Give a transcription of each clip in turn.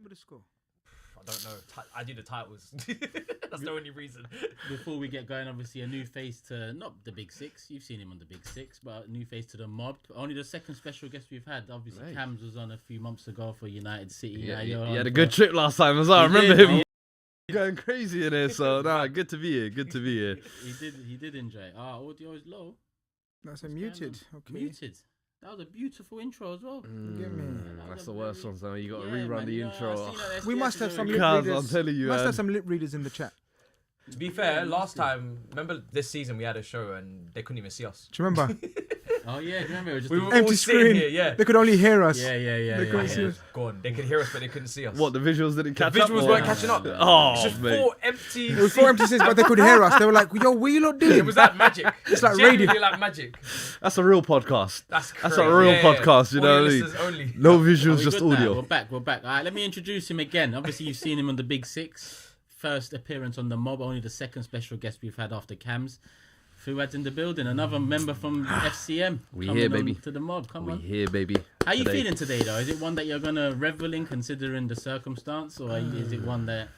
remember the score? I don't know. I do the titles. That's the only reason. Before we get going, obviously a new face to not the Big Six. You've seen him on the Big Six, but a new face to the mob. Only the second special guest we've had. Obviously, Right. Cams was on a few months ago for United City. Yeah, Now he had a good trip last time as well. I He remember did, him oh. going crazy in here. So, good to be here. Good to be here. He did enjoy it. Audio is low. That's a What's muted. going on? Okay. Muted. That was a beautiful intro as well. Get me. That's the worst ones. Though you got to Yeah, rerun man, the you know, intro. I seen that We SBS must have is some doing lip it. Cuz, readers. I'm telling you, Must man. have some lip readers in the chat. To be fair, last time, remember this season we had a show and they couldn't even see us. Do you remember? Oh yeah, do you remember? It was just We a- were Empty all sitting screen. here, yeah. They could only hear us. yeah. They couldn't see us. Go on. They could hear us, but they couldn't see us. What, the visuals didn't catch The up? visuals or- weren't catching up. Oh, It's just mate. 4 empty. It was 4 empty seats, but they could hear us. They were like, "Yo, what you lot doing?" It was like magic. It's like Genuinely radio. like magic. That's a real podcast. That's That's crazy. a real podcast, you know what I mean? Audio listeners only. No Are visuals, we just good now? audio. We're back. All right, let me introduce him again. Obviously, you've seen him on the Big Six. First appearance on the mob, only the second special guest we've had after Cams. Fuad's in the building, another member from FCM. We coming here, on baby. To the mob, come We on. here, baby. How you Today. feeling today, though? Is it one that you're gonna revel in, considering the circumstance, or is it one that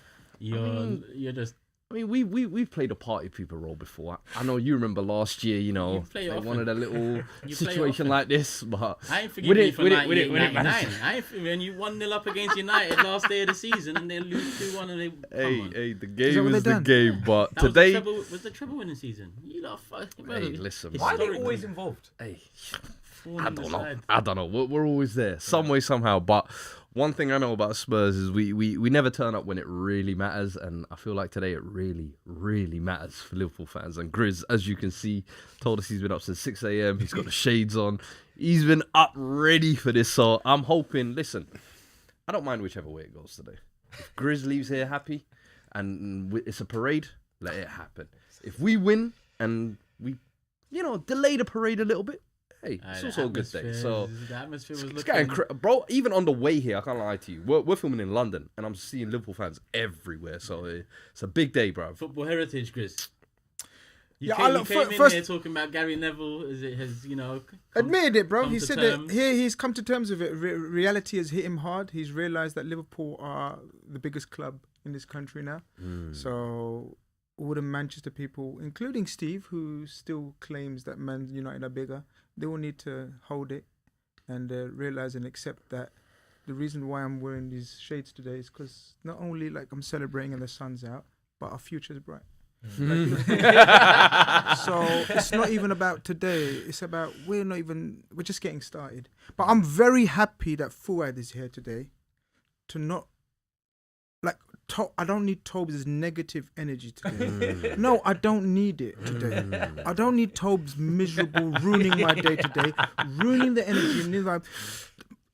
you're just? I mean, we've played a party people role before. I know you remember last year, you know, You play it they often. wanted a little You play it situation often. like this, but I ain't we forgiving you didn't- for we didn't 98, manage 99. I ain't when you 1-0 up against United last day of the season and they lose 2-1 and they. Come on. Hey, the that game what is they the done? game. But That today, was the treble winning season. You lot fucking. hey, listen, Why are they Historic, always man. involved? hey, Four I on the don't know. side. I don't know. We're always there, some way, somehow. But one thing I know about Spurs is we never turn up when it really matters, and I feel like today it really, really matters for Liverpool fans. And Grizz, as you can see, told us he's been up since 6 a.m. He's got the shades on. He's been up ready for this. So I'm hoping. Listen, I don't mind whichever way it goes today. If Grizz leaves here happy, and it's a parade, let it happen. If we win and we, delay the parade a little bit. Hey, it's The also a good day. atmosphere- So the atmosphere was it's looking. getting bro. Even on the way here, I can't lie to you. We're filming in London, and I'm seeing Liverpool fans everywhere. So it's a big day, bro. Football heritage, Grizz. You Yeah, came, I you came in first- here talking about Gary Neville. Come- Admitted it, bro. come He to said terms. that here he's come to terms with it. Reality has hit him hard. He's realised that Liverpool are the biggest club in this country now. So all the Manchester people, including Steve, who still claims that Man United are bigger, they will need to hold it and realise and accept that the reason why I'm wearing these shades today is because not only like I'm celebrating and the sun's out, but our future's bright. So it's not even about today. It's about we're just getting started. But I'm very happy that Fuad is here today to not I don't need Tobes' negative energy today. No, I don't need it today. I don't need Tobes miserable ruining my day today, ruining the energy and the vibe.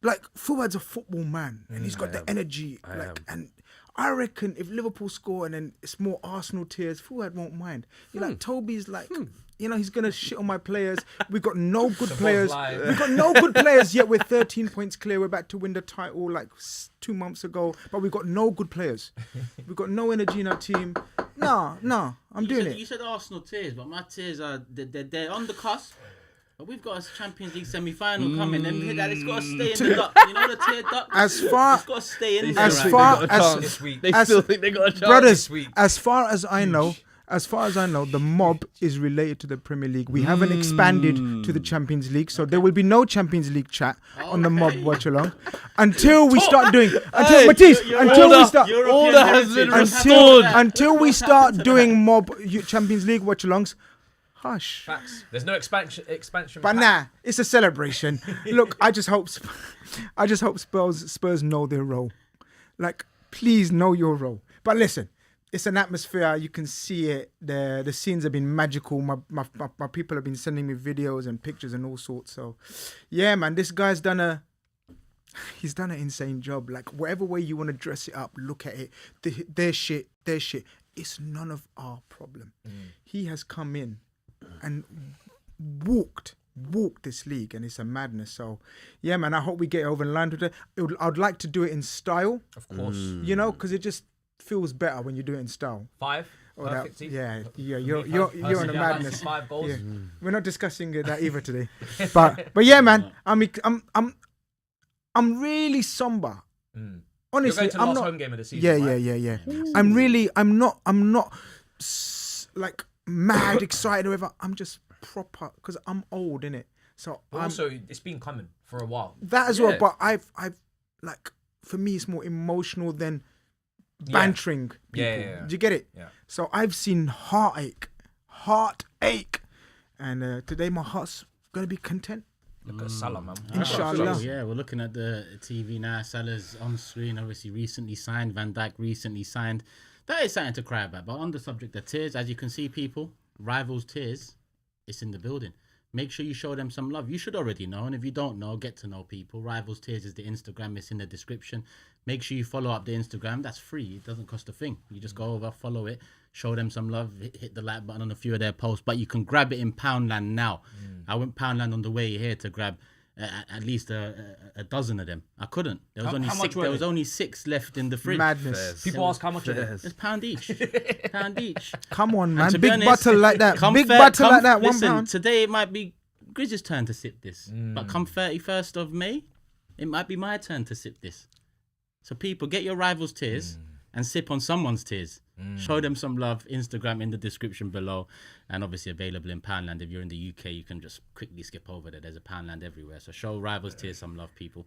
Like Fuad's a football man and he's got the energy. And I reckon if Liverpool score and then it's more Arsenal tears, Fuad won't mind. Like Toby's like, he's gonna shit on my players. We got no good players. We got no good players yet. We're 13 points clear. We're about to win the title like 2 months ago, but we got no good players. We got no energy in our team. No, I'm doing it. You said Arsenal tears, but my tears are they're on the cusp. But we've got a Champions League semi-final coming. Then that it's got to stay in the duck. You know the tear duck. As far it's got to stay in there. as right far now. as This week. They as- still think they got a chance. brothers, week. as far as I know, the mob is related to the Premier League. We haven't expanded to the Champions League, so there will be no Champions League chat on the mob watch along until we start doing. Until Matisse, until we start. Order has been Until, restored. until we start doing mob Champions League watch alongs, hush. Facts. There's no expansion. But nah, it's a celebration. Look, I just hope Spurs know their role. Like, please know your role. But listen, it's an atmosphere. You can see it. The scenes have been magical. My people have been sending me videos and pictures and all sorts. So, yeah, man, this guy's done an insane job. Like, whatever way you want to dress it up, look at it. Their shit. It's none of our problem. He has come in and walked this league, and it's a madness. So, yeah, man, I hope we get over the line today. I'd like to do it in style, Of course. because it just feels better when you do it in style. 5. Or that- Perfect team. yeah, For you're me, on a personally, I like madness. 5 goals. Yeah. We're not discussing that either today, but yeah, man, I'm really somber. honestly, going to the I'm last not. home game of the season. Yeah. Right? I'm not like mad excited or whatever. I'm just proper because I'm old, innit? So But also, it's been coming for a while. that as well. Yeah. But I've like for me, it's more emotional than bantering people. Yeah. Do you get it? Yeah. So I've seen heartache, and today my heart's gonna be content. Look at Salah, man. Inshallah. Yeah, we're looking at the TV now. Salah's on screen, obviously recently signed. Van Dijk recently signed. That is something to cry about. But on the subject of tears, as you can see, people, rivals tears, it's in the building. Make sure you show them some love. You should already know. And if you don't know, get to know people. Rivals Tears is the Instagram. It's in the description. Make sure you follow up the Instagram. That's free. It doesn't cost a thing. You just go over, follow it, show them some love, hit the like button on a few of their posts. But you can grab it in Poundland now. I went Poundland on the way here to grab at least a dozen of them. I couldn't. There was only how much six. were There they? was only 6 left in the fridge. Madness. People ask how much it is. It's £1 each. £1 each. Come on, And man. to be Big honest, bottle like that. come Big fair- bottle come- like that. Listen, £1. today it might be Grizz's turn to sip this. But come 31st of May, it might be my turn to sip this. So people, get your rivals' tears and sip on someone's tears. Show them some love. Instagram in the description below. And obviously available in Poundland. If you're in the UK, you can just quickly skip over there. There's a Poundland everywhere. So show rivals' tears some love, people.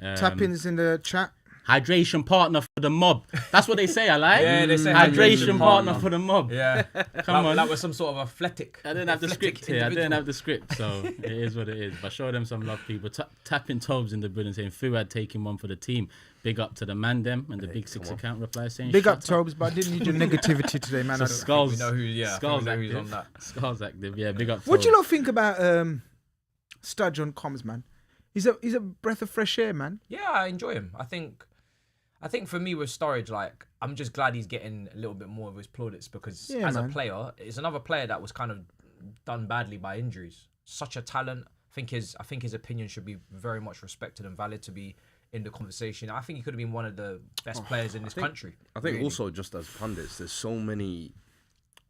Tap-ins in the chat. Hydration partner for the mob. That's what they say, I like. Yeah, they say hydration partner for the mob. Yeah. Come on. That was some sort of athletic. I didn't have the athletic script here. I didn't individual. have the script, so it is what it is. But show them some love, people. Tapping Tobes in the building saying Fuad taking one for the team. Big up to the man them and the Big Six account reply saying Big up, shut Tobes, but I didn't need your negativity today, man. So I don't- Skulls, We know who, yeah. Skulls we know who's active. on that. Skulls active, yeah. Big up. What do you Tobes. lot think about Sturridge on comms, man? He's a breath of fresh air, man. Yeah, I enjoy him. I think for me with Sturridge, like, I'm just glad he's getting a little bit more of his plaudits because Yeah, as man. a player, it's another player that was kind of done badly by injuries. Such a talent. I think his opinion should be very much respected and valid to be in the conversation. I think he could have been one of the best players in this country. I think really. also just as pundits, there's so many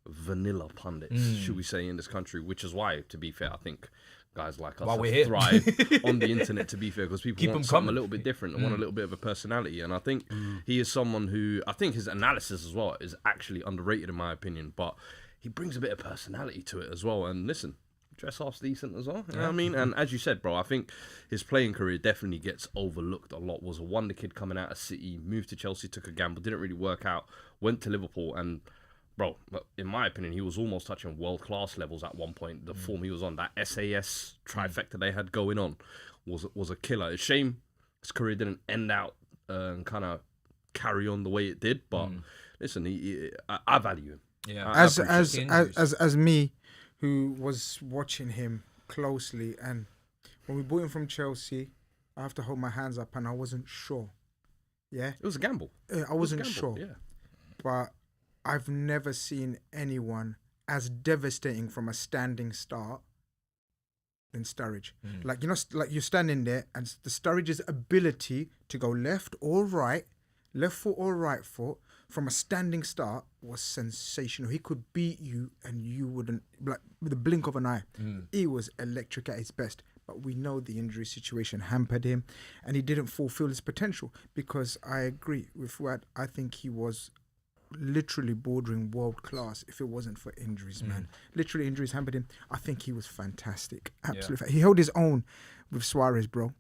vanilla pundits, should we say, in this country, which is why, to be fair, I think guys like us Why have we're here. thrive on the internet, to be fair, because people Keep want 'em something coming. a little bit different and want a little bit of a personality. And I think he is someone who, I think his analysis as well is actually underrated in my opinion, but he brings a bit of personality to it as well. And listen, dress half's decent as well. You know what I mean? And as you said, bro, I think his playing career definitely gets overlooked a lot. Was a wonder kid coming out of City, moved to Chelsea, took a gamble, didn't really work out, went to Liverpool, and bro, in my opinion, he was almost touching world-class levels at one point. The form he was on, that SAS trifecta they had going on, was a killer. It's a shame his career didn't end out and kind of carry on the way it did. But listen, I value him. Yeah. I As appreciate as me, who was watching him closely, and when we bought him from Chelsea, I have to hold my hands up, and I wasn't sure. Yeah, it was a gamble. I wasn't It was a gamble, sure, Yeah. but I've never seen anyone as devastating from a standing start than Sturridge. Like, you know, like you're standing there, and the Sturridge's ability to go left or right, left foot or right foot, from a standing start was sensational. He could beat you, and you wouldn't, like, with the blink of an eye. He was electric at his best. But we know the injury situation hampered him, and he didn't fulfill his potential. Because I agree with Fuad. I think he was literally bordering world class if it wasn't for injuries, man. Literally injuries hampered him. I think he was fantastic. Absolutely. He held his own with Suarez, bro.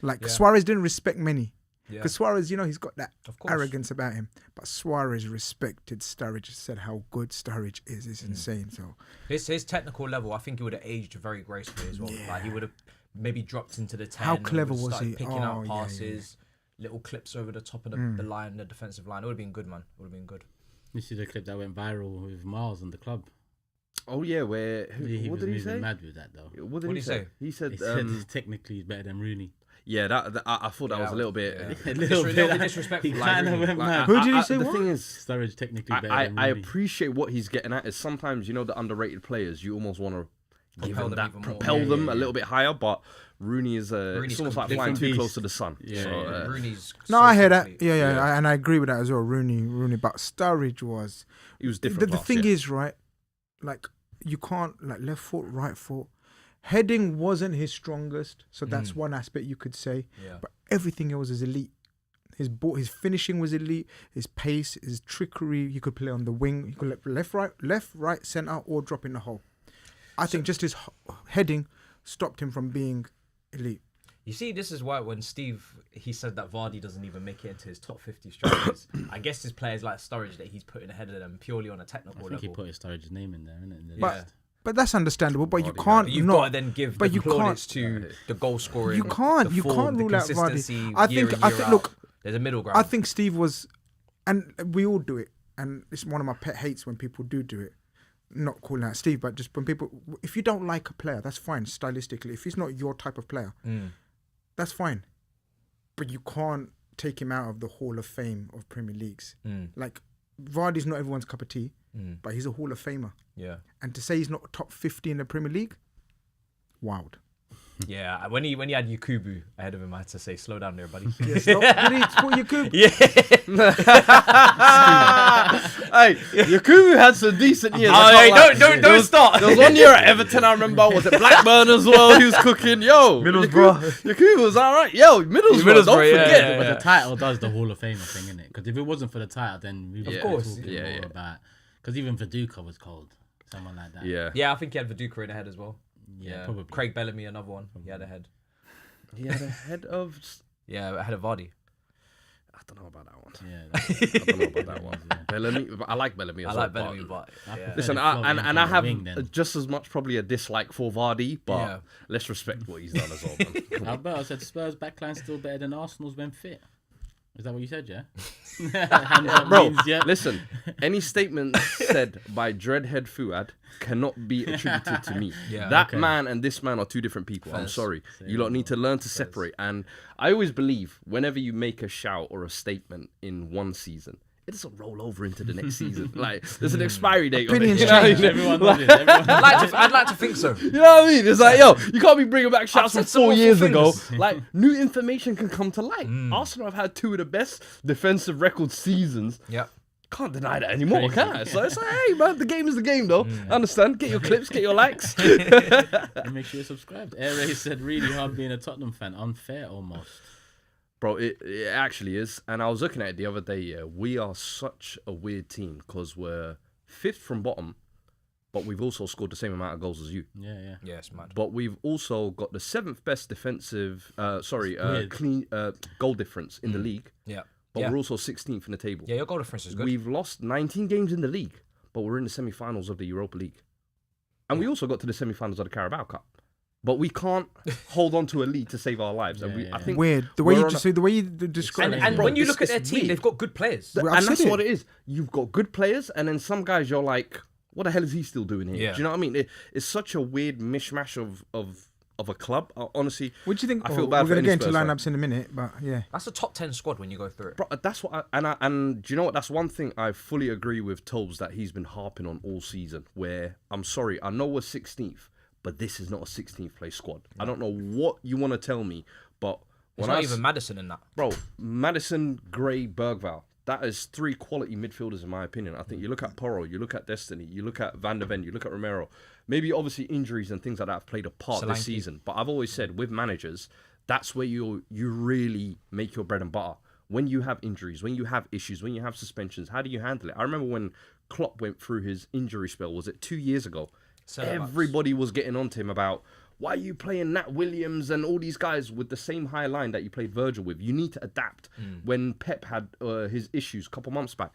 Like, Suarez didn't respect many. Because Suarez, you know, he's got that Of course. arrogance about him. But Suarez respected Sturridge, said how good Sturridge is. It's insane. So His technical level, I think he would have aged very gracefully as well. Like, he would have maybe dropped into the 10. How and clever would've was started he? Picking Oh, out yeah, passes, little clips over the top of the line, the defensive line. It would have been good, man. It would have been good. You see the clip that went viral with Miles in the club. Oh yeah, where He what was did he moving say? mad with that though. What did he say? He said, He said technically he's better than Rooney. yeah, that I thought that was a little bit. A little Little bit bit disrespectful. He like kind of Rooney. went Like, mad. Who did he say The what? thing is, Sturridge technically better I than Rooney. appreciate what he's getting at. Is sometimes, you know, the underrated players, you almost want to give Propel them them that, even more. propel Yeah, them yeah, a little bit higher. But Rooney is Rooney's it's almost like completely flying too beast. close to the sun. Yeah, So, yeah. Rooney's no, so I hear that. complete. Yeah. And I agree with that as well. Rooney. But Sturridge was. he was different. The class, thing yeah. is, right, like, you can't, like, left foot, right foot. Heading wasn't his strongest, so that's one aspect you could say. Yeah. But everything else is elite. his finishing was elite. His pace, his trickery. He could play on the wing. He could left, right, centre, or drop in the hole. I think just his heading stopped him from being elite. You see, this is why when he said that Vardy doesn't even make it into his top 50 strikers. I guess his players like Sturridge that he's putting ahead of them purely on a technical level. He put his Sturridge's name in there, isn't it? But that's understandable. But you Vardy, can't. You've got to then give the plaudits to can't. the goal scoring. You can't. The You form, can't the rule out consistency, Vardy. I think. out. Look, there's a middle ground. I think Steve was, and we all do it. And it's one of my pet hates when people do it. Not calling out Steve, but just when people. If you don't like a player, that's fine stylistically. If he's not your type of player, that's fine. But you can't take him out of the Hall of Fame of Premier Leagues. Like Vardy's not everyone's cup of tea, but he's a Hall of Famer. Yeah. And to say he's not top 50 in the Premier League, wild. Yeah, when he had Yakubu ahead of him, I had to say, slow down there, buddy. Yeah, did he put Yakubu? Yeah. Hey, Yakubu had some decent years. Oh, hey, don't start. There was one year at Everton, I remember. Was it Blackburn as well? He was cooking. Yo, Middlesbrough. Yakubu was all right. Yo, Middlesbrough. Don't forget. But the title does the Hall of Famer thing, innit? Because if it wasn't for the title, then we would be talking more about. Because even Viduka was cold, someone like that. Yeah, I think he had Viduka in ahead as well. Yeah, probably. Craig Bellamy, another one. He had a head. He had a head of. Yeah, ahead of Vardy. I don't know about that one. Yeah, I don't know about that one. Bellamy, I like Bellamy. I like Bellamy, but yeah. Listen, I have just as much probably a dislike for Vardy, but let's respect what he's done as well. Man. Alberto said Spurs backline still better than Arsenal's when fit. Is that what you said, yeah? Bro, listen, any statement said by Dreadhead Fuad cannot be attributed to me. That man and this man are two different people. I'm sorry. You lot need to learn to separate. And I always believe whenever you make a shout or a statement in one season, it doesn't roll over into the next season. Like, there's an expiry date on it. Opinions You know what I change. mean? Everyone does it. Everyone I'd like to think so. You know what I mean? It's like, yo, you can't be bringing back shouts from said some 4 years awful ago. things. Like, new information can come to light. Arsenal have had 2 of the best defensive record seasons. Yep. Can't deny that anymore, Crazy. can I? So it's like, hey, man, the game is the game, though. Understand? Get your clips, get your likes. And make sure you're subscribed. Air Ray said, really hard being a Tottenham fan. Unfair almost. Bro, it actually is. And I was looking at it the other day, yeah. We are such a weird team because we're 5th from bottom, but we've also scored the same amount of goals as you. Yeah. Yeah, it's mad. But we've also got the 7th best defensive, weird. clean goal difference in the league. Yeah. But we're also 16th in the table. Yeah, your goal difference is good. We've lost 19 games in the league, but we're in the semi-finals of the Europa League. And we also got to the semi-finals of the Carabao Cup. But we can't hold on to a league to save our lives. I think Weird. The way you describe it. And Bro, when you it's- look at their it's team, weird. they've got good players. I've and that's said it. what it is. You've got good players, and then some guys you're like, what the hell is he still doing here? Yeah. Do you know what I mean? It's such a weird mishmash of a club. Honestly, What do you think? I feel bad We're for going to any get into Spurs fan. lineups in a minute, but yeah. That's a top 10 squad when you go through it. Bro, that's what and do you know what? That's one thing I fully agree with Tobes that he's been harping on all season. Where I'm sorry, I know we're 16th, but this is not a 16th place squad. I don't know what you want to tell me, but It's when not I even Madison in that. bro, Madison, Gray, Bergval. That is 3 quality midfielders in my opinion. I think you look at Porro, you look at Destiny, you look at Van der Ven, you look at Romero. Maybe obviously injuries and things like that have played a part this Solanke. season. But I've always said with managers, that's where you really make your bread and butter. When you have injuries, when you have issues, when you have suspensions, how do you handle it? I remember when Klopp went through his injury spell, was it 2 years ago? Everybody was getting on to him about, why are you playing Nat Williams and all these guys with the same high line that you played Virgil with? You need to adapt. When Pep had his issues a couple months back,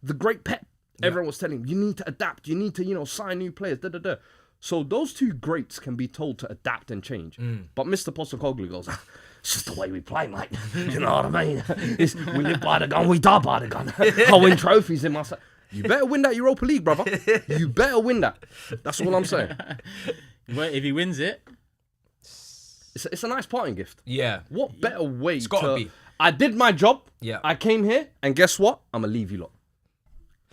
the great Pep, everyone was telling him, you need to adapt. You need to, sign new players. So those 2 greats can be told to adapt and change. But Mr. Postecoglou goes, it's just the way we play, mate. You know what I mean? We live by the gun, we die by the gun. I win trophies in my side. You better win that Europa League, brother. You better win that. That's all I'm saying. Well, if he wins it, It's a nice parting gift. Yeah. What better way It's gotta be. I did my job. Yeah. I came here, and guess what? I'm gonna leave you lot.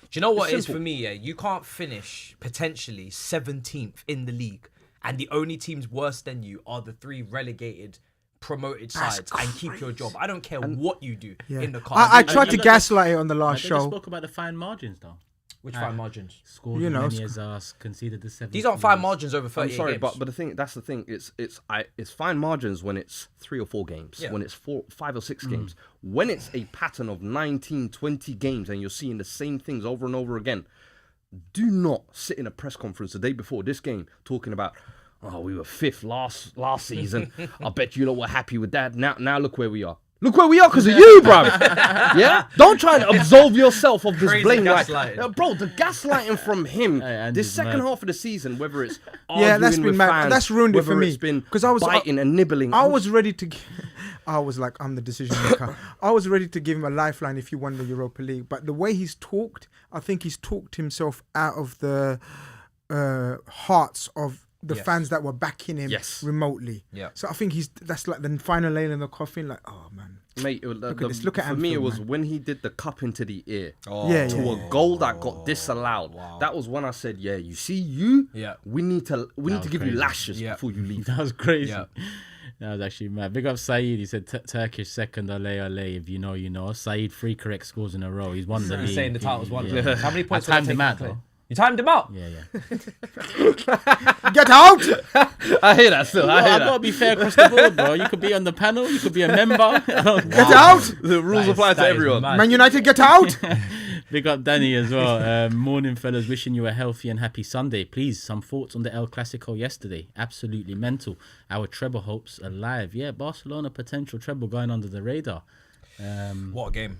Do you know what it is simple. for me? Yeah, you can't finish potentially 17th in the league, and the only teams worse than you are the 3 relegated, promoted sides, and keep your job. I don't care what you do in the car. I tried to gaslight it on the last they just show. spoke about the fine margins, though. Which fine margins? Scored You know, many as us, conceded the 7. These aren't fine margins over 30 I'm sorry, games. but that's the thing. It's fine margins when it's 3 or 4 games. Yeah. When it's 5 or 6 games. When it's a pattern of 19, 20 games and you're seeing the same things over and over again, do not sit in a press conference the day before this game talking about, oh, we were 5th last season. I bet you lot were happy with that. Now look where we are. Look where we are because of you, bro. Yeah? Don't try and absolve yourself of this Crazy blame. gaslighting. Bro, the gaslighting from him, and this he's second mad. half of the season, whether it's Yeah, that's arguing been with mad. fans, That's ruined it for whether me. it's been 'Cause I was- biting and nibbling. I was ready to. I was like, I'm the decision maker. I was ready to give him a lifeline if he won the Europa League. But the way he's talked, I think he's talked himself out of the hearts of the Yes. fans that were backing him Yes. remotely. Yeah. So I think that's like the final nail in the coffin. Like, oh man, Mate, Look at this. Look at for me, it Anfield, was man. when he did the cup into the ear yeah, to yeah. a goal that got disallowed. That was when I said, yeah, you see, you, Yeah. we need to was give you crazy. lashes Yeah. before you leave. That was crazy. Yeah. That was actually mad. Big up Saeed. He said Turkish second, ole ole. If you know, you know. Saeed 3 correct scores in a row. He's won the league. He's saying the title's won. Yeah. How many points? I timed did him that out take? though. You timed him out. Yeah, yeah. Get out! I hear that still. I I hear gotta that. be fair across the board, bro. You could be on the panel. You could be a member. I don't Get care. out! The rules That apply is- to that is everyone. mad. Man United, get out! Big up Danny as well. Morning, fellas. Wishing you a healthy and happy Sunday. Please, some thoughts on the El Clasico yesterday. Absolutely mental. Our treble hopes alive. Yeah, Barcelona potential treble going under the radar. What a game.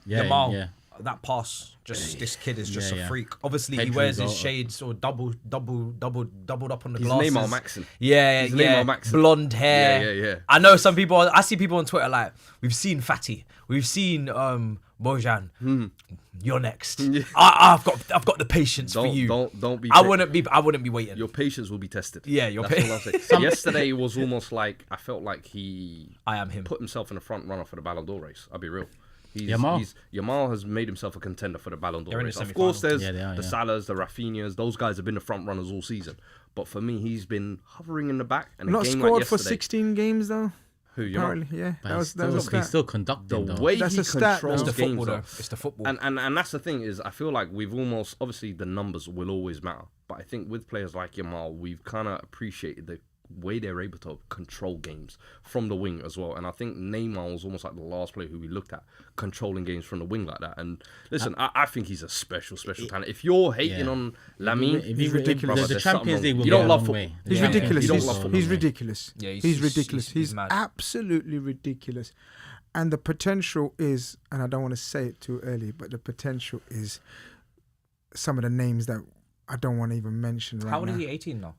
Yeah, Yamal, yeah. that pass, just this kid is just Yeah, a yeah. freak. Obviously, he Pedro's wears his got- shades or doubled up on the He's glasses. Neymar Maxon. Yeah, He's yeah. Neymar Maxon. Blonde hair. Yeah, yeah, yeah. I know some people. I see people on Twitter like, we've seen Fatty, we've seen Bojan. You're next. I've got the patience for you. Don't be. I wouldn't be waiting. Your patience will be tested. Yeah, your That's all I'll patience. say. Yesterday was almost like I felt like he I am him. put himself in the front runner for the Ballon d'Or race. I'll be real. Yamal? Has made himself a contender for the Ballon d'Or They're in race. the Of course, semi-final. there's Yeah, they are, the yeah. Salahs, the Rafinhas. Those guys have been the front runners all season. But for me, he's been hovering in the back. And Not a game scored like for yesterday, 16 games though. Who Yamal? Apparently, yeah. But That was a he's stat. still conducting The though. way That's he a stat, controls though. It's the games, football, though. though. It's the football. And that's the thing is I feel like we've almost obviously the numbers will always matter, but I think with players like Yamal we've kind of appreciated the way they're able to control games from the wing as well. And I think Neymar was almost like the last player who we looked at controlling games from the wing like that. And listen, I think he's a special talent. If you're hating Yeah. on Lamine, He's ridiculous. The there's something Champions wrong. League will You go don't a love long football. way. He's Yeah. ridiculous. You don't He's, love football. he's ridiculous. Yeah, he's ridiculous. He's mad. absolutely ridiculous. And the potential is, and I don't want to say it too early, but the potential is some of the names that I don't want to even mention right How old now. is he? 18 now.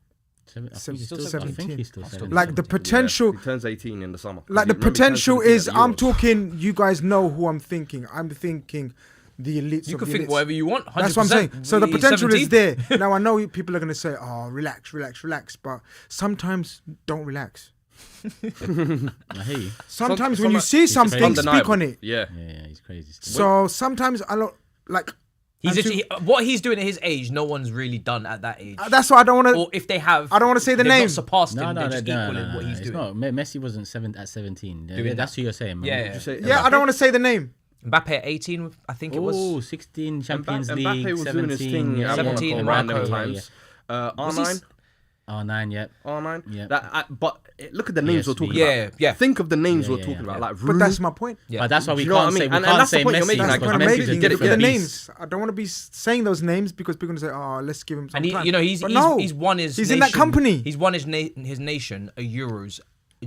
I think Still he's still 17. 17. I think he's still Still 17. Like the potential, he turns 18 in the summer. like the Remember, he turned potential 17 at is, the I'm Euros. talking, you guys know who I'm thinking. I'm thinking the elites You of can the think elites. whatever you want. 100%. That's what I'm saying. So the He's potential 17. is there. Now I know people are going to say, oh, relax. But sometimes don't relax. I hear you. Sometimes Some- when you see something, crazy. speak on it. Yeah. Yeah, he's crazy. Still. So sometimes I don't, like, He's and actually, what he's doing at his age, no one's really done at that age. that's why I don't want Or to. if they have, I don't wanna say the they've name. Not surpassed him. No, They're just equaling what he's it's doing. not. Messi wasn't at 17. Yeah, Doing that's who you're saying, man. Yeah, What yeah. did you say? Yeah, I don't want to say the name. Mbappe at 18, I think it was. Oh, 16 Champions League, Mbappe was 17, doing his thing yeah, at 17 Monaco in random Monaco, times. Was he R9, R9, yeah. R9. Yeah. But look at the names we're PSV. talking Yeah, about. yeah. Think of the names Yeah, we're yeah, talking yeah. about. Like But Rooney. that's my point. Yeah. But that's why we Do you know what can't I say mean? we And can't that's the say point you're Messi. making, That's like, the because point I'm Messi's making. a get it, Look different at the get it. beast. names. I don't want to be saying those names because people are going to say, oh, let's give him some And time. he's But no, he's won his. he's nation, in that company. He's won his nation a Euros,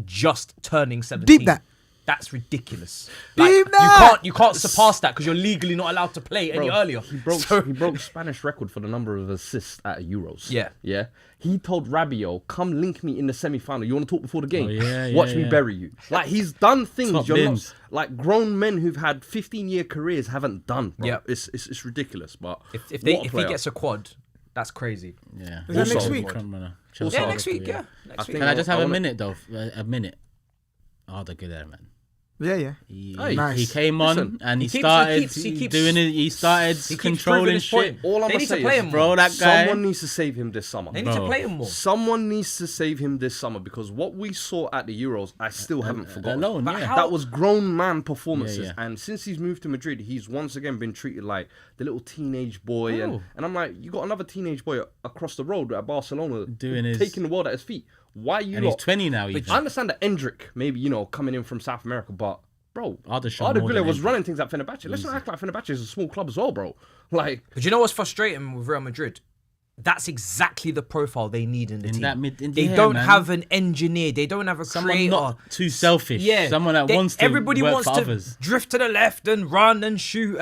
just turning 17. Deep that. That's ridiculous. Deep that. You can't surpass that because you're legally not allowed to play any Bro, earlier. He broke So- he broke Spanish record for the number of assists at Euros. Yeah. Yeah. He told Rabiot, come link me in the semi-final. You want to talk before the game? Oh, yeah, Watch yeah, me yeah. bury you. Like, he's done things Top you're bins. not... Like, grown men who've had 15-year careers haven't done, bro. Yeah. It's ridiculous, but... if what a he player. gets a quad, that's crazy. Yeah. Is that next week? Front runner. Yeah, Chelsea next Liverpool, week. Yeah, next I week. think- Can I just have I a wanna- minute though? A minute. Oh, they're good there, man. Yeah. He Nice. came on Listen, and he he started keeps- doing it. He started He keeps controlling proving his shit. point. All I'm They gonna need to say play is, him more. Bro, that guy. someone needs to save him this summer. They need to play him more. Someone needs to save him this summer because what we saw at the Euros, I still haven't forgotten. Alone, But yeah. how- That was grown man performances, Yeah. and since he's moved to Madrid, he's once again been treated like the little teenage boy. And I'm like, you got another teenage boy across the road at Barcelona Doing his- taking the world at his feet. Why you And he's lot? 20 now. Even. I understand that Endrick maybe coming in from South America, but bro, Arda Arda more Güler than was Endrick. running things at Fenerbahce. Let's not act like Fenerbahce is a small club as well, bro. Like, But you know what's frustrating with Real Madrid? That's exactly the profile they need in the team. They don't have an engineer. They don't have a Someone creator. not too selfish. Yeah, Someone that wants to everybody work wants for to others. drift to the left and run and shoot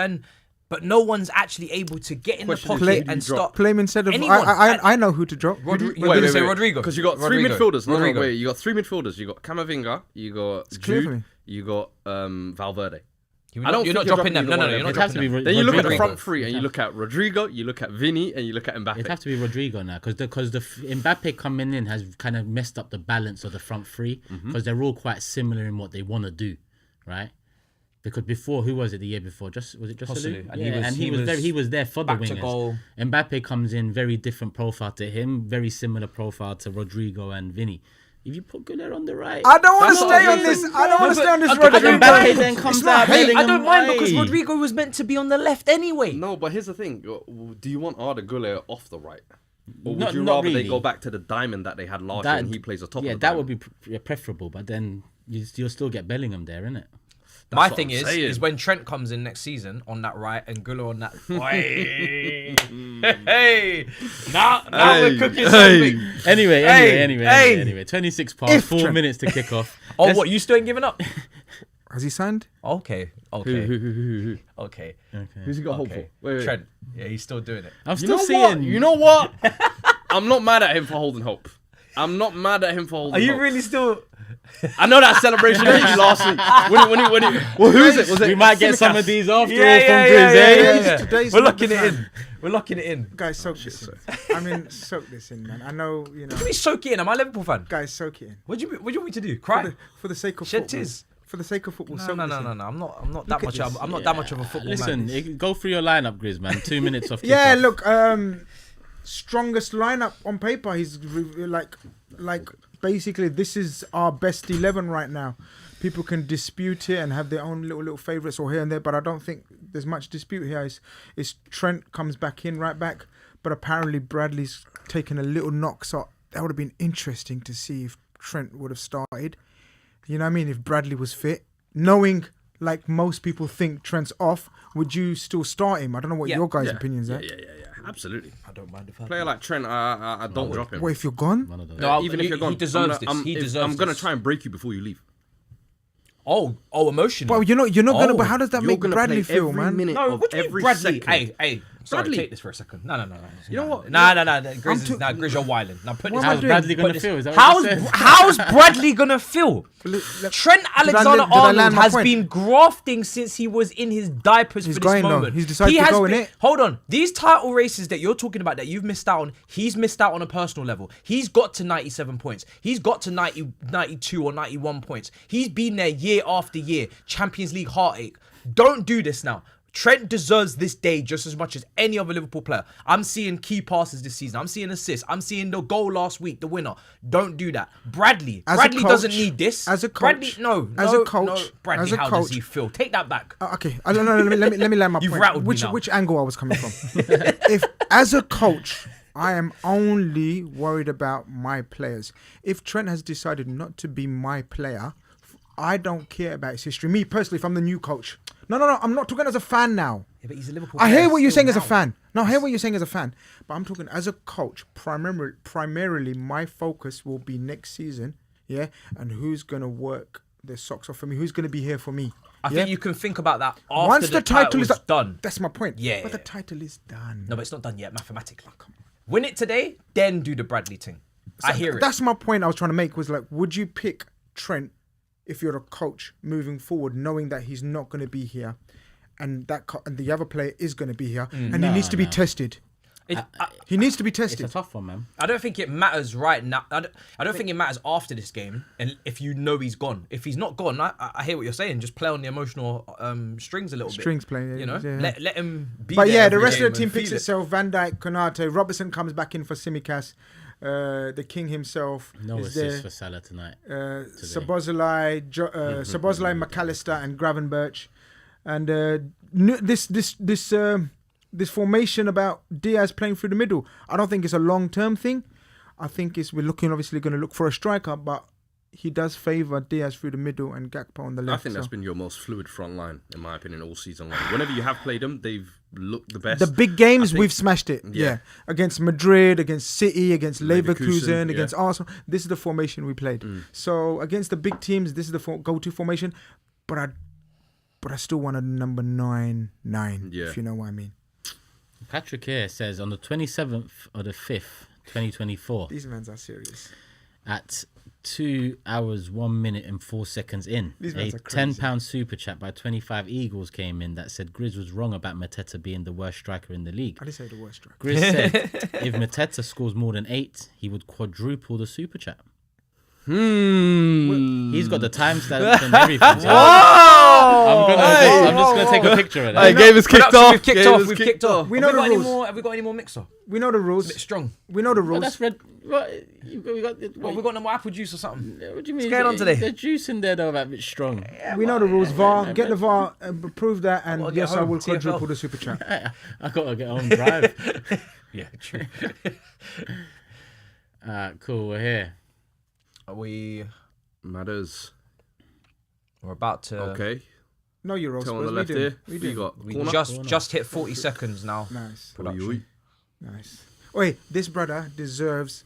but no one's actually able to get in Question the is, pocket who do you and drop? stop. Play him instead of. Anyone. I know who to drop. Rodrigo. Because you got three Rodrigo. midfielders. No, Rodrigo. wait. You got three midfielders. You got Camavinga. You got clear for Jude. me. You got Valverde. You're I don't not think you're dropping them. dropping No, either you're one not of It'd have dropping to be them. Then you look at the Rodrigo. front three, and you look at Rodrigo, you look at Vinny, and you look at Mbappe. It'd have to be Rodrigo now because the Mbappe coming in has kind of messed up the balance of the front three because they're all quite similar in what they want to do, right? Because before, who was it the year before? Was it just Joselu. Joselu? And Yeah, he was there for the back to wingers. goal. Mbappe comes in very different profile to him, very similar profile to Rodrigo and Vinny. If you put Güler on the right, I don't want to That's stay what on I'm this. saying. I don't want to stay on this. okay, I Rodrigo. don't Mbappe mind. then comes It's not out. hate. Bellingham, I don't mind because aye. Rodrigo was meant to be on the left anyway. No, but here's the thing. Do you want Arda Güler off the right? Or would Not- you not rather really. they go back to the diamond that they had last year and he plays atop Yeah, of the that diamond? would be preferable, but then you'll still get Bellingham there, innit? My what thing I'm is saying. when Trent comes in next season on that right and Güler on that. Hey, now we're cooking something. Anyway. 26 past, If 4 Trent- minutes to kick off. Oh, Let's- what? You still ain't giving up? Has he signed? Okay. Who? Okay. Who's he got hope Okay. for? Wait. Trent. Yeah, he's still doing it. I'm You still know seeing. what? You know what? I'm not mad at him for holding hope. I'm not mad at him for holding Are you hope. really still? I know that celebration of you last week. When he, well, who is it? Was it? we might get some of Tsimikas? these after all from Grizz, eh? Today's We're not the locking it time. in. We're locking it in. Guys, soak this in. I mean, soak this in, man. I know, Let me soak it in. Am I a Liverpool fan? Guys, soak it in. What do you want me to do? Cry? For the sake of Shed football. tears. For the sake of football, No. soak this in. I'm not that at much. this. I'm not that much of a football Listen, man. go through your lineup, Grizz, man. 2 minutes off. Yeah, kickoff. look, strongest lineup on paper. He's like basically this is our best 11 right now. People can dispute it and have their own little favorites or here and there, but I don't think there's much dispute here. It's Trent comes back in right back, but apparently Bradley's taken a little knock, so that would have been interesting to see if Trent would have started. You know what I mean? If Bradley was fit, knowing like most people think Trent's off, would you still start him? I don't know what Yeah. your guys' Yeah. opinions are. Yeah. Absolutely. I don't mind if I Player like Trent, I don't drop him. What if you're gone? One of those. No, Even if you're gone, he deserves I'm this. I'm gonna try and break you before you leave. Oh, emotionally. But you're not gonna. Oh, But how does that You're make gonna Bradley play feel, every man? minute No, of what do you mean every Bradley? second. Hey, sorry, Bradley. take this for a second. No. You know what? Nah, Grizz, you're wilding. Now put this. am I How's doing? Bradley put gonna this- feel? Is that what you said? How's Bradley gonna feel? Trent Did I Alexander-Arnold land my has point? been grafting since he was in his diapers He's for going, this though. moment. He's decided He to has go, been- innit? Hold on. These title races that you're talking about that you've missed out on, he's missed out on a personal level. He's got to 97 points. He's got to 90, 92 or 91 points. He's been there year after year. Champions League heartache. Don't do this now. Trent deserves this day just as much as any other Liverpool player. I'm seeing key passes this season. I'm seeing assists. I'm seeing the goal last week, the winner. Don't do that. Bradley As a doesn't coach- need this. as a coach- Bradley, as a coach- Bradley, as a how does coach- he feel? Take that back. Okay, I don't know. Let me land my You've point. rattled me now. Which angle I was coming from? If as a coach, I am only worried about my players. If Trent has decided not to be my player, I don't care about his history. Me personally, if I'm the new coach, no, I'm not talking as a fan now. Yeah, but he's a Liverpool I player hear what you're still saying as a now. fan. No, I hear what you're saying as a fan. But I'm talking as a coach. Primarily, my focus will be next season. Yeah, and who's gonna work their socks off for me? Who's gonna be here for me? I Yeah? think you can think about that after Once the title is done. That's my point. Yeah, but yeah. the title is done. No, but it's not done yet mathematically. Win it today, then do the Bradley thing. I hear it. That's my point I was trying to make, was like, would you pick Trent if you're a coach moving forward, knowing that he's not going to be here and and the other player is going to be here and he needs to be tested? He needs to be It's a tested. tough one, man. I don't think it matters right now. I don't think it matters after this game, and if you know he's gone. If he's not gone, I hear what you're saying. Just play on the emotional strings a little bit. Strings playing, You know, yeah. let him be. But there yeah, the every rest of game the team and picks feel it. itself. Van Dijk, Konate, Robertson comes back in for Simicas. The king himself No is assist there. for Salah tonight. Sabozalai, Sabozalai, McAllister, and Gravenberch. And this formation about Diaz playing through the middle, I don't think it's a long-term thing. I think we're obviously going to look for a striker, but he does favour Diaz through the middle and Gakpo on the I left. think that's been your most fluid front line, in my opinion, all season long. Whenever you have played them, they've looked the best. The big games, I think- we've smashed it. Yeah. Yeah. Against Madrid, against City, against Leverkusen, Leverkusen, yeah. against Arsenal. This is the formation we played. So against the big teams, this is the go-to formation. But I still want a number 9, Yeah. if you know what I mean. Patrick here says on the 27th of the 5th, 2024, These men are serious. at 2 hours, 1 minute and 4 seconds in, These a mans are crazy. £10 super chat by 25 Eagles came in that said Grizz was wrong about Mateta being the worst striker in the league. I didn't say the worst striker. Grizz said if Mateta scores more than 8, he would quadruple the super chat. He's got the timestamps and everything. I'm just gonna take a picture of Hey, that. game is kicked Production, off. We've kicked Game off. is We've kicked off. We know have, we the got any rules. more, have we got any more mixer? We know the Bit rules. strong. We know the Oh, rules. that's red. What? We got. What, we got no more apple juice or something? What do you mean? going on today? The juice in there though, that bit strong. We know the rules. VAR, get the VAR, prove that, and gotta get yes, I home, will TFL. quadruple the super chat. I gotta get home drive. Yeah, true. Cool. We're here. We're Matters. about to. Okay. No Euro Tell on Spurs. the left we do. here. We We do. got We corner. just hit 40 seconds now. Nice. Production. Nice. Wait, this brother deserves.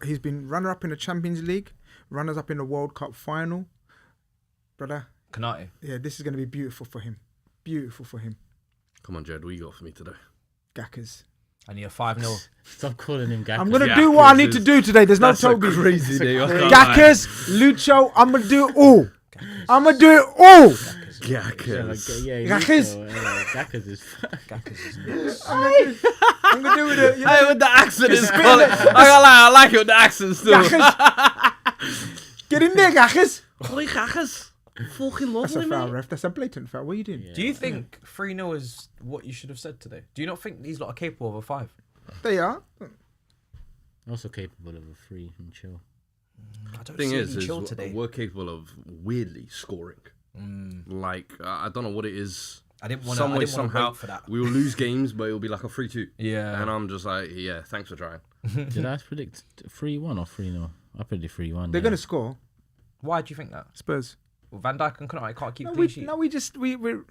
He's been runner-up in the Champions League, runners-up in the World Cup final. Brother, Konate. yeah, this is going to be beautiful for him. Beautiful for him. Come on, Jed. What you got for me today? Gackers. I need a 5-0. Stop calling him Gackers. I'm going to Gackers do what I need to is- do today. There's no That's a Toby. crazy day. I can't lie. Gackers, Lucho, I'm going to do it all. I'm going to do it all. Gackers. Gackers. Gackers is. Gackers is nuts. I'm going to do it. Hey, with the accent is quality. I can't lie. I like it with the accent still. Gackers. Get in there, Gackers. Hoi, Gackers. Fucking That's lovely, a foul, mate. ref. That's a blatant foul. What are you doing? Do you think 3-0 is what you should have said today? Do you not think these lot are capable of a 5? They are. Also capable of a free and chill. I don't Thing see is any chill today. we're capable of weirdly scoring. Like, I don't know what it is. I didn't want Some way, to somehow, wait for that. we will lose games, but it'll be like a 3-2. Yeah. And I'm just like, yeah, thanks for trying. Did I predict 3-1 or 3-0? I predicted 3-1. They're going to score. Why do you think that? Spurs. Well, Van Dijk and Konate can't keep No, clean sheet. we just we're. You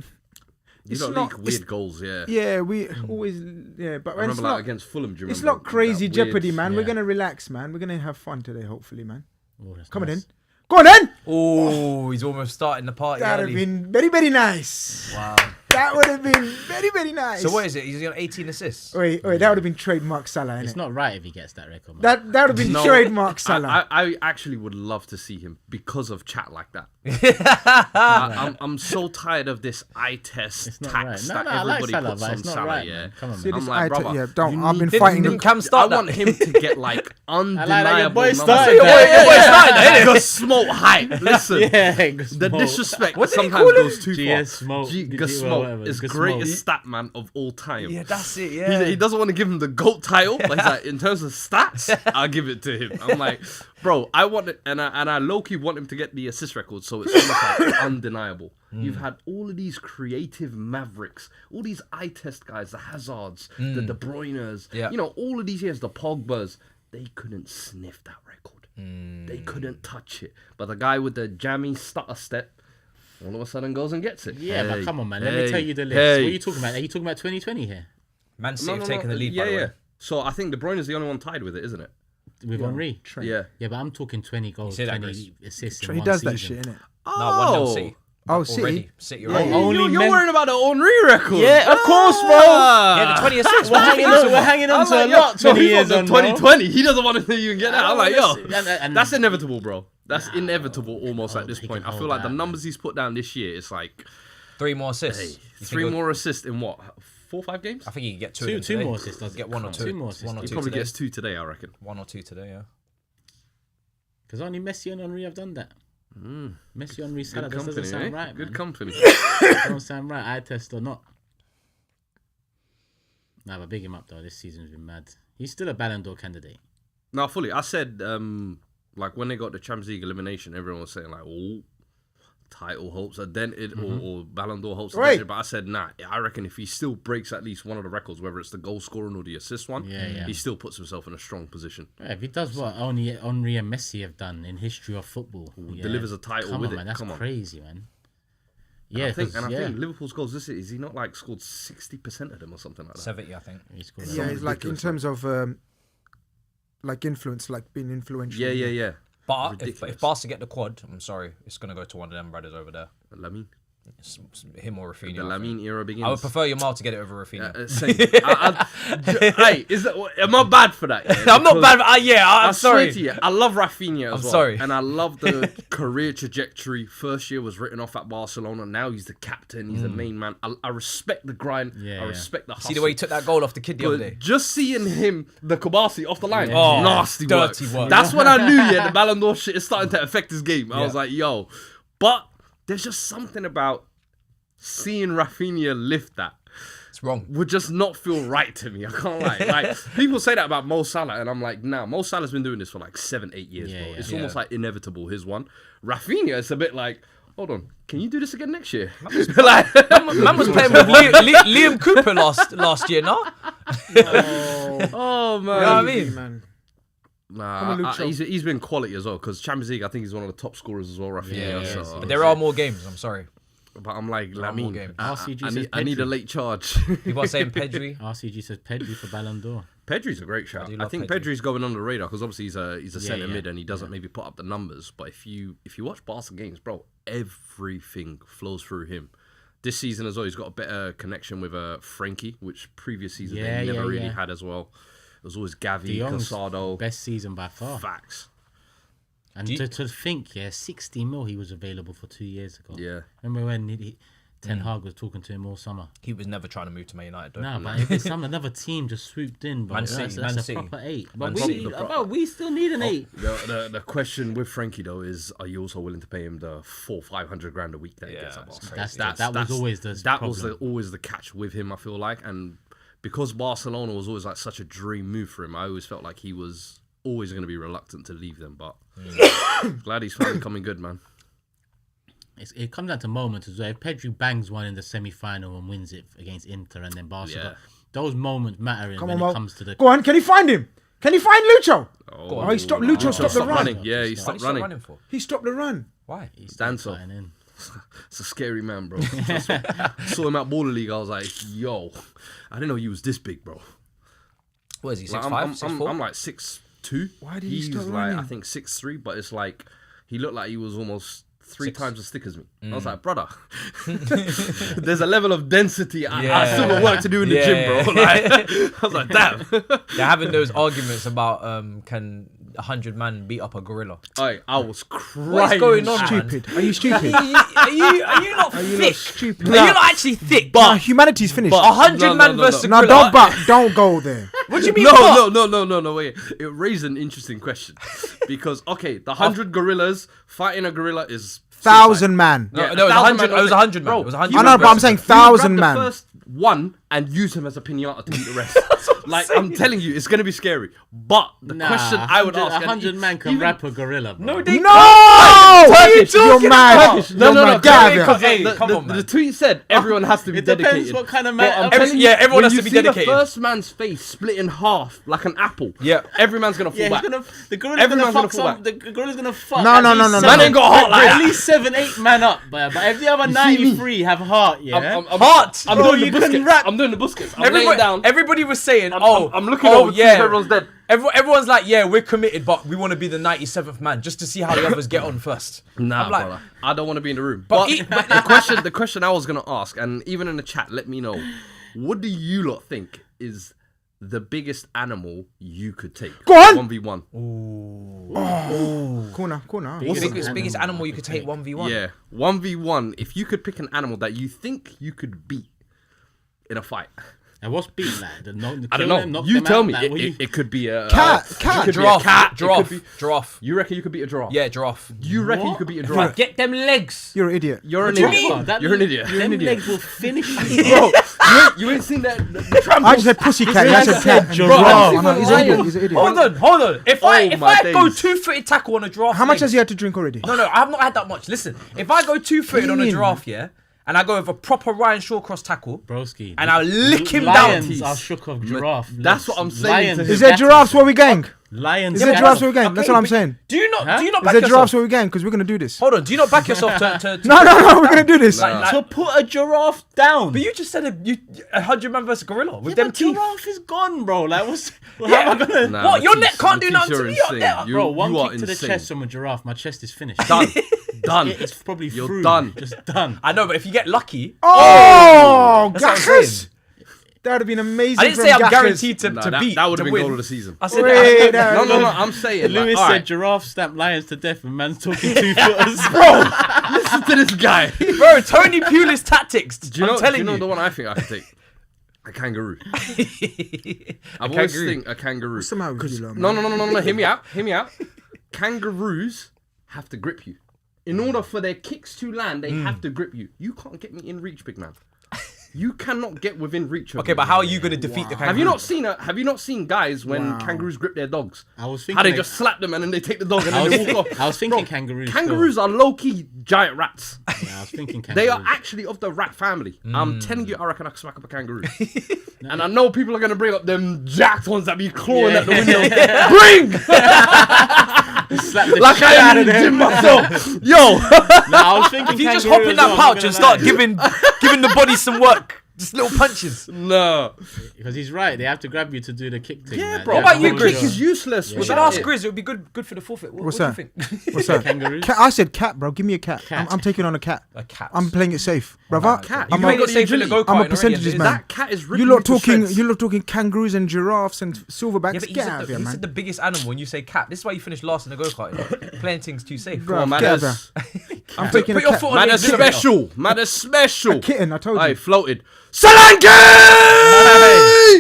It's don't not. leak It's, weird goals, yeah. yeah, we always. Yeah, but I when remember it's like not. against Fulham. Do you It's remember not crazy that weird- jeopardy, man. We're yeah. gonna relax, man. We're gonna have fun today, hopefully, man. Oh, that's Come on nice. in. Go on then. Oh, he's almost starting the party That would early. have been very, very nice. Wow. That would have been very, very nice. So what is it? He's got 18 assists. Wait, that would have been trademark Salah, It's innit? not right if he gets that record, man. That would have been No, trademark Salah. I actually would love to see him because of chat like that. I'm so tired of this eye test It's not tax right. No, that I like everybody Salah, puts but on it's not Salah. right, Yeah, man. Come on, See, man. this I'm like, eye brother, yeah, don't. you I've been need- fighting Didn't them. Cam start I want that? him to get like undeniable your boy numbers. started Your that. boy started, Smoke hype. Listen, Yeah, the disrespect What did he sometimes call him? goes too far. GS Smoke. Smoke is greatest stat man of all time. Yeah, that's it. Yeah. He doesn't want to give him the GOAT title, but he's like, in terms of stats, I'll give it to him. I'm like, bro, I want it, and I low-key want him to get the assist record, so it's almost like undeniable. You've had all of these creative mavericks, all these eye test guys, the Hazards, the De Bruynes, Yeah. you know, all of these years, the Pogbas, they couldn't sniff that record. They couldn't touch it. But the guy with the jammy stutter step, all of a sudden goes and gets it. Yeah, but Hey, come on, man. Let me tell you the list. hey. What are you talking about? Are you talking about 2020 here? Man City have taken the lead, by the way. So I think De Bruyne is the only one tied with it, isn't it? With Henri? Yeah. Yeah, but I'm talking 20 goals, say that, 20 assists in He one does that season. shit, innit? No, 1-0 City. Oh, Already. City. City Yeah, already. yeah. Only You're men- worrying about the Henri record. Yeah, of course, bro. Yeah, the 20 assists. We're hanging on to a lot 20 years on, bro. 2020. He doesn't want to even get that. I'm like, yo, And- that's inevitable, bro. That's inevitable almost Oh, at this he point. can I feel hold like the that, numbers he's put down this year, it's like 3 more assists. hey, You think 3 he'll- more assists in what? 4 or 5 games. I think he can get two. Two of them today. more assists. Does Get one or two. Two more assists. One or He two probably today. gets 2 today, I reckon. 1 or 2 today. Yeah. Because only Messi and Henry have done that. Messi, Henry, Salah. Good That company, doesn't sound eh? right, Good man. company. Don't sound right. Eye test or not. Nah, but big him up though. This season's been mad. He's still a Ballon d'Or candidate. No, fully. I said, like when they got the Champions League elimination, everyone was saying like, "Oh, title hopes are dented," or Ballon d'Or hopes are Right. dented. But I said, nah. I reckon if he still breaks at least one of the records, whether it's the goal scoring or the assist one, Yeah. he still puts himself in a strong position. Yeah, if he does what only Henry and Messi have done in history of football, delivers a title come with on, it. Man, that's Come on. crazy, man. And Yeah, I think 'cause, yeah. Liverpool's goals this year, is he not like scored 60% of them or something like that? 70, I think. He scored Yeah, a it's lot. like in terms of like influence, like being influential. Yeah. But if Ridiculous. Barca get the quad, I'm sorry, it's gonna go to one of them brothers over there. Lamine. It's him or Rafinha. The I think. Lamine era begins. I would prefer Yamal to get it over Rafinha. Same. Hey, am I bad for that? Yeah? I'm not Because bad. I'm I sorry. swear to you, I love Rafinha as well. sorry. And I love the career trajectory. First year was written off at Barcelona. Now he's the captain. He's the main man. I respect the grind. Yeah, I yeah. respect the hustle. See the way he took that goal off the kid the other But day. just seeing him, the Kabasi off the line, Oh, nasty dirty work. That's when I knew, the Ballon d'Or shit is starting to affect his game. I Yeah. was like, yo. But there's just something about seeing Rafinha lift that It's wrong. would just not feel right to me. I can't lie. Like people say that about Mo Salah, and I'm like, nah. Mo Salah's been doing this for like 7-8 years, Yeah, bro. yeah. It's Yeah. almost like inevitable. His one. Rafinha, it's a bit like, hold on, can you do this again next year? Like, Man was playing with Liam Cooper last year, no? oh man. You know what I mean? man. Nah, on, Luke Shaw. he's been quality as well because Champions League. I think he's one of the top scorers as well, Rafinha. Yeah, so, But there are more games. I'm sorry. But I'm like, are more Lamine, games. RCG says I need a Pedri. late charge. People are saying Pedri. RCG says Pedri for Ballon d'Or. Pedri's a great shout. do I love think Pedri. Pedri's going under the radar because obviously he's a centre yeah. mid and he doesn't maybe put up the numbers. But if you watch Barca games, bro, everything flows through him. This season as well, he's got a better connection with Frankie, which previous season Yeah, they never yeah, really yeah. had as well. It was always Gavi, De Jong's Casado. best season by far. Facts. And Do you- to think, 60 mil he was available for 2 years ago. Yeah. Remember when Ten Hag was talking to him all summer? He was never trying to move to Man United, though. No, but if it's another team just swooped in, but Man that's, City, that's Man a City. proper 8. Man But City. we still need an 8. The question with Frankie though is, are you also willing to pay him the 400-500 grand a week that he Yeah, gets at it's Barca? crazy. That was always the that was problem. always the catch with him. I feel like, and because Barcelona was always like such a dream move for him, I always felt like he was always going to be reluctant to leave them. But glad he's finally coming good, man. It comes down to moments as well. If Pedri bangs one in the semi-final and wins it against Inter and then Barca, Yeah. those moments matter Come when on, it Mo. comes to the... Go on, can he find him? Can he find Lucho? Oh, he stopped. Lucho stopped the run. running. Yeah, he Why stopped did he stop running. running for? He stopped the run. Why? He's Dancer. cutting in. It's a scary man, bro. Trust me. Saw him at Baller League. I was like, yo, I didn't know you was this big, bro. What is he, Like, 6'5", I'm 6'4"? like 6'2". Why did he He's stop like, running? I think 6'3", but it's like he looked like he was almost 3 Six. times as thick as me. I was like, brother, there's a level of density. I Yeah. still got work to do in the gym, bro. Like, I was like, damn. They're having those arguments about can 100 man beat up a gorilla. I was crying. What's going on, man? Stupid. Are you stupid? Are you not Are you thick? not stupid? Are you not actually thick? Nah, humanity's finished. 100 No, man no, versus a No, gorilla. don't go there. What do you mean? No, wait. It raised an interesting question. Because, okay, the 100 gorillas, fighting a gorilla is... 1,000 man. No, Yeah, no, it was 1,000 100. man. It was 100 man. Bro, It was you 100. I know, man but I'm versus saying a You 1,000 grab man. the first one and use him as a pinata to beat the rest. Like, I'm telling you, it's going to be scary. But the question I would ask... 100 man can even- rap a gorilla, bro. No, they No! What are you talking You're mad. about? You're mad. Get out of here. Because, hey, come on, the man. tweet said everyone has to be It depends dedicated. what kind of But man... I'm telling you, yeah, everyone when has you to be see dedicated. the first man's face split in half like an apple. Yeah. Every man's gonna fall Yeah, back. the gorilla's gonna Everyone's fuck gonna fall some... The gorilla's gonna fuck... No, at no, least no, no, seven- no. ain't got heart like At that. least 7-8 man up, but if the other see me? 93 have heart, yeah... Heart. I'm Bro, doing you the can Busquets. rap- I'm doing the Busquets. I'm laying down. Everybody was saying, I'm looking oh over to yeah, see if everyone's dead. Everyone's like, yeah, we're committed, but we want to be the 97th man just to see how the others get on first. Nah, I'm like, brother. I don't want to be in the room. But But, the question I was gonna ask, and even in the chat, let me know. What do you lot think is the biggest animal you could take? Go on! 1v1. Corner. biggest animal you could take 1v1. Yeah, 1v1. If you could pick an animal that you think you could beat in a fight, And what's beat like? I don't know. You tell me. It could be a Cat. Giraffe. You reckon you could beat a giraffe? Yeah, giraffe. You reckon you could beat a giraffe? Get them legs. You're an idiot. You're an do you idiot. mean? You're an idiot. Them legs will finish you. Bro, you ain't seen that? I just said pussycat. I said cat. Giraffe. He's an idiot. He's an idiot. Hold on. If I my go days. 2-footed tackle on a giraffe, How much has he had to drink already? No, I have not had that much. Listen, if I go 2-footed on a mean? giraffe, yeah, and I go with a proper Ryan Shawcross tackle, Broski. and I'll lick him Lions down. are shook of giraffe. That's what I'm saying. Lions Is there giraffes where we gang? Lions. Is there giraffes where we gang? That's what I'm saying. Do you not Huh? back Is there yourself? giraffes where we gang? Because we're gonna do this. Hold on. Do you not back yourself to No, we're gonna do this. Like- To put a giraffe down. But you just said a 100-man versus gorilla with Yeah, them but teeth. giraffe is gone, bro. Like, how Yeah. am I gonna? Nah, What? Your Matisse, neck can't do Matisse, nothing to you're me up insane. there. Bro, one you kick to the insane. chest from a giraffe, my chest is finished. Done. It's probably You're through. done. Just done. I know, but if you get lucky, Oh, That's what I'm gackers! saying. That would have been amazing. I didn't from say I'm gackers. guaranteed to beat. That would to have been win. goal of the season. I said Wait, that. No. I'm saying. Lewis like, said giraffe stamp lions to death, and man's talking 2-footers. listen to this guy. Bro, Tony Pulis tactics. Do you know? I'm telling Do you know you. the one I think I can take? A kangaroo. I've always think a kangaroo. What's the matter with you, lot, man? No. Hear me out. Kangaroos have to grip you. In order for their kicks to land, they have to grip you. You can't get me in reach, big man. You cannot get within reach of Okay, me. but how are you going to defeat the kangaroo? Have you not seen guys when kangaroos grip their dogs? I was thinking How they like- just slap them and then they take the dog and then they walk off. I was thinking kangaroos. Kangaroos are low-key giant rats. Yeah, I was thinking kangaroos. They are actually of the rat family. I'm telling you, I reckon I can smack up a kangaroo. And I know people are going to bring up them jacked ones that be clawing at the window. Bring! Slap the Like shit I out am of them. in myself. Yo! Nah, I was thinking If you just kangaroo hop in as that well, pouch I'm and not start gonna lie. giving the body some work, just little punches. No. Because he's right, they have to grab you to do the kick thing. Yeah, like, bro. they What have about to you, hold Kick Grizz? you. is useless. Yeah. We should without ask it. Grizz. It would be good for the forfeit. What's what do that? you think? What's that? Kangaroos? Cat, I said cat, bro. Give me a cat. Cat. I'm taking on a cat. A cat. I'm playing it safe, brother. Cat. You I'm played a- it safe in the go-kart. I'm a already, percentages and man. That cat is You ripping lot me to talking. shreds. You lot talking kangaroos and giraffes and silverbacks. Yeah, but Get out of here, he said man. the biggest animal when you say cat. This is why you finished last in the go-kart. Playing things too safe. Bro, Come on, get out man. of here. I'm taking Put a your cat. foot on Man the is accelerator. special. Man is special. A kitten. I told I you. floated. Solanke!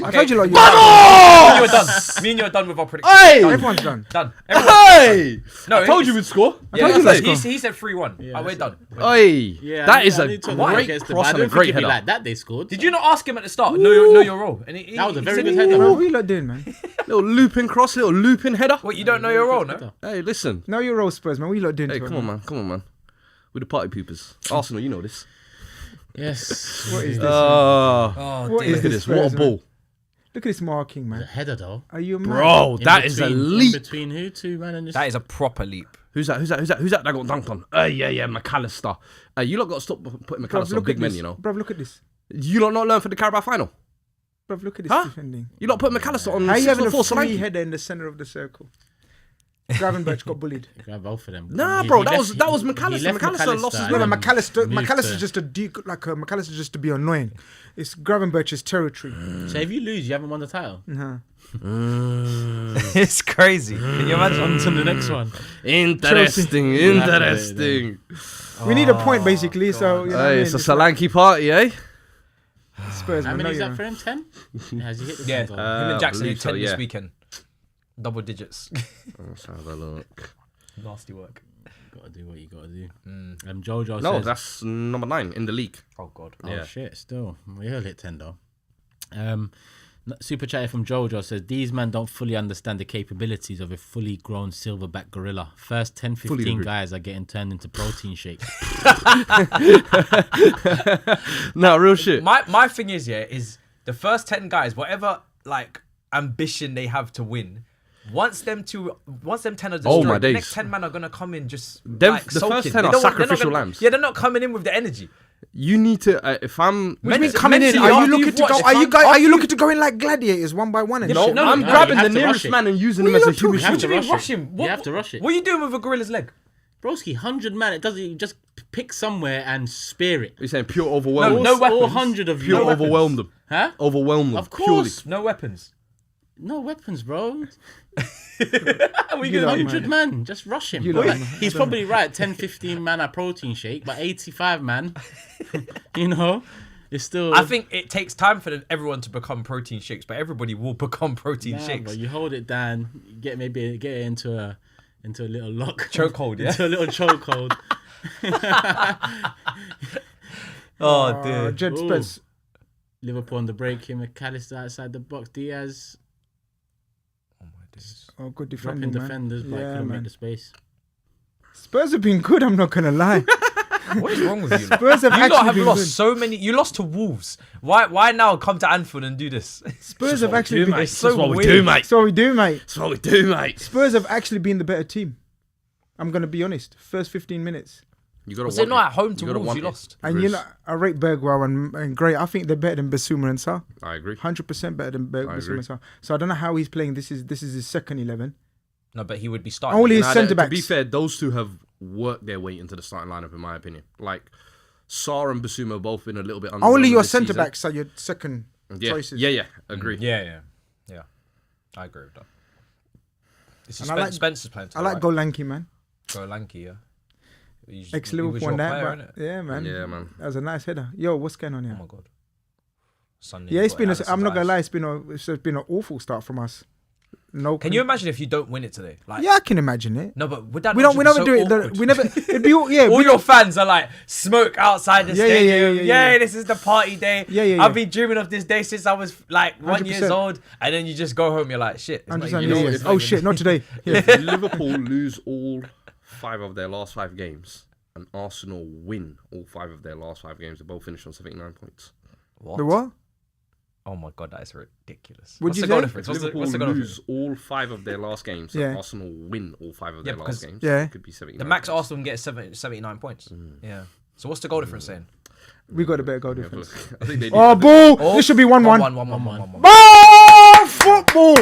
I told you, like, Me and Vamos! you are done. Me and you are done with our prediction. Hey! everyone's done. Done. Hey! No, I told it's- you we'd score. I Yeah, told you let's that. go. he said 3-1. We're done. Hey! Yeah, That is I a need to look great against them, cross but I and a don't great think it'd be header. like that they scored. Did you not ask him at the start? Know your role. And That was a very said good he- header, Bro, bro. what you lot doing, man? Little looping cross, little looping header. What, you don't know your role, no? Hey, listen. Know your role, Spurs, man. What you lot doing? Hey, to it, come on, man. Come on, man. We're the party poopers. Arsenal, you know this. Yes. What is this? Oh, What dear. is Look at this? this. What a Spurs, man? ball. Look at this marking, The man. header though. Are you a man? Bro, In that is a between- in leap. between who? Two man and just. That is a proper leap. Who's that? That got dunked on? Yeah, McAllister. You lot got to stop putting Bruv, McAllister on look big at men, this. you know. Bruv, look at this. You lot not learn for the Carabao final? Bruv, look at this Huh? defending. You lot put McAllister on How you having a 6'4" free Solanke? header in the center of the circle? Gravenberch got bullied. Grab both of them. Nah, He- bro, he that left- was he McAllister. left McAllister lost his and No, rhythm. but then McAllister, moved McAllister's to- just McAllister's just to be annoying. It's Gravenberch's territory. So if you lose, you haven't won the title. Uh-huh. It's crazy. Can you imagine? On to the next one. Interesting, interesting. We need a point basically, so you know what I Hey, mean? it's a It's like Solanke party, eh? Spurs, How man. many know is you're that right. for him? 10? Has he hit the Yeah, 10 goal? him and Jackson believe hit 10 so, this yeah. weekend. Double digits. Let's have a look. Nasty work. Gotta do what you gotta do. Jojo No, says, that's number 9 in the league. Oh, God. oh yeah. shit, still. We all hit 10 though. Super chat from Jojo says, these men don't fully understand the capabilities of a fully grown silverback gorilla. First 10, Fully 15 agree. guys are getting turned into protein shakes. No, real shit. My thing is, is the first 10 guys, whatever like ambition they have to win, once them 10 are destroyed, Oh, my the days. next 10 men are gonna come in just Them- like the sulking. first 10 They are don't- they're not sacrificial gonna- lambs. Yeah, they're not coming in with the energy. You need to, if I'm... What do you mean Mentally- coming in? mentally, Are you after looking you've to go? watched- Are you guys? after Are you you- looking to go in like gladiators, one by one? And No, shit? no, I'm no, grabbing you have the to rush nearest it. man and using What him are as you a lot human talking- What do shield. you to mean rush rush it. him? You have to rush it. What are you doing with a gorilla's leg? Broski, 100 man, it doesn't, you just pick somewhere and spear it. You're saying pure overwhelm. No All weapons. 100 of you. Pure overwhelm them. Huh? Overwhelm them. Of course. No weapons. No weapons, bro. What are you gonna do? 100 man, just rush him. You Boy, lot, man. he's probably right. 10, 15 man a protein shake, but 85 man, you know, It's still. I think it takes time for everyone to become protein shakes, but everybody will become protein Nah, shakes. but you hold it down, get it into a little lock. Chokehold, yeah. Into a little chokehold. Oh, dear. Jed Ooh. Spence. Liverpool on the break here. McAllister outside the box. Diaz Oh, my days. Oh, good dropping defending, man. defenders, but Yeah, couldn't man. make the space. Spurs have been good. I'm not gonna lie. What is wrong with you? Spurs have You actually lot have been lost good. so many. You lost to Wolves. Why now come to Anfield and do this? Spurs have actually been. It's so That's what we weird. do, mate. That's what we do, mate. That's what we do, mate. Spurs have actually been the better team. I'm gonna be honest. First 15 minutes, You gotta Was want it not at home to You gotta Wolves? want You it. lost. and you know I rate Bergwijn and Gray. I think they're better than Basuma and Sarr. I agree. 100% better than I Basuma agree. and Sarr. So I don't know how he's playing. This is his second 11. No, but he would be starting. Only his Nah, centre to backs. be fair, those two have worked their way into the starting lineup, in my opinion. Like, Sarr and Basuma have both been a little bit under. Only your centre backs are your second Yeah, choices. yeah, agree. Yeah. I agree with that. This is And I like- Spencer's playing. I like Golanki, man. Go Lanky, yeah. He was Ex-Liverpool your and that, player, but innit? yeah, man. Yeah, man. That was a nice header. Yo, what's going on Oh here? my god. Sunday, Yeah, you it's got been. Alisson's I'm not gonna eyes. lie. It's been an awful start from us. No. Can you imagine if you don't win it today? Like, Yeah, I can imagine it. no, but would that We not don't. just We be never so do it. awkward? We never. It'd be. Yeah. All we your don't- fans are like smoke outside the Yeah, stadium. yeah. This is the party day. Yeah. I've been dreaming of this day since I was like 1 year 100%. old, and then you just go home. You're like, shit. It's not 100%, even yeah, yours. yeah. It's not Oh even- shit! Not today. Yeah. If Liverpool lose all 5 of their last 5 games, and Arsenal win all 5 of their last 5 games, they both finish on 79 points. What? The what? Oh my god, that is ridiculous. Would What's you the goal say? difference? If What's the Liverpool goal lose difference? all 5 of their last games, Yeah. and Arsenal win all 5 of their because- last games, yeah. it could be 79. The max points. Arsenal can get 79 points. Yeah. So what's the goal difference saying? We got a better goal Yeah, difference. look, I think they Oh, need ball! Oh, This should be 1-1. 1-1. Oh, football!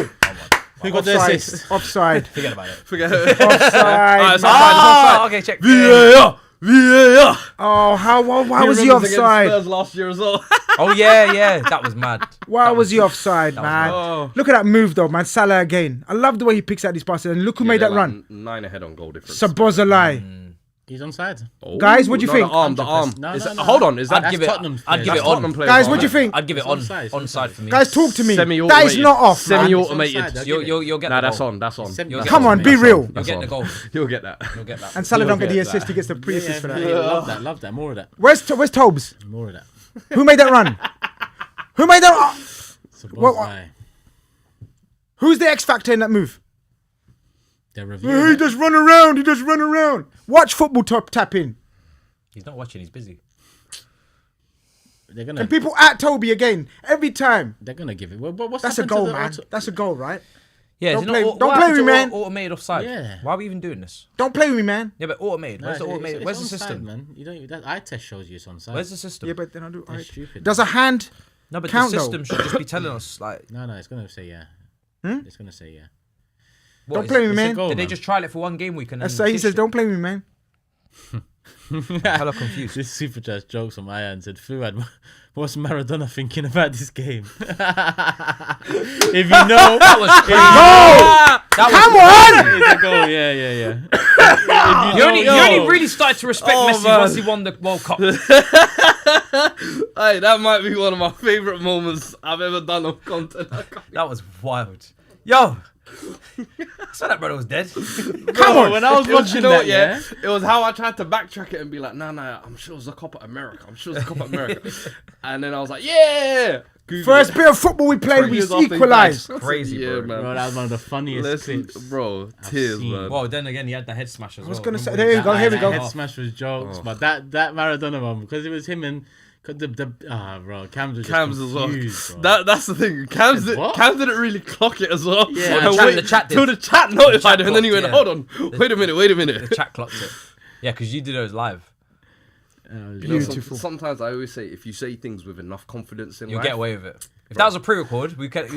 Who got the Offside. assist? Offside. Forget about it. Forget it. Offside. it's man. Oh, okay, check. VAR! VAR! Oh, how He was he remembers against offside? Spurs last year as well. Oh yeah, that was mad. Why That was he offside, was man? mad. Oh. Look at that move, though, man. Salah again. I love the way he picks out these passes. And look who made They're that like run. 9 ahead on goal difference. Sabozalai. He's onside. Oh, Guys, what do you no, think? The arm. 100%. No, Is no, that- no. Hold on, is that I'd give it. Tottenham's I'd give player. it That's on. Tottenham players' Guys, arm, what do you man. think? I'd give it It's on. onside, it's Onside onside. for me. Guys, talk to me. Semi-automated. That is not off, man. Semi-automated. It's onside, You'll get Nah, the that's goal. on. That's on. Semi- You'll get Come the on, goal. be real. You'll That's get on. the goal. You'll get that. You'll get that. And Salah You'll don't get the get assist. that. He gets the pre-assist for that. Love that. More of that. Where's Tobes? More of that. Who made that run? Who made that? Sabozalai. Who's the X factor in that move? They're He reviewing it. just run around. He just run around. Watch football tap in. He's not watching. He's busy. They're gonna. And people at Toby again every time. They're gonna give it. What's That's a happened to goal, the man. auto- That's a goal, right? Yeah. Don't is it play- not- don't what play happened with to me, man. Automated offside. Yeah. Why are we even doing this? Don't play with me, man. Yeah, but automated. No, Where's the it's- automated? it's Where's the onside, system? man? You don't. That eye test shows you it's onside. Where's the system? Yeah, but then I do. That's stupid. Does a hand? No, but count, the though? system should just be telling us like. No, it's gonna say yeah. It's gonna say yeah. What Don't is- play with me, It's a man. goal, Did they man. just trial it for one game week and then? That's so he ditch says, it? "Don't play with me, man." Hella confused. This super chat jokes on my end said, Fuad, what's Maradona thinking about this game? If you know, That was crazy. That was Come on! it's a goal. Yeah. You only really started to respect Oh, Messi man. once he won the World Cup. Hey, that might be one of my favourite moments I've ever done on content. That was wild. Yo, I saw that brother was dead. Come on, when I was It was, watching you know that, what, yeah, it was how I tried to backtrack it and be like, nah, I'm sure it was a Copa America. I'm sure it's a Copa America. And then I was like, yeah. Google First it. bit of football we played, 20 we years after he died. equalised. Crazy, yeah, bro. man. Bro, that was one of the funniest Listen, clips. bro, tears, seen. man. Well, then again, he had the head smash as well. was gonna say- Remember there you that- go, here we that go. Head half. smash was jokes, but that Maradona one, because it was him and bro, Cams was just Cams as well. confused, bro. That's the thing. Cams What? didn't really clock it as well. Yeah, And the chat did. Till the chat notified him, and then he clocked, went, yeah. hold on, wait a minute. The chat clocked it. Yeah, because you did those live. You know, Beautiful. sometimes I always say, if you say things with enough confidence in You'll life, get away with it. If that was a pre-record, we kept it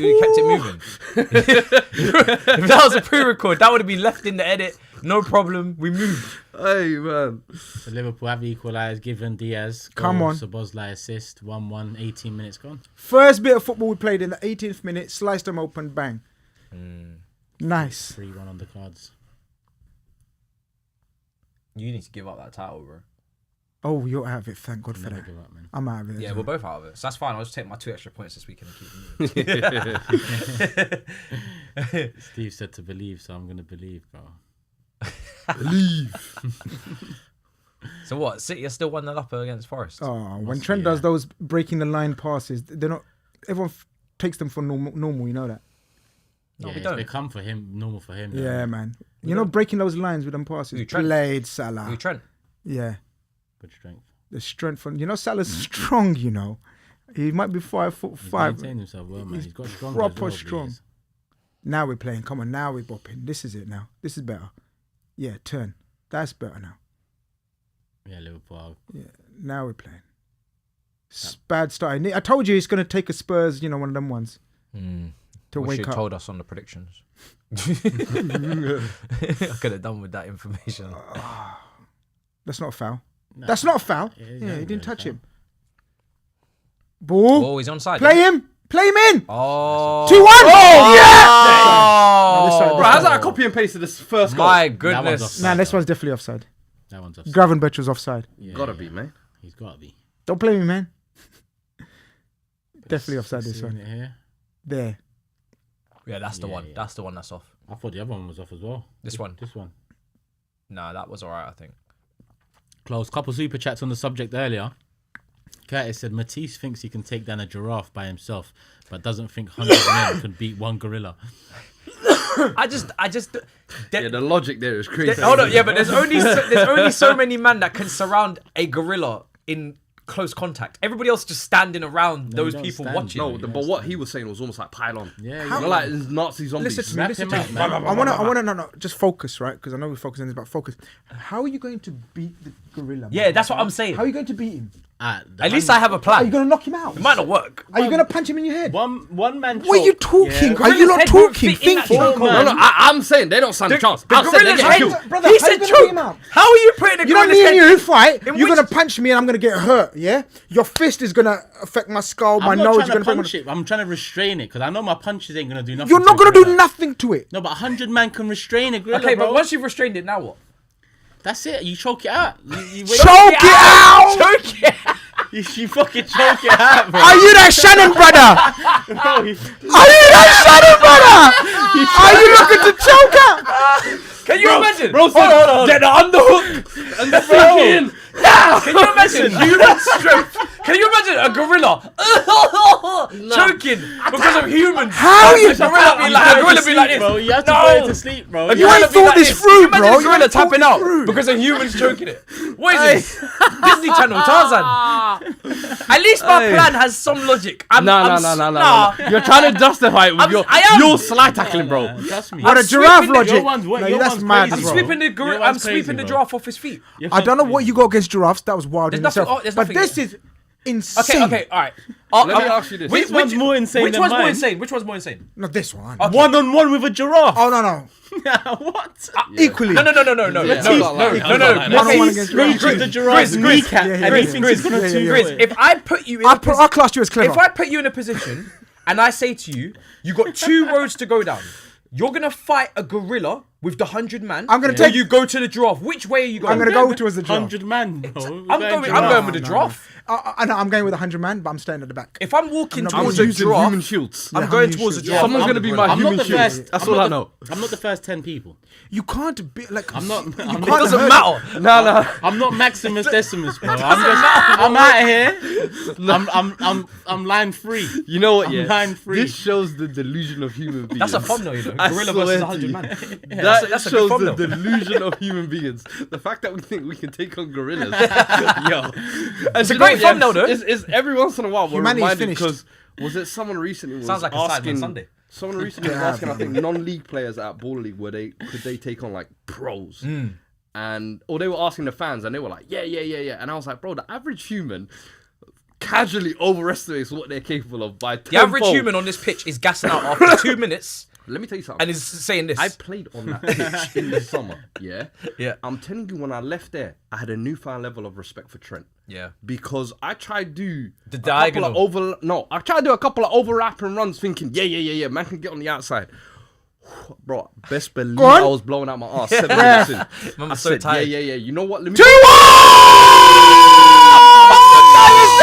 moving. If that was a pre-record, that would have been left in the edit. No problem. We moved. Hey, man. So Liverpool have equalised, given Diaz. Come on. Sabozalai assist, 1-1, 18 minutes gone. First bit of football we played in the 18th minute, sliced them open, bang. Nice. 3-1 on the cards. You need to give up that title, bro. Oh, you're out of it. Thank God for Never that. give up, man. I'm out of it. Yeah, as we're well. both out of it. So that's fine. I'll just take my 2 extra points this weekend and keep it moving. Steve said to believe, so I'm gonna believe, bro. So what? City are still 1-0 up against Forest. Oh, when Trent does those breaking the line passes, they're not. Everyone takes them for normal. You know that. No, Yeah, we it's don't. become for him, normal for him. Yeah, now. man. You know, breaking those lines with them passes. Who, Trent? Played Salah. Who, Trent? Yeah, Good strength. the strength from Salah's strong. You know, he might be 5'5". He's maintained himself well, man. He's got strong. proper strong. Now we're playing. Come on, now we're bopping. This is it now. This is better. Yeah, turn. That's better now. Yeah, Liverpool. Yeah, now we're playing. Bad starting. I told you it's going to take a Spurs, one of them ones to Wish wake you'd up. told us on the predictions. I could have done with that information. That's not a foul. Nah. That's not a foul. Yeah, Yeah, he didn't touch foul. him. Ball. Oh, he's onside. Play him. Play him in. Oh. 2-1. Oh, yeah. Oh. this side, Bro, how's that a copy and paste of this first goal? My That one's goodness. offside. Nah, this one's definitely offside. That one's offside. Gravenberch was offside. Yeah, Gotta yeah. be, man. He's gotta be. Don't play me, man. Definitely offside this Seeing one. it here. There. Yeah, that's the Yeah, one. yeah. That's the one that's off. I thought the other one was off as well. This one. This one. Nah, that was alright, I think. Close. Couple super chats on the subject earlier. Curtis said Matisse thinks he can take down a giraffe by himself, but doesn't think 100 men can beat one gorilla. I just. Yeah, the logic there is crazy. Hold on, yeah, but there's only so many men that can surround a gorilla in close contact. Everybody else just standing around No, those you don't people stand. watching. No, but what he was saying was almost like pylon. Yeah, You know, like Nazi zombies. Listen to me. Wrap Listen him to up, me. man. I wanna, just focus, right? Because I know we're focusing on this, about focus. How are you going to beat the gorilla? Yeah, man? that's what I'm saying. How are you going to beat him? At least I have a Are plan. you going to knock him out? It might not work. Are you going to punch him in your head? one man. What are you choke. talking? Yeah. Are you not Gorilla's head won't talking? fit in that Thinking. chokehold. No, I'm saying they don't stand a chance. The I'm saying they gorilla's get head. killed. Brother, He how you said gonna beat him choke. out? How are you putting a You know gorilla's me and head? you fight. In You're which- gonna punch me and I'm gonna get hurt. Yeah. Your fist is gonna affect my skull, my I'm not nose. trying You're to gonna punch it. I'm trying to restrain it because I know my punches ain't gonna do nothing. You're not to a gonna do gorilla. nothing to it. No, but 100 man can restrain a gorilla. Okay, bro. but once you've restrained it, now what? That's it. You choke it out. You Choke it out. Choke it out. You fucking choke it out, bro. Are you that Shannon brother? Bro, Are you that Shannon brother? Are you looking to choke out? Can you imagine? bro, hold on. Get the underhook and the freaking. Can you imagine human strength? Can you imagine a gorilla choking because of humans? How A you? gorilla be like this. Bro, you have to No. put it to sleep, bro. You ain't thought this through, Imagine bro. a You gorilla ain't thought tapping this out through. because of humans choking it. What is this? Disney Channel, Tarzan. At least my plan has some logic. No. You're trying to justify it with I am. your slide tackling, bro. Trust me. What a sweeping giraffe the- logic. your one's- No, your that's one's mad, crazy, bro. bro. Sweeping the Your gorilla. one's I'm sweeping crazy, the bro. giraffe off his feet. Your I don't know one's what you got against giraffes. That was wild in There's nothing- itself. oh, there's But nothing this there. is insane. Okay, all right. Let me ask you this. This one's more insane Which than one's more mine. insane? Which one's more insane? Not this one. Okay. One-on-one with a giraffe. Oh no. What? Equally. No. Yeah, No. I'm not lying. I'm not lying. One-on-one Matisse against giraffes. screeches the giraffe's Grizz, kneecap yeah, and yeah, he yeah. thinks he's gonna Grizz, two yeah, for yeah. it. If I put you in I classed you as clever. if I put you in a position and I say to you, you got 2 roads to go down. You're gonna fight a gorilla with the 100 man. I'm gonna or take- you go to the giraffe. Which way are you going? I'm gonna go towards the giraffe. 100 man. Bro. I'm going with the giraffe. I'm going with 100 man, but I'm staying at the back. If I'm walking not I'm towards a using giraffe, human shields. I'm Yeah, going human towards a shields. giraffe. Someone's gonna be my I'm not human the shield. first. That's I'm all not I know. I'm not the first 10 people. You can't be like. I'm not. You I'm can't It not, doesn't hurt- matter. No. I'm not Maximus Decimus, bro. I'm out of here. I'm line free. You know what? I'm Yeah, line free. this shows the delusion of human beings. That's a thumbnail, you know. I Gorilla swear versus to 100 you. man. That that's a good shows the thumbnail. delusion of human beings. The fact that we think we can take on gorillas, yo, It's a great thumbnail, though. It's every once in a while we're Humanity's reminded finished. because was it someone recently was Sounds like a Sidemen asking Sunday. someone recently was asking I think non-league players at Ball League could they take on like pros. And or they were asking the fans and they were like, yeah. And I was like, bro, the average human casually overestimates what they're capable of by The average tenfold. human on this pitch is gassing out after 2 minutes Let me tell you something. and is saying this. I played on that pitch in the summer. Yeah. Yeah. I'm telling you, when I left there, I had a newfound level of respect for Trent. Yeah. Because I tried to do The a diagonal. couple of I tried to do a couple of overlapping runs, thinking, yeah, man can get on the outside. Bro, best believe on. I was blowing out my ass 7 minutes in. Man I was so said, tired. yeah. You know what? Let me. 2-1!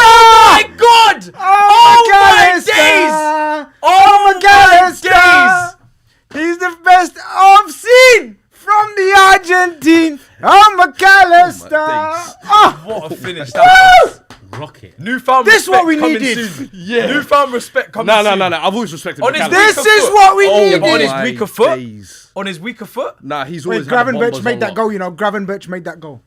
Oh my God! Oh my days! Oh my days! He's the best I've seen from the Argentine. Oh, McAllister. Oh What a finish that was. Rocket. Newfound This is respect what we coming needed. soon. Yeah. Newfound respect coming No. soon. I've always respected On his McAllister. This weaker is foot. what we Yeah, but on needed. his weaker foot. Days. On his weaker foot. Nah, he's Wait, always had the Gravenberch bombers made on that lock. goal, you know. Gravenberch made that goal.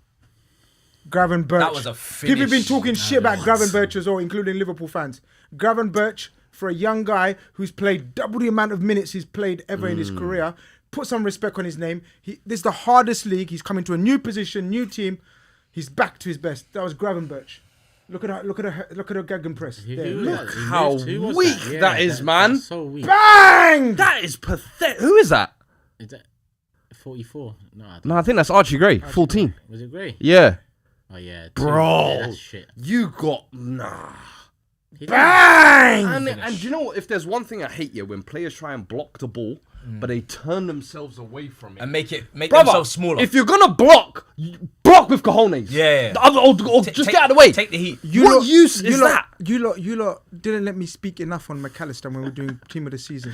Gravenberch. That was a finish. People have been talking shit about Gravenberch as well, including Liverpool fans. Gravenberch, for a young guy who's played double the amount of minutes he's played ever in his career, put some respect on his name. This is the hardest league. He's coming to a new position, new team. He's back to his best. That was Gravenberch. Look at her gegenpress. There. Look how Who was weak Yeah, that is, man. that's so weak. Bang! That is pathetic. Who is that? Is that 44? No, I don't. No, I think that's Archie Gray, 14. Was it Gray? Yeah. Oh yeah, Bro. Yeah, that's shit. You got... Nah. He Bang! And you know what? If there's one thing I hate, when players try and block the ball, but they turn themselves away from it. And make Brother, themselves smaller. if you're gonna block with cojones. Yeah. Or just get out of the way. Take the heat. What use is that? You lot didn't let me speak enough on McAllister when we were doing Team of the Season.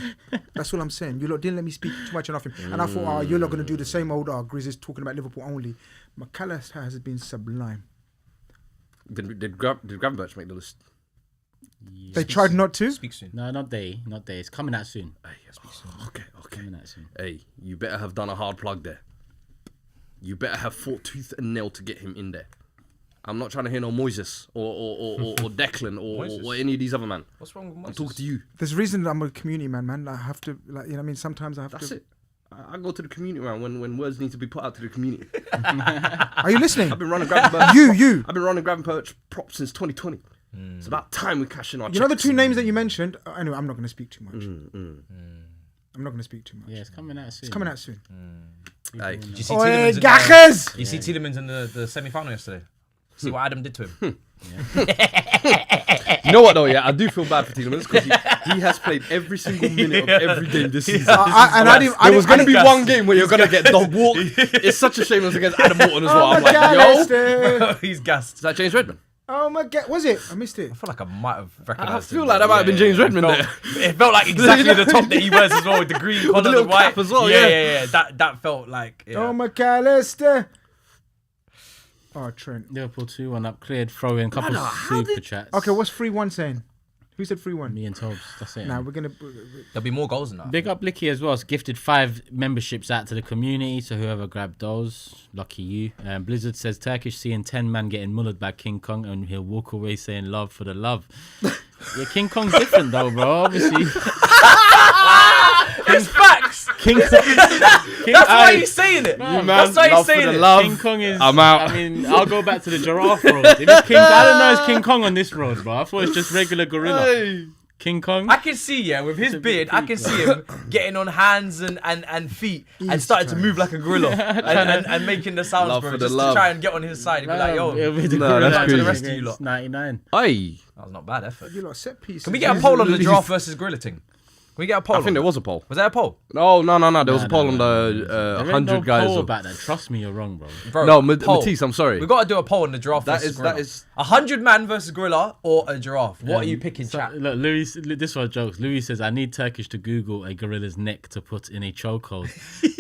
That's what I'm saying. You lot didn't let me speak too much enough. And I thought, you're not going to do the same old, Grizz is talking about Liverpool only. McAllister has been sublime. Did Gravenberch make the list? They tried not to. Speak soon. No, not they. It's coming out soon. Okay. Coming out soon. Hey, you better have done a hard plug there. You better have fought tooth and nail to get him in there. I'm not trying to hear no Moises or Declan or any of these other man. What's wrong with I'm Moses? talking to you. There's a reason that I'm a community man. I have to, sometimes I have That's to. it. I go to the community man when words need to be put out to the community. Are you listening? I've been running Gravenberch. You. I've been running Gravenberch props since 2020. It's about time we cash in our You know the checks. two names that you mentioned? Anyway, I'm not going to speak too much. I'm not going to speak too much. Yeah, it's coming out soon. It's coming out soon. Hey, Did you see Oi, Tielemans Gackers! You see Tielemans in the semi-final yesterday? See what Adam did to him? you know what though? Yeah, I do feel bad for Tielemans because he has played every single minute of every game this season. There was going to be one game where you're going to get dog walk. It's such a shame it was against Adam Morton as well. I'm like, yo, He's gassed. is that James Redmond? Oh my God, was it? I missed it. I feel like I might have recognized I him. feel like that might have been James Redmond there. It felt like exactly the top that he wears as well, with the green collar, the the little white. cap as well, Yeah. That felt like. Yeah. Oh, McAllister. Oh, Trent. Liverpool 2-1 up, cleared, throw in, couple super chats. Okay, what's 3-1 saying? Who said 3-1? Me and Tobes, that's it. Nah, we're going to... There'll be more goals than that. Big up Licky as well. It's gifted 5 memberships out to the community. So whoever grabbed those, lucky you. Blizzard says Turkish seeing 10 man getting mullered by King Kong and he'll walk away saying love for the love. Yeah, King Kong's different though, bro. Obviously. It's facts. That's why he's saying it. That's why he's saying it. King Kong is. I'm out. I mean, I'll go back to the giraffe road. If it's King, I don't know. It's King Kong on this road, bro. I thought it's just regular gorilla. Hey. King Kong. I can see, with his beard, I can see him getting on hands and feet and starting to move like a gorilla and making the sounds, Love bro, for the just love. to try and get on his side. He'd be like, yo, It'll be the No, gorilla that's to the crazy. rest of you lot. 99. Hey, That was not bad effort. You lot set pieces. Can we get a poll on the giraffe versus gorilla thing? Can we get a poll? I think there was a poll. Was there a poll? No. There was a poll on There the ain't 100 no guys. poll about that. Trust me, you're wrong, bro. Bro, No, poll. Matisse, I'm sorry. We got to do a poll on the giraffe That versus is- gorilla. that is- 100 man versus gorilla or a giraffe. What are you picking, So, chat? look, Louis, this was jokes. Louis says, I need Turkish to Google a gorilla's neck to put in a chokehold.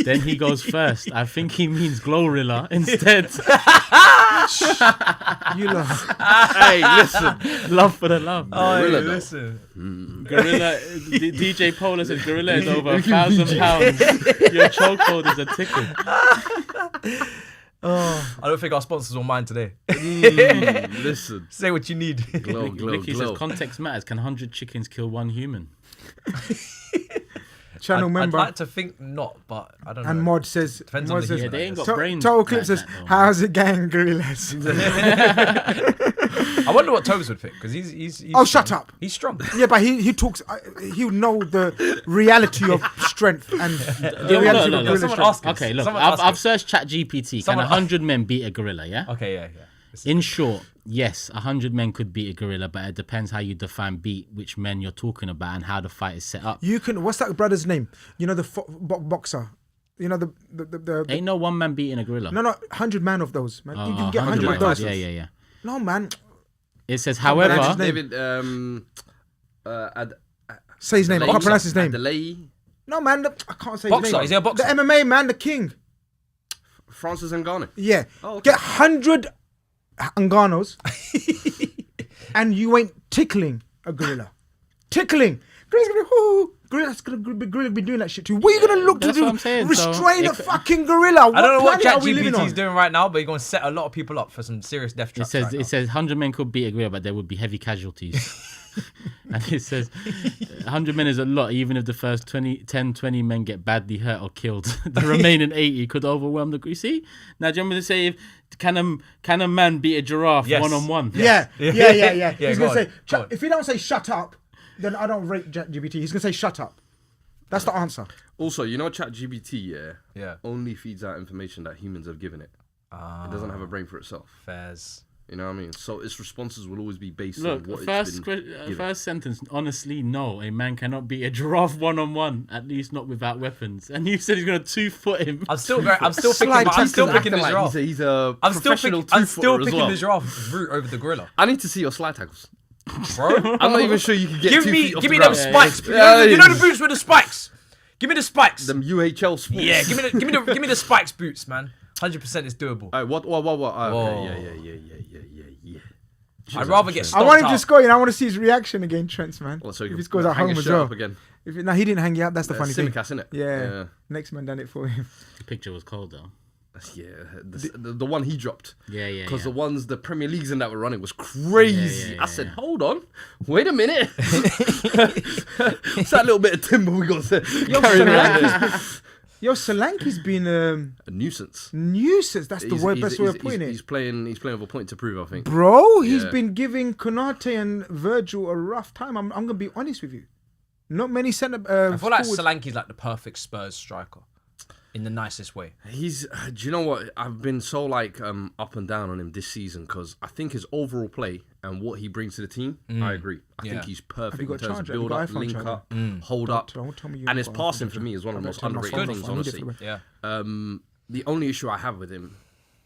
Then he goes first. I think he means Glorilla instead. You lot. Hey, listen. Love for the love. Oh, Gorilla, hey, though. listen. Gorilla, DJ Polar said gorilla is over £1,000. Your chokehold is a tickle. I don't think our sponsors will mind today. Listen. Say what you need. Glow, glow, Ricky says glow. context matters. Can 100 chickens kill one human? Channel I'd member. like to think not, but I don't know. And Mod says... Depends on Mod the says Yeah, human. they ain't got To- brains. Total Clip like says, that, though, man. how's it gang, gorillas? I wonder what Tobes would pick because he's Oh, strong. shut up. He's strong. Yeah, but he talks... he'll know the reality of strength and the Yeah, reality look, of look, gorilla someone strength. ask us. Okay, look, Someone ask I've us. searched ChatGPT. Can Someone- 100 men beat a gorilla, yeah? Okay, yeah. In short, yes, 100 men could beat a gorilla, but it depends how you define beat, which men you're talking about, and how the fight is set up. You can. What's that brother's name? You know the boxer. You know the Ain't no one man beating a gorilla. No, 100 man of those, man. You can get 100 of those. Yeah. No, man. It says, however, David. Say his name. I can't pronounce his name. Delay. No, man. I can't say Boxer. his name. Is he a boxer? The MMA man, the king. Francis Ngannou. Yeah. Oh, okay. Get 100 Nganos, and you ain't tickling a gorilla. Tickling. Gorilla's gonna be doing that shit too. What are you gonna look to That's do? what I'm saying, Restrain so a fucking gorilla. I don't know what planet are we living ChatGPT is on? doing right now, but you're going to set a lot of people up for some serious death traps. it says 100 men could beat a gorilla, but there would be heavy casualties. And it says 100 men is a lot, even if the first 20 men get badly hurt or killed. The remaining 80 could overwhelm the gorilla. See? Now, do you want me to say, can a man beat a giraffe one-on-one? Yeah. He's go gonna say, on. if he don't say shut up, then I don't rate ChatGPT. He's gonna say shut up. That's the answer. Also, you know, ChatGPT, Yeah. only feeds out information that humans have given it. It doesn't have a brain for itself. Fairs. You know what I mean? So its responses will always be based Look, on what it's been given. first sentence, honestly, no, a man cannot beat a giraffe one-on-one, at least not without weapons. And you said he's going to 2-foot him. I'm still picking the Like giraffe. he's a I'm still professional picking two-footer as well. the giraffe route over the gorilla. I need to see your slide tackles. Bro, I'm not even sure you can get 2 feet off give the me them ground. spikes. Yeah, You know the boots with the spikes. Give me the spikes. Them UHL sports. Yeah, give me the spikes boots, man. 100% is doable. Alright, what? Whoa. Okay, yeah. I'd rather get I stomped want him to out. score, and I want to see his reaction again, Trent's man. Well, so if you he scores at hang home his as shirt well. up again. No, he didn't hang it up. That's the funny thing. Simicast, innit? Yeah. Next man done it for him. The picture was cold, though. Yeah, the one he dropped. Yeah. Because the Premier Leagues and that were running was crazy. I said, hold on, wait a minute. What's that little bit of timber we got there? Carrying around? Solanke's been A nuisance. nuisance. That's the best way of putting it. He's playing with a point to prove, I think. Bro, he's Yeah. been giving Konate and Virgil a rough time. I'm gonna be honest with you. Not many centre. I feel like forwards- Solanke's like the perfect Spurs striker, in the nicest way. He's. Do you know what? I've been so up and down on him this season because I think his overall play and what he brings to the team. I agree. I think he's perfect got in terms of charger? Have you build got up, iPhone link charger? up, hold up, Don't tell me you and his ain't got passing iPhone for me is one of the most charger. underrated Turn my things. phone off. I need it Honestly, for the- Yeah. the only issue I have with him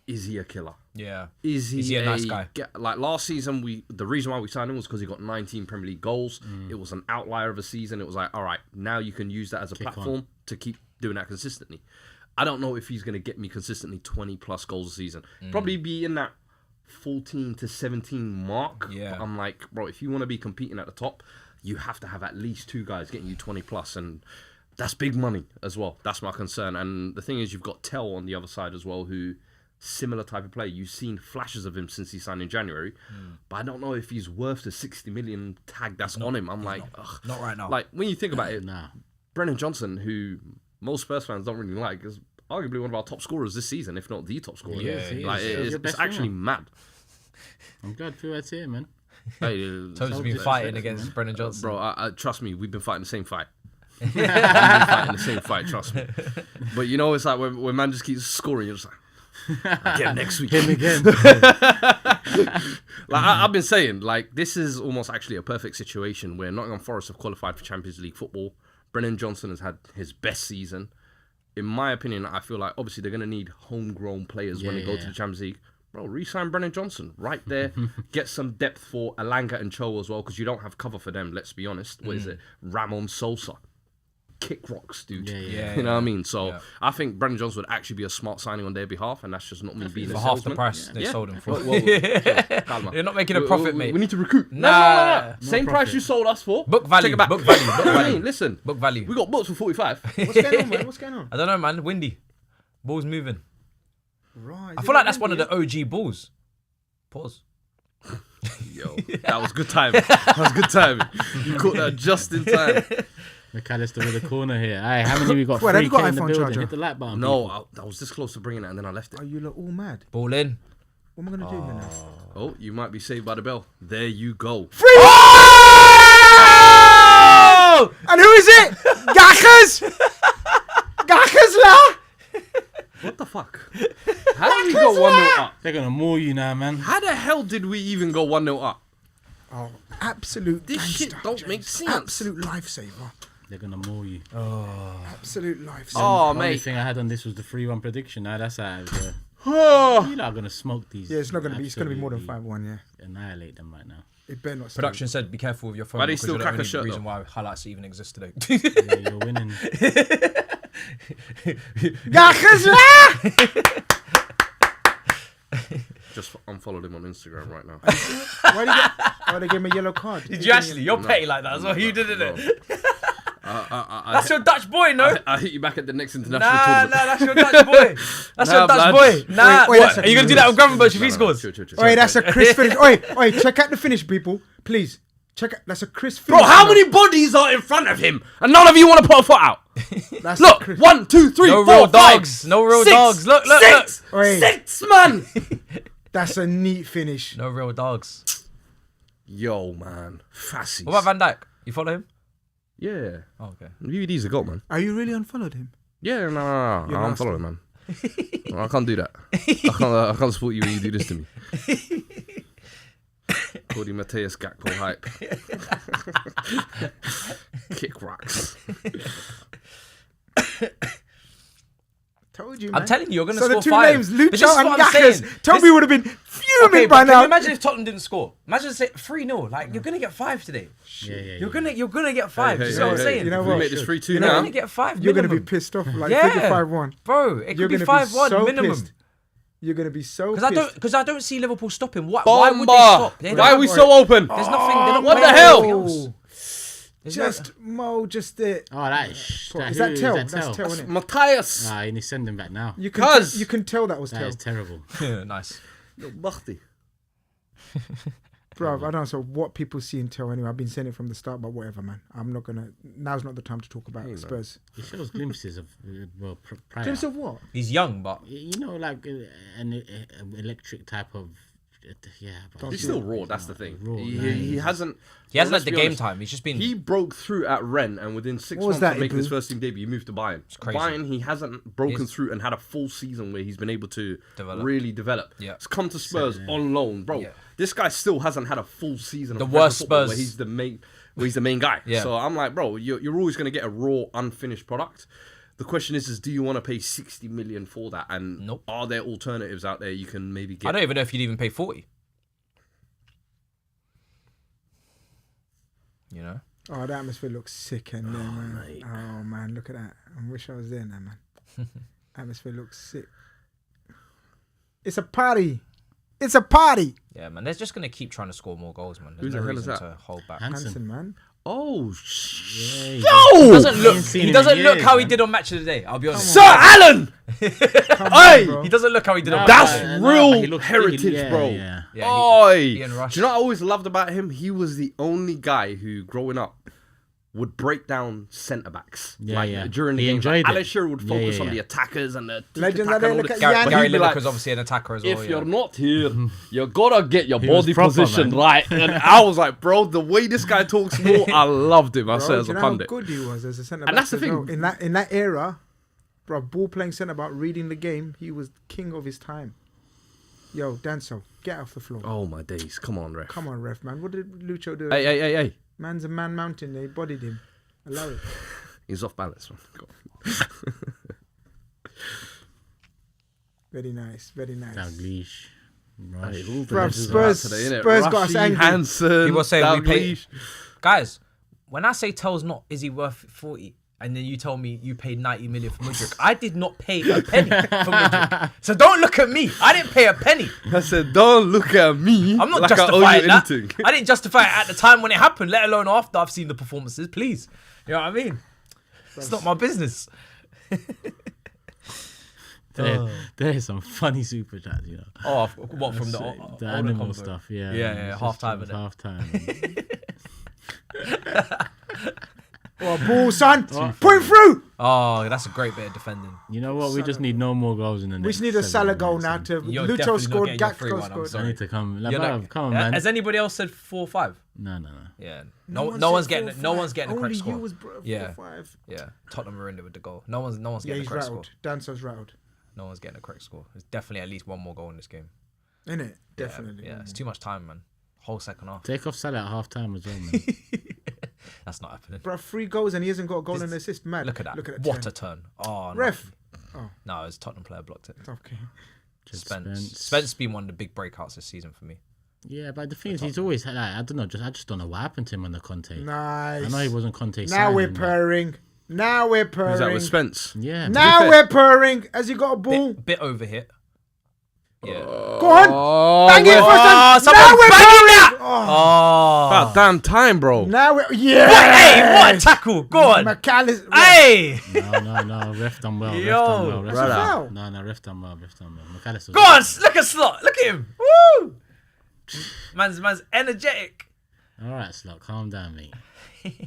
is he a killer. Yeah. Is he a nice guy? Like last season, the reason why we signed him was because he got 19 Premier League goals. It was an outlier of a season. It was like, all right, now you can use that as a platform to keep doing that consistently. I don't know if he's going to get me consistently 20 plus goals a season. Probably be in that 14 to 17 mark. Yeah. But I'm like, bro, if you want to be competing at the top, you have to have at least 2 guys getting you 20 plus, and that's big money as well. That's my concern. And the thing is, you've got Tell on the other side as well, who similar type of player. You've seen flashes of him since he signed in January, but I don't know if he's worth the 60 million tag that's on him. I'm like, ugh. Not right now. Like when you think about it, Nah. Brennan Johnson, who most Spurs fans don't really like, is arguably one of our top scorers this season, if not the top scorer. Yeah, he like is. it's actually mad. I'm glad Fuad's here, man. Hey, Toad's been fighting against Brennan Johnson. bro, I trust me, we've been fighting the same fight. We've been fighting the same fight, trust me. But you know, it's like when man just keeps scoring, you're just like, get him next week. Him again. Like I've been saying, like this is almost actually a perfect situation where Nottingham Forest have qualified for Champions League football. Brennan Johnson has had his best season. In my opinion, I feel like obviously they're going to need homegrown players when they go to the Champions League. Bro, re-sign Brennan Johnson right there. Get some depth for Alanga and Cho as well, because you don't have cover for them, let's be honest. What is it? Ramon Sosa. Kick rocks, dude. Yeah. You know what I mean? So Yeah. I think Brennan Johnson would actually be a smart signing on their behalf, and that's just not me being For a half the salesman. price they sold him for. Calma. You're not making a profit, mate. We need to recruit. Nah. No. Same price you sold us for. Book value. Take it back. Book value. Book You know what I value. mean? Listen, Book value. we got books for 45. What's going on, man? What's going on? I don't know, man. Windy. Ball's moving. Right. I feel like that's one of the OG balls. Pause. Yo, that was good timing. That was good timing. You caught that just in time. McAllister with a corner here. Hey, how many we got? Wait, have you 3K got in the iPhone building. charger? Hit the like button. No, I was this close to bringing it and then I left it. Are you lot all mad? Ball in. What am I gonna do now? Oh, you might be saved by the bell. There you go. Oh! And who is it? Gachas! Gachas la! What the fuck? How did we go 1-0 up? They're gonna maul you now, man. How the hell did we even go 1-0 up? Oh, absolute This shit gangster, don't James. make sense. Absolute lifesaver. They're gonna maul you. Absolute lifesaver. Oh, The only mate. thing I had on this was the 3-1 prediction. Now that's out of there. Oh. You lot are gonna smoke these. Yeah, it's not gonna be. It's gonna be more than Absolutely 5-1. Yeah, Annihilate them right now. it better not. Production said, "Be careful with your phone." Why do you because still you're the crack a only shirt, reason though? why highlights even exist today. Yeah, you're winning. Just unfollowed him on Instagram right now. Why they gave me a yellow card? Did you actually? You're petty like that as well. You did it. No. That's your Dutch boy, no? I hit you back at the next international Nah, tournament. that's your Dutch boy. That's your Dutch blood. boy. Nah, Wait, what? that's a Are you gonna do that with Gravenberch if he No, scores? chill, chill, chill. Oi, that's a Chris finish. Oi, check out the finish, people. Please. Check out. That's a Chris finish. Bro, how many bodies are in front of him? And none of you want to put a foot out. That's Look, a Chris. 1, 2, 3, No 4, real 5, dogs. No real 6, dogs. Look. 6, Oi. 6, man. That's a neat finish. No real dogs. Yo, man. Fascies. What about Van Dijk? You follow him? Yeah. Oh, okay. VVD's a goat, man. Are you really unfollowed him? Yeah, no. I'm nasty. following, man. I can't do that. I can't support you when you do this to me. Called him Matisse Gakpo hype. Kick rocks. Told you, man. I'm telling you, you're gonna So score the two 5. names, But this Lucho is and what I'm saying. Yakas, Toby would have been fuming Okay, by but can now. you imagine if Tottenham didn't score? Imagine say 3-0. Like you're gonna get 5 today. Yeah. You're gonna get 5. Hey, you see what I'm hey, saying? You know if what? we make this 3-2 You're now. gonna get 5. You're going to be minimum. pissed off. Like, Yeah. take it 5-1. Bro, it You're could be going to 5-1 so minimum. pissed. You're going to be so Because pissed. I don't see Liverpool stopping. Why would they Bomba! stop? They Why are don't- we so open? There's nothing. They don't what play the hell? anything else. There's no- Just, Mo, just it. Oh, that is. Is that Tell? That's Tell, Tell. isn't it? Matthias. Ah, you need to send him back now. You Cuz. can tell that was That Tell. is terrible. nice. Yo, Bachty. Bro, I don't know so what people see in Tell anyway. I've been saying it from the start, but whatever, man. I'm not going to... Now's not the time to talk about Spurs. He shows glimpses of prior. Glimpse of what? He's young, but You know, like an electric type of. Yeah, but He's still raw, that's the thing. Raw, He hasn't... he hasn't let's had the be game honest, time. He's just been. He broke through at Rennes, and within 6 What was months that, of making his Ibu? first team debut, he moved to Bayern. crazy. Bayern, he hasn't broken He's- through and had a full season where he's been able to Develop. develop. Yeah. He's come to Spurs on loan, bro. Yeah. This guy still hasn't had a full season. The of worst professional football Spurs- where he's the main guy. Yeah. So I'm like, bro, you're always going to get a raw, unfinished product. The question is do you want to pay 60 million for that? And Nope. are there alternatives out there you can maybe get? I don't even know if you'd even pay 40. You know. Oh, the atmosphere looks sick in there, man. Oh, man, look at that. I wish I was there now, man. Atmosphere looks sick. It's a party. It's a party. Yeah, man. They're just gonna keep trying to score more goals, man. Who There's the no hell is reason that? to hold back. Hansen, man. Oh, Yeah, yo! He doesn't look. ain't seen He him doesn't in look years, how he man. did on Match of the Day. I'll be honest. Sir Alan! Come Hey! on, bro. He doesn't look how he did on Nah, Match That's of the Day. but real he looks- heritage, yeah, bro. yeah. Yeah, Oi! Ian Rush. Do you know what I always loved about him? He was the only guy who, growing up, would break down centre backs. Yeah, yeah. During the He game, enjoyed it. Alan Shearer would focus Yeah, on yeah. the attackers and the Legends tiki-taka are there, and all look the- at Gary, Yanni. Gary He'd be like, Lineker's obviously an attacker as well. if yeah. you're not here, you gotta get your He was body proper, position man. right. And I was like, bro, the way this guy talks more, I loved him. I Bro, said do as you a know how pundit. good he was as a centre And back that's the as well? thing. In that era, bro, ball playing centre back, reading the game, he was king of his time. Yo, Danso, get off the floor. Oh my days! Come on, ref. Come on, ref, man. What did Lucho do? Hey! Man's a man mountain. They bodied him. Allow it. He's off balance, man. Go on. Very nice. Very nice. Dalglish, Rush. Hey, all the Bruv, legends are out Spurs- today, innit? Spurs got us Rushy, angry. Hansen, People saying we pay. Dalglish. Guys, when I say Tell's not, is he worth 40? And then you tell me you paid 90 million for Mudryk. I did not pay a penny for Mudryk. So don't look at me. I didn't pay a penny. I said, don't look at me. I'm not like I owe justifying you that. anything. I didn't justify it at the time when it happened, let alone after I've seen the performances. Please. You know what I mean? It's not my business. There's some funny super chats, you know. Oh, what, from the The older animal combo? stuff, yeah. Yeah, It's half just time, innit? half time. Oh, ball, son. Point through. Oh, that's a great bit of defending. You know what? We just need no more goals in the next. We just need a 7 Salah goal minutes, now man. to You're Lucho definitely not scored, getting your Gakpo 3-1, I'm scored. I sorry. need to come. Like, You're bruv, not- come on, man. Has anybody else said 4-5? No. Yeah. No No, one no said one's getting 4-5. no one's getting a correct Only score. you was 4-5. Yeah, Tottenham are in it with the goal. No one's Yeah, getting a he's correct score. rattled. Danso's rattled. No one's getting a correct score. There's definitely at least one more goal in this game. Innit? Definitely. Yeah, it's too much time, man. Whole second half. Take off Salah at half time as well, man. That's not happening. Bro, 3 goals and he hasn't got a goal and assist. Mad. Look at that. Look at What turn. a turn. Oh, Ref. No, his Tottenham player blocked it. Okay. Spence been one of the big breakouts this season for me. Yeah, but the thing is, he's always like, I don't know, I just don't know what happened to him on the Conte. Nice. I know he wasn't Conte. Now we're signing, but- purring. Now we're purring. Who's that with Spence? Yeah. Now we're purring. Has he got a ball? Bit overhit. Yeah. Go on. Oh, Bang it well, first time. someone Now we're bang purring. it Oh. about damn time, bro. Now we're... Yeah. Hey, what a tackle. Go on. McAllister. Hey. No. Ref done well. Yo, Ref brother. done well. No, ref done well. McAllister. Go on. Look at Slot. Look at him. Woo. Man's energetic. All right, Slot, calm down, mate.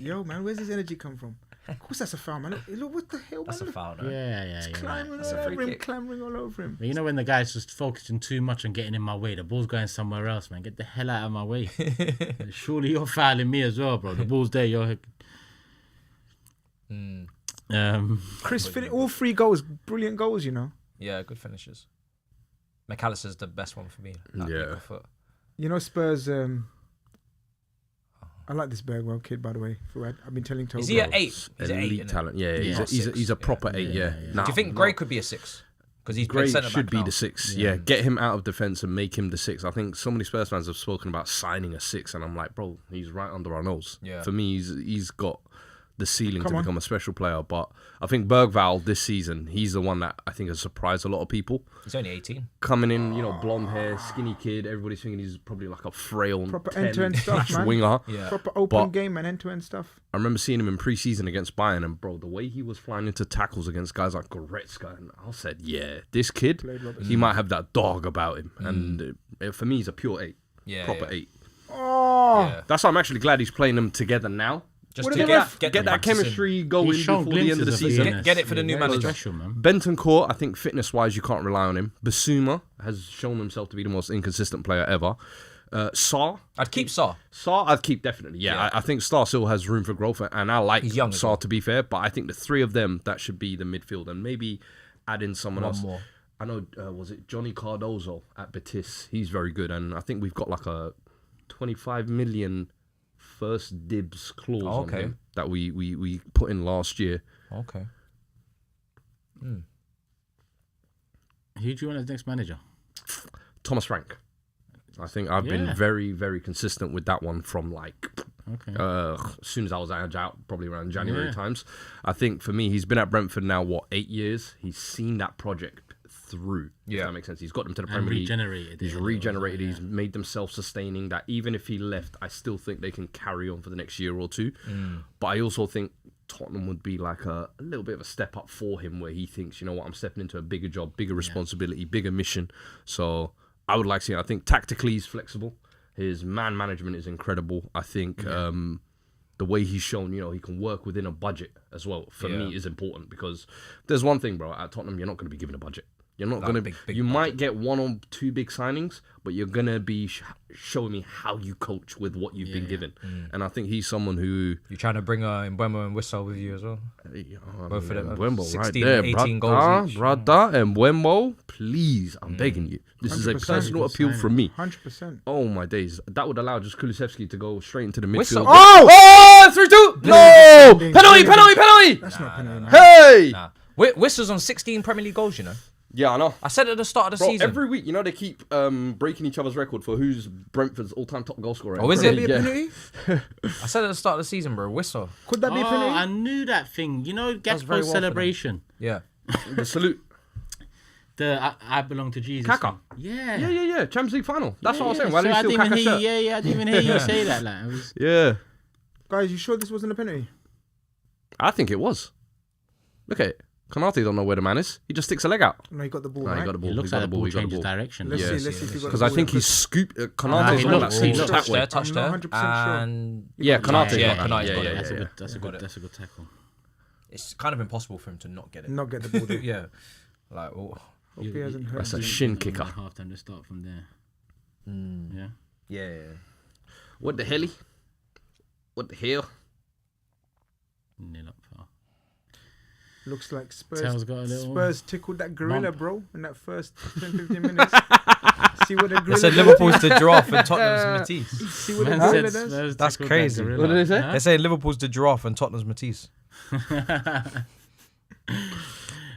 Yo, man, where's his energy come from? Of course that's a foul, man. Look what the hell, man. That's a Look, foul, no? Yeah. climbing That's a all free over him, kick. clambering all over him. But you know when the guy's just focusing too much on getting in my way, the ball's going somewhere else, man. Get the hell out of my way. Surely you're fouling me as well, bro. The ball's there. You're. Chris finished all 3 goals, brilliant goals, you know. Yeah, good finishes. McAllister's the best one for me. That Yeah. big foot. You know Spurs. I like this Bergwell kid, by the way. Fuad. I've been telling Toby. Is he at 8? He's at 8. Elite isn't talent. Yeah, Yeah. he's a proper 8. Yeah. Nah, Do you think Gray could be a 6? Because he's Gray played centre should back be now. the 6. Yeah. Get him out of defence and make him the 6. I think so many Spurs fans have spoken about signing a 6, and I'm like, bro, he's right under our nose. Yeah. For me, he's got the ceiling Come to on. become a special player. But I think Bergvall this season, he's the one that I think has surprised a lot of people. He's only 18. Coming in, blonde hair, skinny kid. Everybody's thinking he's probably like a frail Proper 10 end-to-end stuff, man. winger. Yeah. Proper open But- game and end-to-end stuff. I remember seeing him in pre-season against Bayern, and bro, the way he was flying into tackles against guys like Goretzka, and I said, yeah, this kid, Played Robertson. he might have that dog about him. And for me, he's a pure 8, Yeah. proper yeah. 8. Oh. Yeah. That's why I'm actually glad he's playing them together now. Just What to did get, the get, Get the that practice in. chemistry going He's shown before the end of the glimpses of season. Venus. Get it for the new Very manager. Special, man. Bentoncourt, I think fitness-wise, you can't rely on him. Basuma has shown himself to be the most inconsistent player ever. Sarr, I'd keep Saw. I'd keep definitely. Yeah, Yeah. I think Sarr still has room for growth, and I like He's young as Sarr well. to be fair. But I think the 3 of them that should be the midfield, and maybe add in someone One else. more. I know, was it Johnny Cardozo at Matisse? He's very good, and I think we've got like a 25 million first dibs clause on Okay. him that we put in last year. Okay. Who do you want as next manager? Thomas Frank. I think I've been Yeah. very, very consistent with that one from like Okay. as soon as I was out, probably around January Yeah. times. I think for me, he's been at Brentford now, 8 years? He's seen that project through. Yeah. If that makes sense. He's got them to the And Premier League. regenerated. He's it. regenerated. Yeah. He's made them self-sustaining. That even if he left, I still think they can carry on for the next year or two. But I also think Tottenham would be like a little bit of a step up for him, where he thinks, you know what, I'm stepping into a bigger job, bigger responsibility, bigger mission. So I would like to see. I think tactically he's flexible. His man management is incredible. I think the way he's shown, he can work within a budget as well. For me, is important, because there's one thing, bro. At Tottenham, you're not going to be given a budget. You're not going to. big You budget. might get 1 or 2 big signings, but you're going to be showing me how you coach with what you've been given. And I think he's someone who. You're trying to bring Mbeumo and Wissel with you as well. Both of them have Mbeumo, 16, right there, 18 goals each. brother, and Mbeumo, please, I'm begging you. This is a 100% personal good appeal signing. from me. 100%. Oh my days, that would allow just Kulusevski to go straight into the Whistle. midfield. Oh! 3-2! No! Bling, Penalty! bling. Penalty! Penalty! That's not penalty, man. Hey! Nah. Whistle's on 16 Premier League goals, Yeah, I know. I said at the start of the Bro, season. every week, they keep breaking each other's record for who's Brentford's all-time top goal scorer. Oh, is Could that it? be a Yeah. penalty? I said at the start of the season, bro. Whistle. Could that be a Oh, penalty? I knew that thing. You know, That's very Gakpo's well for them. celebration. Yeah. The salute. I belong to Jesus. Kaka. thing. Yeah. Yeah. Champions League final. That's what I was saying. Why So did I you didn't steal even Kaka's hear. shirt? Yeah, I didn't even hear you say that. Like, I was. Yeah. Guys, you sure this wasn't a penalty? I think it was. Look at it. Konate don't know where the man is. He just sticks a leg out. No, he got the ball, No, right? he got the ball. It looks he got like the the ball. ball He got the changes ball. direction. Let's Yeah. see, let's see if he got Because the I ball. think he scooped. Nah, Konate's he the one that looked- scoops he that looked way. Touched I'm there. not 100% sure. And Yeah, Konate's Yeah, got that. Konate's Yeah, got yeah, it. That's a yeah. good. That's a Got good. it. That's a good tackle. it's kind of impossible for him to not get it. Not get the ball there. Yeah. Like, Hope he hasn't hurt. That's a him. shin kicker. Half time to start from there. Yeah. yeah. What the hell? What the hell? Nil up far. Looks like Tails got a little. Spurs tickled that gorilla, bump. bro, in that first 10-15 minutes. See what the They gorilla said does? Liverpool's the giraffe and Tottenham's Matisse. See what the Man gorilla said does? Spurs That's tackled crazy. that What did they say? gorilla. They say Liverpool's the giraffe and Tottenham's Matisse.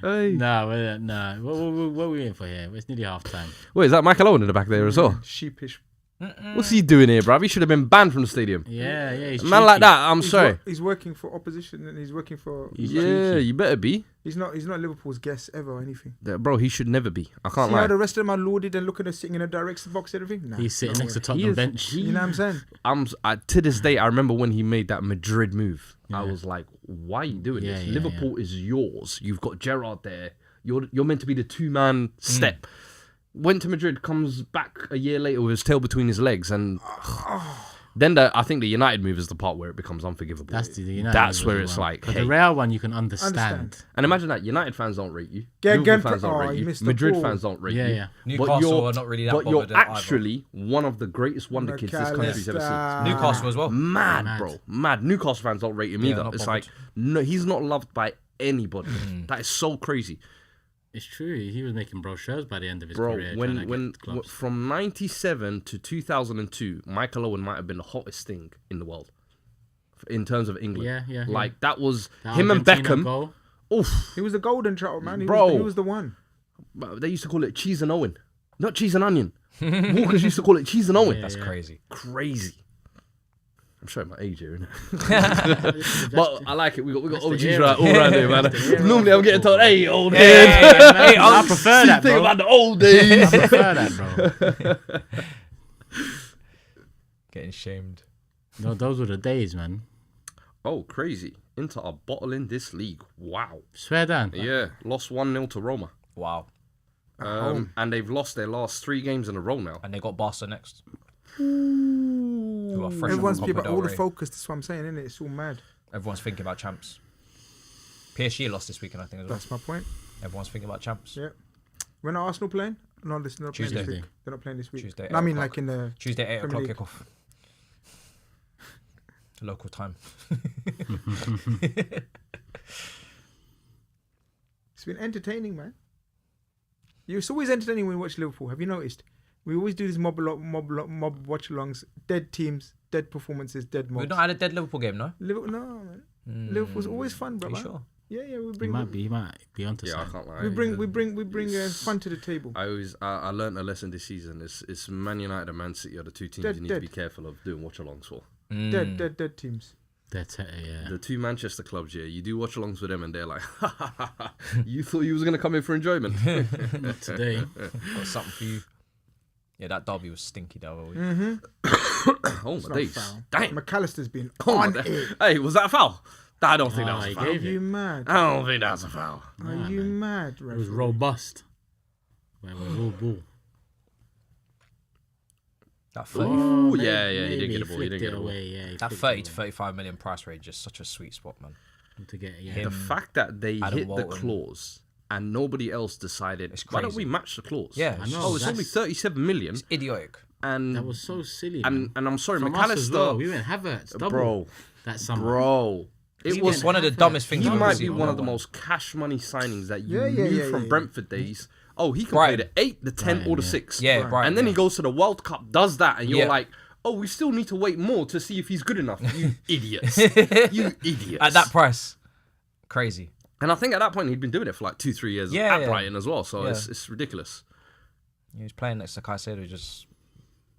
Hey. Nah. What are we waiting for here? It's nearly half time. Wait, is that Michael Owen in the back there as well? Sheepish. What's he doing here, bruv? He should have been banned from the stadium. Yeah. He's A man like cheeky. that, I'm sorry. He's working for opposition and he's working for. He's Yeah, cheeky. you better be. He's not Liverpool's guest ever or anything. Bro, he should never be. I can't See how lie. the rest of them are lauded and looking at sitting in a direct box and everything? Nah, He's sitting no next to way. Tottenham is- bench. You know what I'm saying? To this day, I remember when he made that Madrid move. I Yeah. was like, why are you doing Yeah, this? yeah, Liverpool is yours. You've got Gerrard there. You're meant to be the two-man step. Went to Madrid, comes back a year later with his tail between his legs, and then I think the United move is the part where it becomes unforgivable. That's the United. That's where one. it's like, But hey. the Real one you can understand. And imagine that United fans don't rate you, Get Liverpool again, fans don't oh, rate you you, missed the Madrid ball. fans don't rate Yeah, you. yeah. Newcastle are not really that But you're bothered either. actually one of the greatest wonder kids this country's ever McAllister. seen. Newcastle as well. Mad, Mad. bro. Mad. Newcastle fans don't rate him Yeah, either. not It's bothered. like, no, he's not loved by anybody. That is so crazy. It's true. He was making brochures by the end of his Bro, career. when trying to get clubs. from 97 to 2002, Michael Owen might have been the hottest thing in the world in terms of England. Yeah. Like, that was That him and Argentina Beckham. goal. Oof. He was the golden child, man. Bro. He was the one. They used to call it cheese and Owen. Not cheese and onion. Walkers used to call it cheese and Owen. That's crazy. Crazy. I'm showing my age here, innit? But I like it. We got That's OGs the era. all right there, man. That's the era Normally of I'm getting football, told, hey, old Yeah, head. mate, I prefer that, Think bro. about the old I days. prefer that, bro. Getting shamed. No, those were the days, man. Oh, crazy. Inter are bottling this league. Wow. Swear down. Yeah. Lost 1-0 to Roma. Wow. And they've lost their last 3 games in a row now. And they got Barca next. Who are fresh Everyone's off the about Copa all del the Rey. focus. That's what I'm saying, innit? It's all mad. Everyone's thinking about champs. PSG lost this weekend, I think, as well. That's my point. Everyone's thinking about champs. Yeah. When are Arsenal playing? No, they're not playing Tuesday. this week. They're not playing this week. Tuesday, No, I mean, 8 like in the Tuesday, 8 Premier o'clock League. kickoff. Local time. It's been entertaining, man. It's always entertaining when you watch Liverpool. Have you noticed? We always do these mob watch-alongs, dead teams, dead performances, dead mobs. We've not had a dead Liverpool game, no? No, man. Liverpool's always fun, Are bro. you sure? Yeah, we He bring might be onto Yeah, I something. can't lie. we bring fun to the table. I learned a lesson this season. It's Man United and Man City are the two teams Dead, you need dead. to be careful of doing watch-alongs for. Dead teams. That's it, yeah. The 2 Manchester clubs, yeah, you do watch-alongs with them and they're like, you thought you was going to come in for enjoyment. Not today. Got something for you. Yeah, that derby was stinky, though. Oh, It's my not days. foul. Damn. McAllister's been Oh, my on days. it. Hey, was that a foul? I don't think that Oh, was a he foul. Are gave you it. mad? I don't think that's a foul. Are Nah, you man. mad, It was referee? robust. It was all ball. That 30, Ooh, yeah, he didn't get a ball. He flicked didn't get it a ball. away, yeah, he that flicked 30 it to away. 35 million price range is such a sweet spot, man. To get, yeah. Him. The fact that they Adam hit the Walton. clause and nobody else decided, It's why don't crazy. we match the clause? Yeah, I know, Oh, it's that's- only 37 million. It's idiotic. And That was so silly. and I'm sorry, From us as well. McAllister, We went Havertz double bro, that summer. bro. It He was went one of the Havertz. dumbest things He I've might ever be seen one on of the that most cash money signings that you Yeah, knew yeah, from yeah. Brentford days. Oh, he can Brighton. play the 8, the 10, or the Brighton, 6. Yeah, Right. Brighton. And then he yeah. goes to the World Cup, does that, and you're Yeah. like, oh, we still need to wait more to see if he's good enough. You idiots. You idiots. At that price. Crazy. And I think at that point he'd been doing it for like 2-3 years Yeah, at yeah. Brighton as well. So Yeah. it's ridiculous. He was playing next to Caicedo, just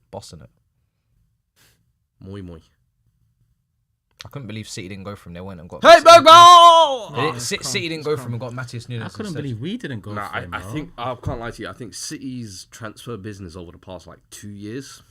bossing it. Muy, muy. I couldn't believe City didn't go for him. They went and got. Hey, big ball! They didn't- City didn't go for him and got Matisse Nunes. I couldn't instead. believe we didn't go Nah, for him, I bro. think I can't lie to you. I think City's transfer business over the past like 2 years.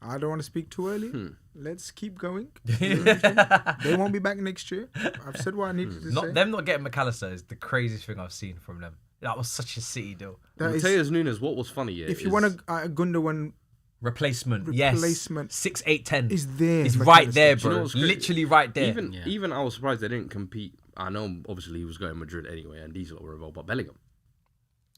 I don't want to speak too early. Hmm. Let's keep going. They won't be back next year. I've said what I needed to say. Not getting McAllister is the craziest thing I've seen from them. That was such a City deal. That is, Mateus Nunes, what was funny, yeah, if you is- want a Gundogan, Replacement. Yes. Replacement. 6, 8, 10. is there. He's right McAllister. there, Do you know bro. what's crazy? Literally right there. Even I was surprised they didn't compete. I know obviously he was going Madrid anyway, and these lot were involved, but Bellingham.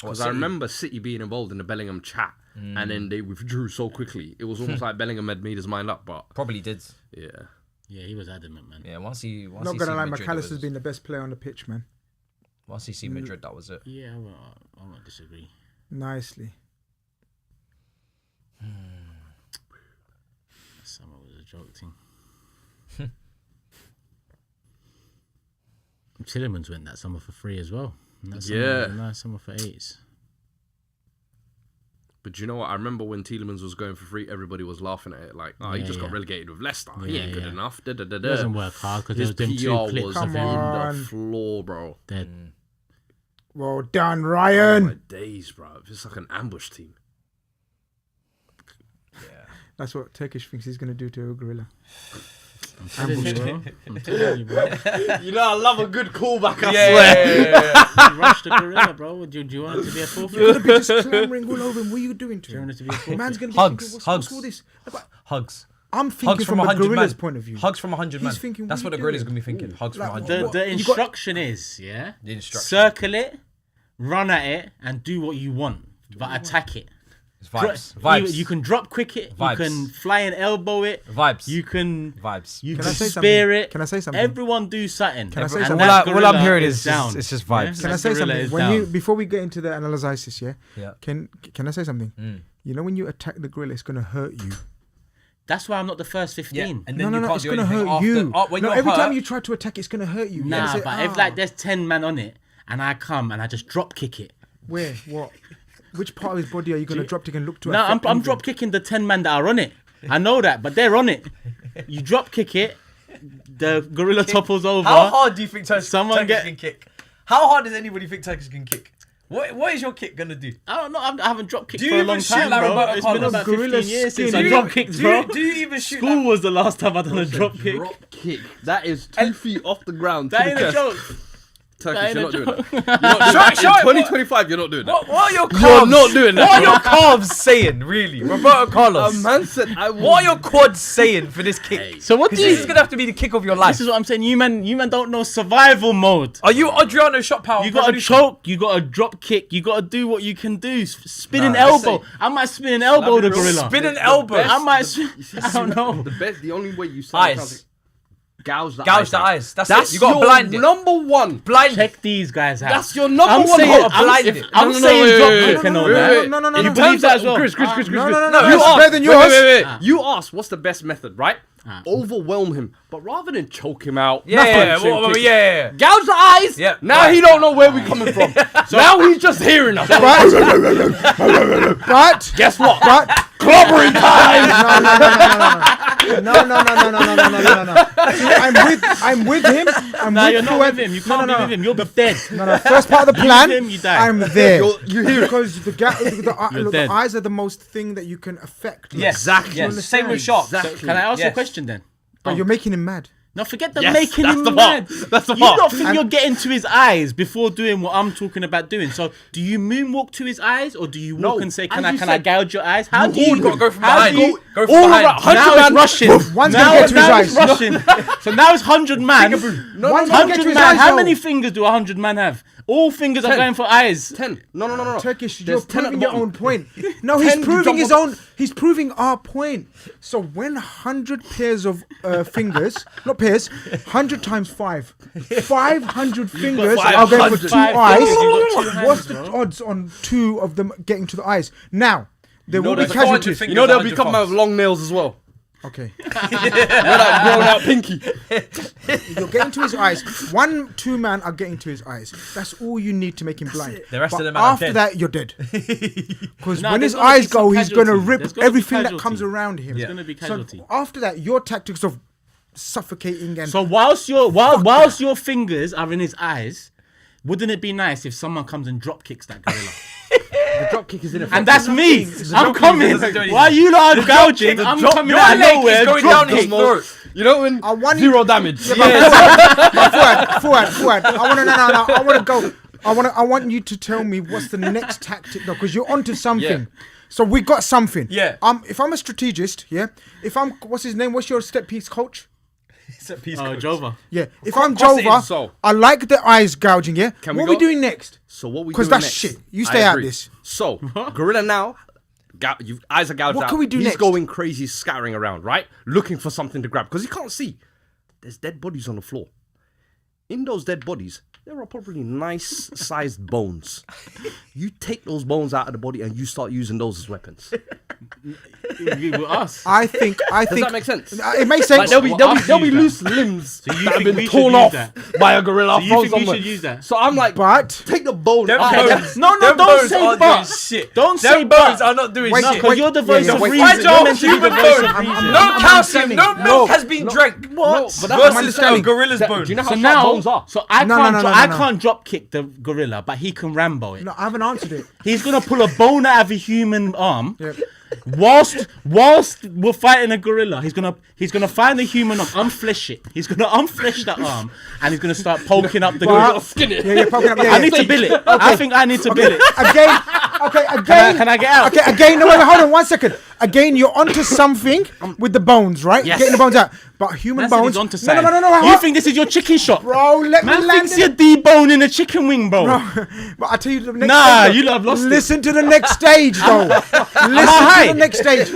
Because I City? remember City being involved in the Bellingham chat, and then they withdrew so quickly. It was almost like Bellingham had made his mind up, but Probably did. yeah. Yeah, he was adamant, man. Yeah, once he Not seen gonna lie, Madrid, it McAllister's was- been the best player on the pitch, man. Once he seen Madrid, that was it. Yeah, I won't disagree. Nicely. Summer was a joke thing. Tillemans went that summer for free as well. And that summer was a nice summer for 8s. But do you know what? I remember when Tielemans was going for free, everybody was laughing at it. Like, he just got relegated with Leicester. He ain't good enough. He doesn't work hard because His there was them PR 2 clips was of in him the floor, bro. dead. Well done, Oh, Ryan. my days, bro. It's like an ambush team. That's what Turkish thinks he's gonna do to a gorilla. I'm telling you, bro. I'm telling you, bro. You know, I love a good callback, I Yeah. You rushed the gorilla, bro. Do you want it to be a forfeit? You're gonna be just clambering all over him. What are you doing to Do you want him? it to be a forfeit? Man's gonna be Hugs, thinking, what's hugs. all this? Hugs. I'm thinking Hugs from from a 100 gorilla's man. point of view. Hugs from 100 man. He's thinking, That's what what are the you gorilla's doing? going to be thinking. Hugs from Like, 100 man. The instruction is, The instruction. circle it, run at it, and do what you want, but attack it. It's vibes. You- Vibes. You can drop quick it. Vibes. You can fly and elbow it. Vibes. You can. Vibes. You Can can I say spear something? it. Can I say something? Everyone do something. Can I say And something? that All I'm gorilla hearing is down. it's just vibes. Can I That say gorilla something? is When down. you before we get into the analysis, yeah. Yeah. Can I say something? You know when you attack the gorilla, it's gonna hurt you. That's why I'm not the first 15. Yeah. And No, then you can't it's do gonna anything hurt after. you. When No, you're every hurt, time you try to attack, it's gonna hurt you. Nah, Say, but if like there's 10 man on it, and I come and I just drop kick it. where, what, which part of his body are you gonna drop kick and look to? No, affect I'm anything? drop kicking the 10 man that are on it. I know that, but they're on it. You drop kick it, the gorilla topples over. how hard do you think Turkish Someone get- can kick? How hard does anybody think Turkish can kick? What is your kick going to do? I don't know. I haven't drop kicked Do you for a even long shoot time, like bro. Roberto It's been Carlos? about Gorilla 15 years since skin. I Do drop kicked, bro. Do you even shoot School was the last time I done a drop kick. Drop kick. That is 2 feet off the ground. That to ain't the a chest. joke. Turkish, you're not That doing ain't that. a You're not doing that. Show it, In 2025, you're not doing that. What are your calves? You're not doing that. What are your calves saying, really? Roberto Carlos. A man said, I will. What are your quads saying for this kick? So what do This is you... going to have to be the kick of your life. This is what I'm saying. You man don't know survival mode. Are you Adriano shot power? You got to choke, you got to drop kick, you got to do what you can do. Spin an Nah, elbow. I might spin an elbow the gorilla. Spin an elbow. I might spin... I don't know. The only way you say Eyes. gouge the Gouge the eyes. That's That's it. You got to your blind it. number one. Blind it. Check these guys out. That's your number I'm one. saying, hope. I'm, blind if, it. I'm No, saying wait, drop wait, kick wait, and all wait, that. wait. No, You no. believe that as well? Grizz. No, You it's asked. better than Wait, yours. wait. You asked what's the best method, right? Overwhelm him, but rather than choke him out. Yeah. Gouge the eyes. Yeah. Now he don't know where we coming from. Now he's just hearing us. But Guess what? but Clobbering time. no. See, I'm with him. Nah, you're not with him. You can't be with him. You'll be dead. No. First part of the plan, him, you die. I'm there. You hear it? Because the dead. eyes are the most thing that you can affect. Yes. Exactly. Yes. Same with sharks. Exactly. Can I ask you a Yes. question then? But you're making him mad. No, forget the Yes, making that's him the mad. part. That's the You part. don't think you're getting to his eyes before doing what I'm talking about doing. So, do you moonwalk to his eyes, or do you walk No, and say, as "Can you I said, gouge your eyes"? How do You you got to go from how behind. do you- Go from all behind. around. 100 Now it's man. rushing. One's now gonna get to his now it's eyes. rushing. So now it's 100 man. One's gonna get 100 to his man. eyes, How though. many fingers do 100 man have? All fingers are 10. going for eyes. 10. No. Turkish, There's you're 10 at proving the your bottom. own point. No, he's 10 proving jump his on- own. He's proving our point. So when 100 pairs of fingers, not pairs, 100 times 5, 500 fingers are going for 2 500 eyes. fingers, you got 2 hands, What's the bro. odds on 2 of them getting to the eyes? Now, there will be there's 400 casualties. fingers. You know they'll be 100 coming out with thumbs. long nails as well. Okay. With that grown out pinky. You're getting to his eyes. 1-2 man are getting to his eyes. That's all you need to make him blind. The rest But of them are after dead. that, you're dead. Because No, when there's his gonna be eyes go, some he's going to casualty. rip There's gonna be everything that casualty. comes around him. There's going to be casualty. So after that, your tactics of suffocating and So whilst your fingers are in his eyes, wouldn't it be nice if someone comes and drop kicks that gorilla? The drop kick is in And that's me. I'm kick coming. doesn't do anything. While you lot are gouging, I'm coming your out of leg is nowhere. going drop down his kick. throat. You know when I want zero damage. Fuad. I want to I want to go. I want you to tell me what's the next tactic though, because you're onto something. Yeah. So we got something. Yeah. If I'm a strategist, yeah. If I'm, what's his name? What's your step piece coach? It's a piece Oh, coach. Jova. Yeah. If I'm cross it in, Jova, so. I like the eyes gouging. Yeah. Can we what are we go? doing next? So what we Because doing that's next? shit. You I stay out of agree. this. So gorilla now, eyes are gouged What out. can we do He's next? going crazy, scattering around, right, looking for something to grab because he can't see. There's dead bodies on the floor. in those dead bodies, there are probably nice sized bones. You take those bones out of the body and you start using those as weapons. With us. I think. Does that make sense? It makes sense. Like there'll be loose limbs So you that have think been we torn should use off that? by a gorilla. So you thrown think we somewhere. should use that? So I'm like, But take the bone. Them out. bones, No, them don't bones say aren't but. doing shit. Don't say Them but. bones are not doing Wait, shit. Because you're the voice of wait. reason. Fragile You're meant to be human the voice bone. of reason. No calcium, no milk No. has been drank. What? But that's Versus I'm a gorilla's That- bone. Do you know how So sharp now, bones are? so I No, can't, no, no, I no, no. can't drop kick the gorilla, but he can Rambo it. no, I haven't answered it. He's gonna pull a bone out of a human arm. Yeah. Whilst we're fighting a gorilla, he's gonna find the human arm, unflesh it. He's gonna unflesh that arm, and he's gonna start poking up the gorilla. Skin it. Yeah, you're poking up. Yeah, I need to bill it. I think I need to bill it. Again, okay, again. Can I get out? Okay, again. No, wait, hold on 1 second. Again, you're onto something with the bones, right? Yes. Getting the bones out, but human Man said bones. he's onto no, something. no. You think this is your chicken shop? Bro, let me Man land thinks it. you're deboning a chicken wing, bro. But I tell you the next. Nah, stage, you lot have lost it. Listen to the next stage, though. Listen high? to the next stage.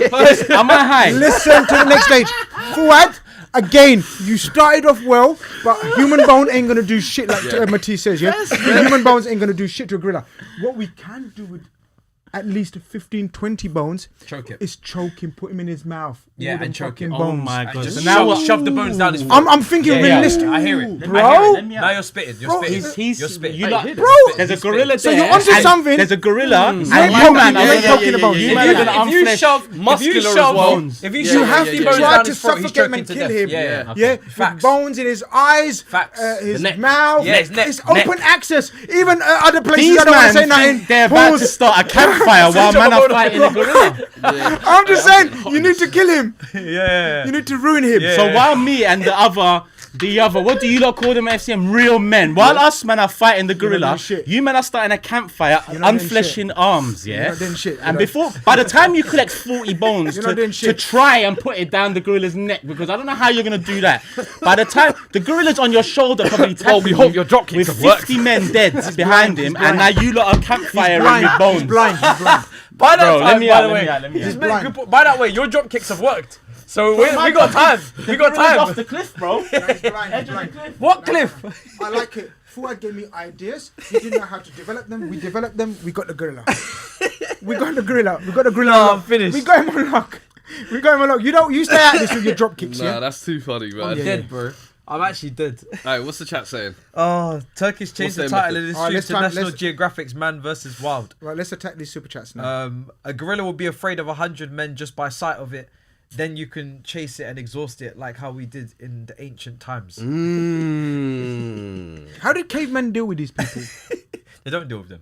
Am I high? Listen to the next stage. Fuad, again, you started off well, but human bone ain't gonna do shit like Matisse says, yeah? Human bones ain't gonna do shit to a gorilla. What we can do with at least 15, 20 bones Choke it. is choke him, put him in his mouth. Yeah, all them and choke fucking him. Oh bones. my god. Just So now what? shove the bones down his throat. I'm thinking Yeah, yeah. realistic. I hear it. Bro. I hear it. Let me Now out. you're spitting. You're Bro, spitting. He's You're spitting. you lot, Bro, there's a You're gorilla So there. you're onto and something. There's a gorilla. And You're you poking- man, you're poking the bones. You If man you- are gonna If you unflesh. shove, if you muscular as shove, well. bones. if you You shove have 50 to bones try down to his throat, he's suffocate him choking and to kill death. him. Yeah. Yeah, Facts. with bones in his eyes, Facts. his The neck. mouth. Yeah, his neck. It's Neck. open access. Even other places These I don't want to man say nothing. think they're about to Pause. start a campfire while man are fighting a gorilla. I'm just saying, you need to kill him. Yeah. You need to ruin him. Yeah. So while me and the other, what do you lot call them, FCM? Real men. While us man are fighting the gorilla, doing shit. you men are starting a campfire, You're not doing unfleshing arms, yeah? not doing shit. And You're before, by the time you collect 40 bones You're not doing to shit. try and put it down the gorilla's neck, because I don't know how you're going to do that. By the time, the gorilla's on your shoulder probably Well, we tapping hope you your drop kicks with have worked. 50 men dead behind him, and now you lot are campfiring blind. with bones. He's blind. He's blind. By that Bro, let time, me by out, the let way, me out, let me just out. make Blind. good by that way, your drop kicks have worked. So we got time. We got Gorilla's off time. the cliff, bro. He's blind. He's blind. What cliff? I like it. Fuad gave me ideas. He didn't know how to develop them. We developed them. We got the gorilla. We got the gorilla. We got the gorilla. No, on I'm lock. finished. We got him on lock. We got him on lock. You stay at this with your drop kicks, Nah, yeah? that's too funny, man. yeah. Dead, bro. I'm actually dead. Alright, what's the chat saying? Oh, Turkish changed the What's their title method? of this Alright, stream let's to try- National let's- Geographic's Man vs. Wild. Right, let's attack these super chats now. A gorilla will be afraid of 100 men just by sight of it. Then you can chase it and exhaust it like how we did in the ancient times. How did cavemen deal with these people? They don't deal with them.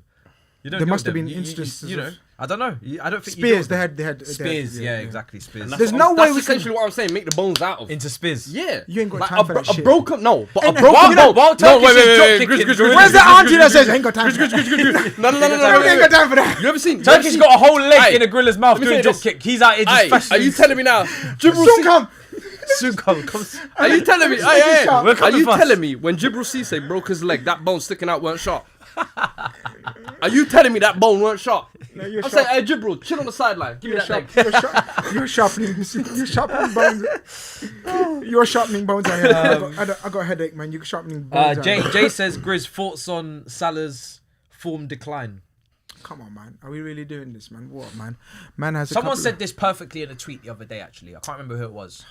You don't There deal must with have them. been instances You know, of- I don't know. I don't think you deal Spears. with They them. had. Spears. Yeah, exactly. Spears. There's no way That's we can. essentially what I'm saying. Make the bones out of. Into spears. Yeah. You ain't got Like time for that a shit. broken no, but a Ain't- broken Wild- bone. Wild No, Turkish is drop kicking gorillas. Where's the auntie that says, "I ain't got time for that"? No, You ain't got time for that. You ever seen? Turkey's got a whole leg Aye. in a gorilla's mouth Let me doing say drop this. kick. He's out here just Aye, fashioning. are you telling me now? Jibril Soon C- come. Soon come. Are you telling me? Just make it sharp. We're Are coming you fast. telling me when Jibril Cisse broke his leg, that bone sticking out weren't sharp? Are you telling me that bone weren't sharp? No, you're I'm saying, sharp. hey Jibril, chill on the sideline. Give me that leg. You're sharpening. You're sharpening bones. You're sharpening bones. I got a headache, man. You're sharpening bones. out here. Jay says, Grizz, thoughts on Salah's form decline. Come on, man. Are we really doing this, man? What, man? Man has. Someone a couple said this perfectly in a tweet the other day, actually. I can't remember who it was.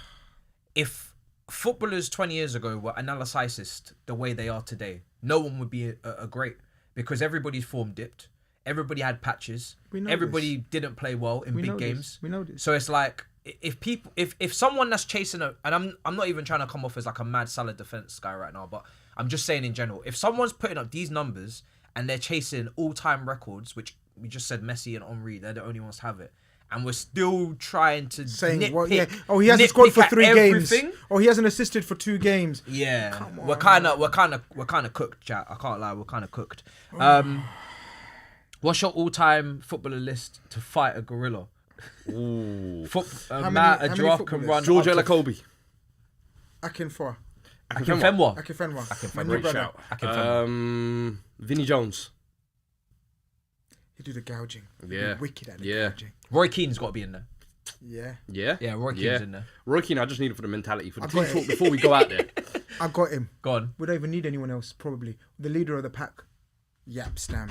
If footballers 20 years ago were analyticist the way they are today, no one would be a great, because everybody's form dipped. Everybody had patches. We know Everybody didn't play well in We know big this. games. We know this. So it's like, if someone that's chasing and I'm not even trying to come off as like a mad Salah defense guy right now, but I'm just saying in general, if someone's putting up these numbers and they're chasing all-time records, which we just said Messi and Henry, they're the only ones to have it, and we're still trying to saying, nitpick, well, yeah. Oh, he hasn't scored for nitpick 3 at games. everything. Oh, he hasn't assisted for 2 games. Yeah, Come we're on, kind of cooked, chat. I can't lie, we're kind of cooked. What's your all-time footballer list to fight a gorilla? Ooh. How Matt, many a giraffe can footballers? run. George up to- Elakobi. Akinfenwa. Akinfenwa. Akinfenwa. My new Great brother. shout. Akinfenwa. Vinnie Jones. He do the gouging. Yeah. Wicked at the Yeah. gouging. Roy Keane's got to be in there. Yeah. Yeah? Yeah, Roy Keane's Yeah. in there. Roy Keane, I just need it for the mentality, for the I've team got it. talk before we go out there. I got him. Go on. We don't even need anyone else, probably. The leader of the pack. Yapstam.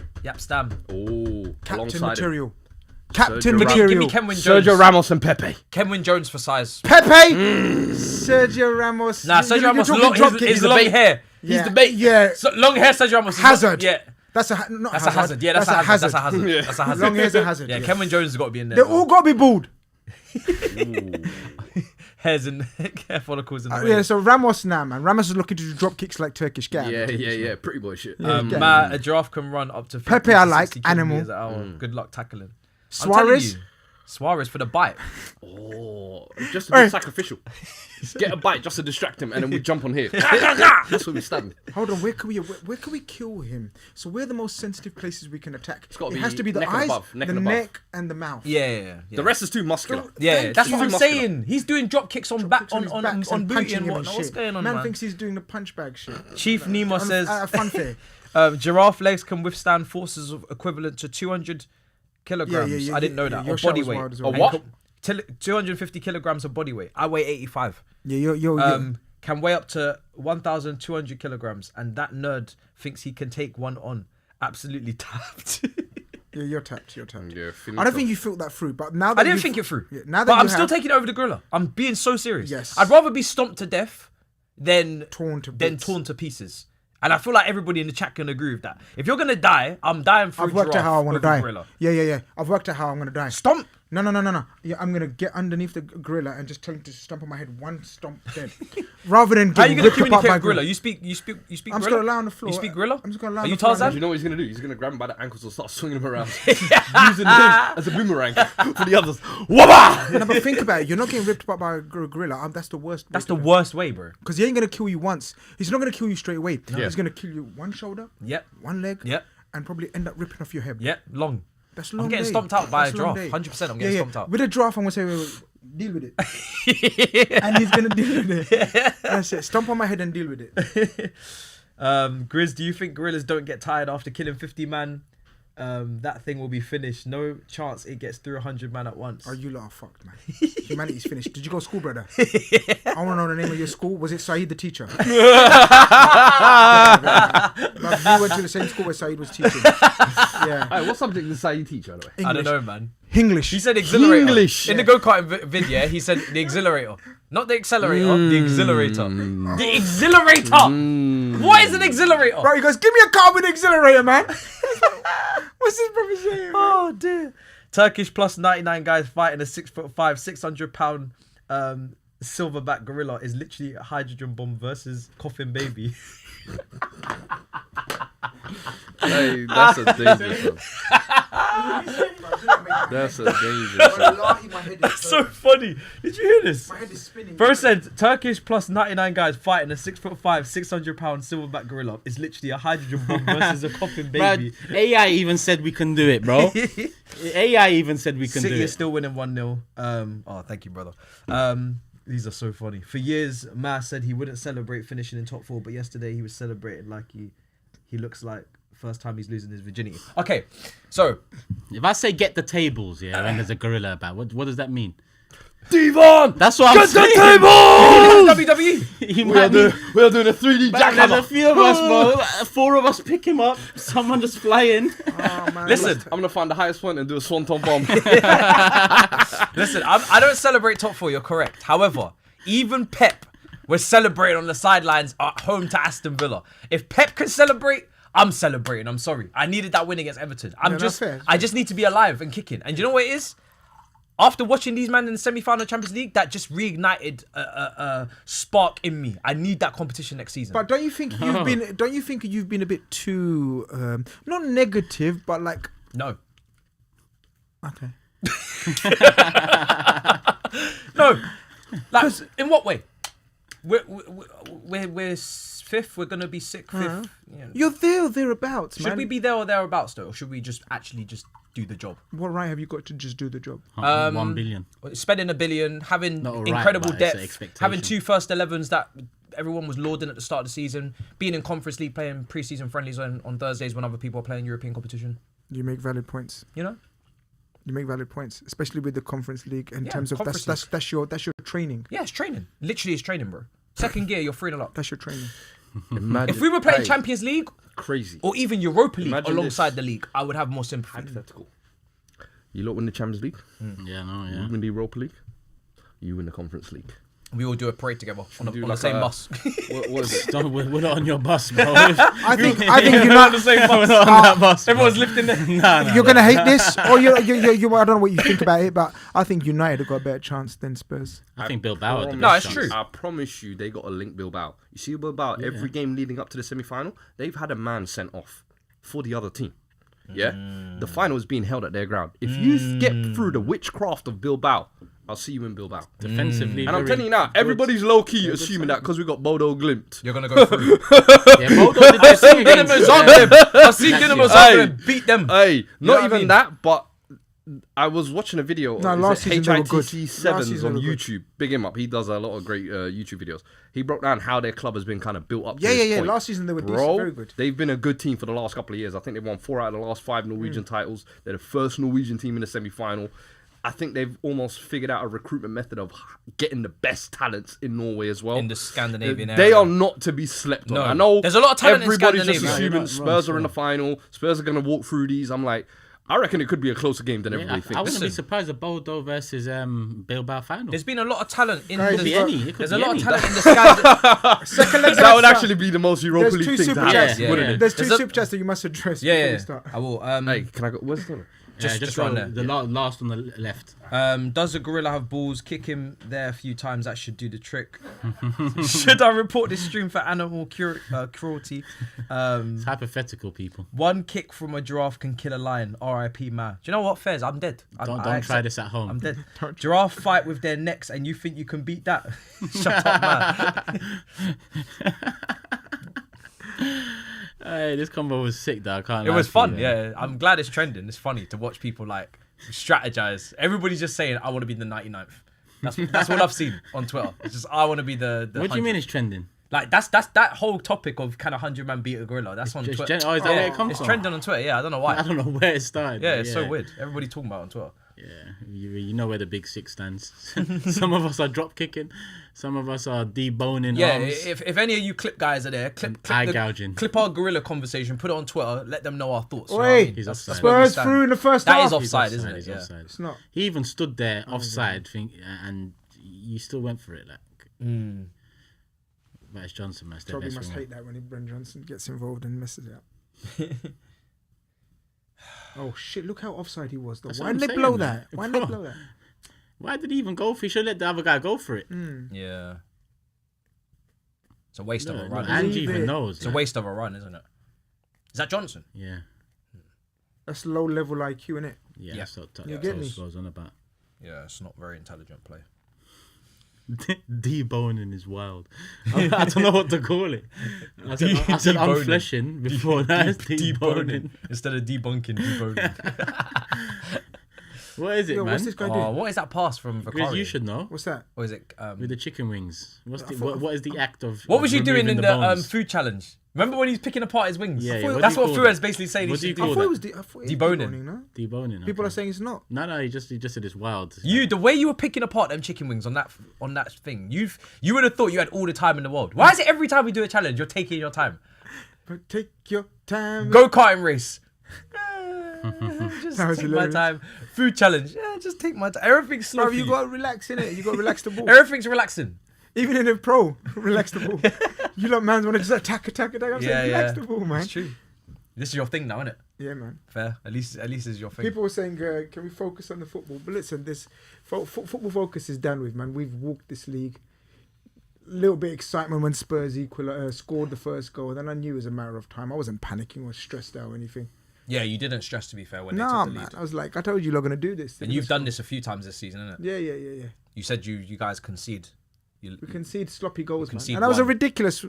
Oh, Captain alongside material. Captain Sergio material. Give me Kenwyne Jones. Sergio Ramos and Pepe. Kenwyne Jones for size. Pepe! Sergio Ramos. Nah, Sergio Ramos, talking drop his kicks. long hair. Yeah. He's the bait. Yeah. So, long hair Sergio Ramos. Hazard. Yeah. That's a hazard. Yeah, that's a hazard. That's a hazard. Yeah. That's a hazard. Long hair's a hazard. Yeah, yeah. Kenwyne Jones has got to be in there. They all got to be bald. Hairs and hair follicles in the way. Yeah, so Ramos now, man. Ramos is looking to do drop kicks like Turkish. Yeah. Pretty boy shit. Matt, a giraffe can run up to 50 Pepe, to I like. 60 Animal. kilometers an hour. Good luck tackling. I'm telling Suarez. you, Suarez for the bite. Oh, just a bit sacrificial. Get a bite just to distract him, and then we jump on here. That's where we stand. Hold on, where can we kill him? So where are the most sensitive places we can attack? gotta It be has to be the neck and eyes, above, neck the and above. neck, and the mouth. Yeah. The rest is too muscular. Yeah, that's what I'm Muscular. saying. He's doing drop kicks on back Kicks his on backs booty punching and him whatnot. shit. What's going on, man? thinks he's doing the punch bag shit. Chief Nemo says At a fun fair. giraffe legs can withstand forces of equivalent to 200 kilograms. I didn't know that. Your Or shout body was weight. wild as well. A what? 250 kilograms of body weight. I weigh 85. Yeah, yo. Can weigh up to 1,200 kilograms, and that nerd thinks he can take one on. Absolutely tapped. Yeah, you're tapped. Yeah, I don't think you felt that through, but now that I didn't you've- think it through. Yeah, now that but you I'm still have taking it over the gorilla. I'm being so serious. Yes. I'd rather be stomped to death than torn to than bits. torn to pieces. And I feel like everybody in the chat can agree with that. If you're gonna die, I'm dying for I've worked out how I want to die. Gorilla. Yeah. I've worked out how I'm gonna die. Stomp. No. Yeah, I'm gonna get underneath the gorilla and just tell him to stomp on my head, one stomp dead, rather than How are you getting gonna ripped apart by communicate gorilla? You speak I'm just gorilla? gonna lie on the floor. You speak gorilla? I'm just gonna lie Are on you the floor. Tarzan? You know what he's gonna do? He's gonna grab him by the ankles and start swinging him around, using him as a boomerang for the others. Wabba! No, but think about it. You're not getting ripped apart by a gorilla. That's the worst. That's the worst way, bro. Because he ain't gonna kill you once. He's not gonna kill you straight away. Yeah. He's gonna kill you one shoulder, Yep. one leg, Yep. and probably end up ripping off your head. Yep. Long. That's a long I'm getting day. stomped out by a That's long giraffe. day. 100% I'm getting stomped out. With a giraffe, I'm gonna say, wait, deal with it. And he's gonna deal with it. That's it. Stomp on my head and deal with it. Grizz, do you think gorillas don't get tired after killing 50 man? That thing will be finished. No chance it gets through 100 man at once. Oh, you lot are fucked, man. Humanity's finished. Did you go to school, brother? I want to know the name of your school. Was it Saeed the teacher? Like, we went to the same school where Saeed was teaching. Yeah. Hey, what subject does Saeed teach, by the way? I don't know, man. English. He said exhilarator. English. In the go-karting video, he said the exhilarator. Not the accelerator, the exhilarator. The exhilarator! What is an exhilarator? Bro, he goes, give me a car with an exhilarator, man. What's this brother saying, man? Oh, dear. Turkish plus 99 guys fighting a 6'5", 600-pound silverback gorilla is literally a hydrogen bomb versus coffin baby. Hey, that's a dangerous one. That's a dangerous one. That's so funny. Did you hear this? My head is spinning. First said Turkish plus 99 guys fighting a 6'5", 600-pound silverback gorilla is literally a hydrogen bomb versus a coffin baby. Bro, AI even said we can do it, bro. AI even said we can City do is it. still winning 1-0. Oh, thank you, brother. These are so funny. For years, Ma said he wouldn't celebrate finishing in top 4, but yesterday he was celebrating like he looks like first time he's losing his virginity. Okay, so If I say get the tables, yeah, and there's a gorilla about, what does that mean? Devon! That's what I'm Get the saying. table! WWE. He We might are doing a 3D There's a jackhammer. few of us, bro. 4 of us pick him up. Someone just flying. Oh, man. Listen, I'm gonna find the highest point and do a swanton bomb. listen. I don't celebrate top 4. You're correct. However, even Pep was celebrating on the sidelines at home to Aston Villa. If Pep can celebrate, I'm celebrating. I'm sorry. I needed that win against Everton. that's fair. I just need to be alive and kicking. And you know what it is? After watching these men in the semi-final of Champions League, that just reignited a spark in me. I need that competition next season. But don't you think you've been a bit too not negative, but like No. okay. No. Like, in what way? We're fifth. We're gonna be sixth, fifth. Yeah. You're there or thereabouts, man. Should we be there or thereabouts though, or should we just actually just do the job? What right have you got to just do the job? 1 billion. Spending $1 billion, having Not a right, incredible but it's an depth, expectation. having 2 first 11s that everyone was lauding at the start of the season, being in Conference League, playing pre-season friendlies on Thursdays when other people are playing European competition. You make valid points. You know? You make valid points, especially with the Conference League in Yeah, terms of Conference that's your training. Yeah, it's training. Literally, it's training, bro. Second gear, you're 3-0 up. That's your training. Imagine, If we were playing hey, Champions League crazy. or even Europa League Imagine alongside this. the league, I would have more sympathy. Hypothetical. You lot win the Champions League. Yeah, no, You yeah. win the Europa League. You win the Conference League. We all do a parade together on do the like same a- bus. What is it? Don't, we're not on your bus, bro. I think we're United. not on that bus. Bro. Everyone's lifting their... Nah. You're gonna hate this, or you. I don't know what you think about it, but I think United have got a better chance than Spurs. I think Bilbao. Had the No, best it's chance. true. I promise you, they got to link Bilbao. You see Bilbao, every game leading up to the semi-final, they've had a man sent off for the other team. Yeah? The final is being held at their ground. If you get through the witchcraft of Bilbao, I'll see you in Bilbao. Defensively, And I'm very telling you now, good. everybody's low-key assuming that because we got Bodo Glimt. You're going to go through. Yeah, Bodo did their thing Dinamo against- Zagreb. I've seen Dinamo Hey. Zagreb beat them. Hey, know not what I even mean? that, but I was watching a video. No, is last it season they were good. Last HITC7s season on they were good. YouTube. Big him up. He does a lot of great YouTube videos. He broke down how their club has been kind of built up. Yeah, to yeah, this yeah. point. Last season they were decent, Bro, very good. they've been a good team for the last couple of years. I think they've won 4 out of the last 5 Norwegian titles. They're the first Norwegian team in the semi-final. I think they've almost figured out a recruitment method of getting the best talents in Norway as well. In the Scandinavian They area. are not to be slept on. No. I know There's a lot of talent in everybody's just Scandinavia. assuming You're not Spurs wrong, are in the final. Spurs are going to walk through these. I'm like, I reckon it could be a closer game than Yeah, everybody I thinks. wouldn't be Listen. surprised if Bodo versus Bilbao final. There's been a lot of talent in Guys, Could be the... any. It could There's be a lot any. of talent in the Scandinavian... Second leg. That would actually be the most Europa There's League two thing to super happen, chats. Yeah, wouldn't yeah. it? There's two There's a- super chats that you must address Yeah, before yeah. we start. I will. Hey, can I go? Where's the Just right there. The last on the left. Does the gorilla have balls? Kick him there a few times. That should do the trick. Should I report this stream for animal cruelty? It's hypothetical, people. One kick from a giraffe can kill a lion. R.I.P. Man. Do you know what, Fez? I'm dead. Don't I try accept- this at home. I'm dead. Giraffe fight with their necks, and you think you can beat that? Shut up, man. Hey, this combo was sick, though. I can't. It lie was to fun. you, Yeah, I'm glad it's trending. It's funny to watch people like strategize. Everybody's just saying, "I want to be the 99th." That's what I've seen on Twitter. It's just I want to be the What do you 100th. mean it's trending? Like that's that whole topic of can a 100-man beat a gorilla? That's on It's Twitter. oh, is that where it comes It's from? trending on Twitter. Yeah, I don't know I why. don't know where it started. Yeah, but it's so weird. Everybody talking about it on Twitter. Yeah, you know where the big six stands. Some of us are drop kicking, some of us are deboning Yeah, arms. if any of you clip guys are there, Eye gouging. clip our gorilla conversation, put it on Twitter, let them know our thoughts. You know Oi, what I mean? He's That's offside. where we Spurs stand. through in the first That half. is offside, He's isn't he's it? Yeah. offside. It's not. He even stood there offside, and you still went for it, like. But it's Johnson, man. It's their Probably best must winger. hate that when Bren Johnson gets involved and messes it up. Oh shit! Look how offside he was. Though. That's Why what I'm did they saying, blow man. that? Why did they Bro. blow that? Why did he even go for it? He should let the other guy go for it. Yeah. It's a waste of a No, run. Angie Leave even it. knows. It's a like, waste of a run, isn't it? Is that Johnson? Yeah. That's low level IQ, innit? Yeah, Yeah. that's what You get me? goes on about. Yeah, it's not very intelligent play. Deboning is wild. I don't know what to call it. I said Deboning. unfleshing before that. It's deboning. Instead of debunking, deboning. What is it, Yo, man? what's this guy Oh, doing? what is that pass from Grizz, you Vakari? should know. What's that? Or is it... With the chicken wings. I thought- What is the act of? What was you doing removing in the bones? food challenge? Remember when he was picking apart his wings? Yeah, yeah, what That's do you what call Fuad's that? basically saying he What do you should I do. call thought that? it was. I thought it was Deboning. deboning, no? Deboning. People okay. are saying it's not. No, he just said it's wild. The way you were picking apart them chicken wings on that thing, you would have thought you had all the time in the world. Why is it every time we do a challenge, you're taking your time? But take your time. Go karting race. Just That was take my hilarious. time. Food challenge. Yeah, just take my time. Everything's slow. Bro, for you you. got to relax in it. You got to relax the ball. Everything's relaxing. Even in a pro, relax the ball. You lot man want to just attack. I'm Yeah, saying relax yeah. the ball, man. It's true. This is your thing now, isn't it? Yeah, man. Fair. At least this is your thing. People were saying, can we focus on the football? But listen, this football focus is done with, man. We've walked this league. Little bit of excitement when Spurs scored the first goal. Then I knew it was a matter of time. I wasn't panicking or stressed out or anything. Yeah, you didn't stress, to be fair, when they Nah, took the man. lead. I was like, I told you, you're going to do this. And you've done this a few times this season, isn't it? Yeah. You said you guys concede. We concede sloppy goals, man. concede And that was a one. ridiculous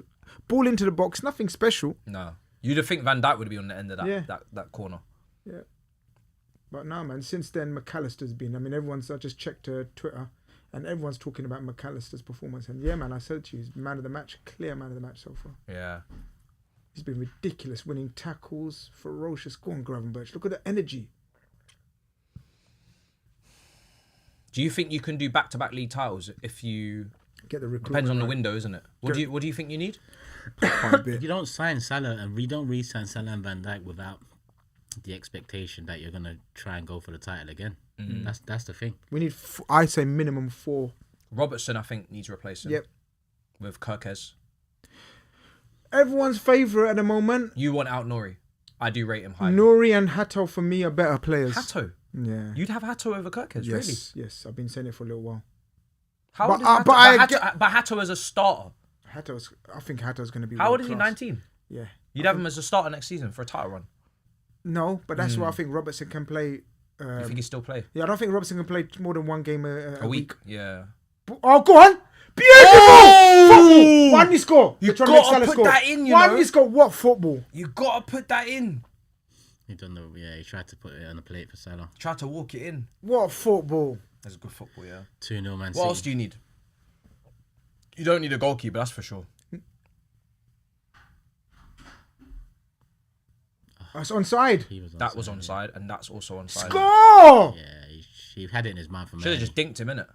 ball into the box. Nothing special. No. You'd have think Van Dijk would be on the end of that Yeah. that corner. Yeah. But no, man. Since then, McAllister's been. I mean, I just checked Twitter, and everyone's talking about McAllister's performance. And yeah, man, I said to you, he's man of the match, clear man of the match so far. Yeah. He's been ridiculous, winning tackles, ferocious. Go on, Gravenberch. Look at the energy. Do you think you can do back-to-back league titles if you Get the recruitment. Depends on the right. window, isn't it? What do you think you need? Quite a bit. You don't sign Salah and we don't re-sign Salah and Van Dijk without the expectation that you're gonna try and go for the title again. That's the thing. We need, I say, minimum 4. Robertson, I think, needs replacing. Yep. With Kirkes. Everyone's favourite at the moment. You want out Nori. I do rate him high. Nuri and Hato for me are better players. Hato. Yeah. You'd have Hato over Kirkes, really? Yes. I've been saying it for a little while. How But, old is uh, Hato? but I Hato, get- but Hato as a starter. I think Hato's going to be. How old is he? world-class. 19. Yeah. You'd have him as a starter next season for a title run. No, but that's why I think Robertson can play. You think he still play Yeah, I don't think Robertson can play more than one game a a week? Yeah. Oh, go on! Beautiful! Football! One you score. You They're trying to make gotta Salah put score. that in, you One know. you score. What football? You gotta put that in. He don't know. Yeah, he tried to put it on the plate for Salah. Try to walk it in. What football? That's good football, yeah. 2-0 Man What City. else do you need? You don't need a goalkeeper, that's for sure. That's onside. He was That was onside, onside, and that's also onside. Score! Yeah, he had it in his mouth. Should have just dinked him, innit?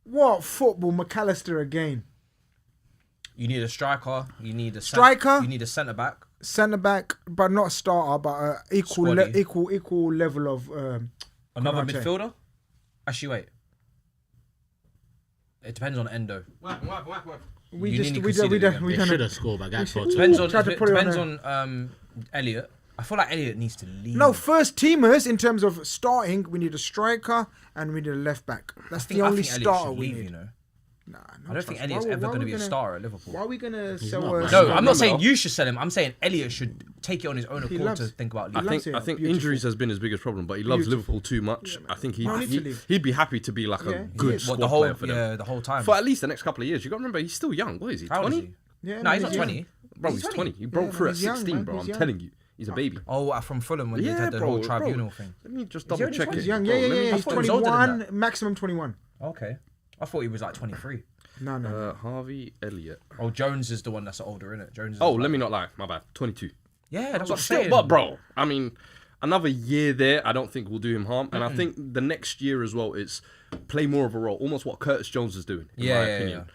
What football? McAllister again. You need a striker. You need a Striker? You need a centre back. Centre back, but not starter, but Squaddy. equal level of. Another Konaté. midfielder. Actually, wait. It depends on Endo. We You just nearly we conceded done again. They done should it. have scored, but Gakpo Depends on. Tried to put it on Depends on Elliot. I feel like Elliot needs to leave. No, first teamers in terms of starting, we need a striker and we need a left back. That's the only Elliot starter should we leave, need. you know. Nah, I don't think Elliot's ever going to be a starter at Why Liverpool. are we gonna sell not, a? man. No, Remember I'm not saying though. you should sell him. I'm saying Elliot should take it on his own accord to loves- think about he leaving. loves it. I think Beautiful. injuries has been his biggest problem, but he loves Beautiful. Liverpool too much. I think No need to leave. he'd be happy to be like Yeah, a he good is. squad What the whole player for them. the whole time. For at least the next couple of years. You got to remember, he's still young. What is he? How old is 20? he? Yeah, No, he's not young. 20. Bro, he's 20. He broke Yeah, through at he's young, 16, man. bro. He's I'm young. telling you. He's a baby. Oh, from Fulham when they had the whole tribunal thing. Let me just Is he double only check 20? it. He's young. Bro, Yeah, let me yeah. just- He's thought he was older than 21, maximum 21. Okay. I thought he was like 23. No. Harvey Elliott. Oh, Jones is the one that's older, isn't it? Jones. Is Oh, like- let me not lie. My bad. 22. Yeah, that's what But I'm still, saying. but bro, I mean, another year there, I don't think will do him harm. And I think the next year as well, it's play more of a role, almost what Curtis Jones is doing, in my opinion.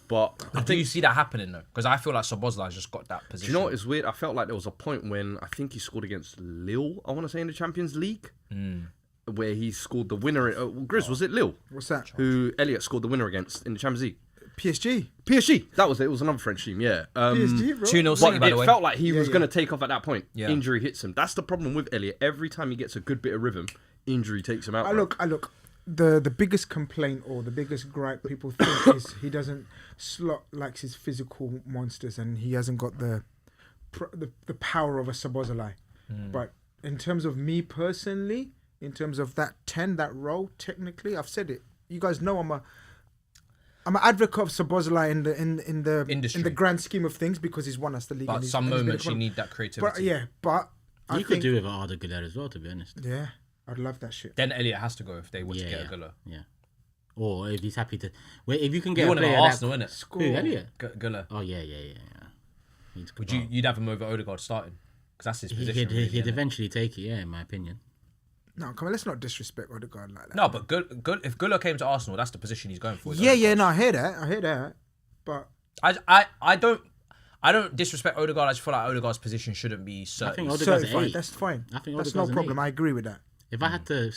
But I Do you think, see that happening though? Because I feel like Szoboszlai's just got that do position. you know what is weird? I felt like there was a point when I think he scored against Lille, I want to say, in the Champions League, where he scored the winner. Grizz, was it Lille? What's that? Who Elliot scored the winner against in the Champions League? PSG. PSG. That was it. It was another French team, yeah. PSG, bro. 2-0 But City, by the it way. felt like he Yeah, was yeah. going to take off at that point. Yeah. Injury hits him. That's the problem with Elliot. Every time he gets a good bit of rhythm, injury takes him out. I bro. look. The biggest complaint or the biggest gripe people think is he doesn't slot likes his physical monsters and he hasn't got the power of a Szoboszlai. But in terms of me personally, in terms of that 10, that role, technically, I've said it. You guys know I'm an advocate of Szoboszlai in the Industry. in the grand scheme of things because he's won us the league. But and he's- some and he's been moments you a- need that creativity. but I You could think do with Arda Güler as well, to be honest. yeah, I'd love that shit. Then Elliot has to go if they were to get a Yeah, Guller. yeah. Or if he's happy to, wait, if you can get You a want him player at that- Arsenal, innit? Score. Who, Elliot? Guller. Oh yeah. He's Would you'd have him over Odegaard starting? Because that's his position. He'd, really, he'd innit? eventually take it, yeah, in my opinion. No, come on, let's not disrespect Odegaard like that. No, but if Guller came to Arsenal, that's the position he's going for. is Yeah, Odegaard. no, I hear that. But I don't disrespect Odegaard. I just feel like Odegaard's position shouldn't be I certain. think Odegaard's certified, eight. that's fine. I think That's Odegaard's no an problem. eight. I agree with that. If I had to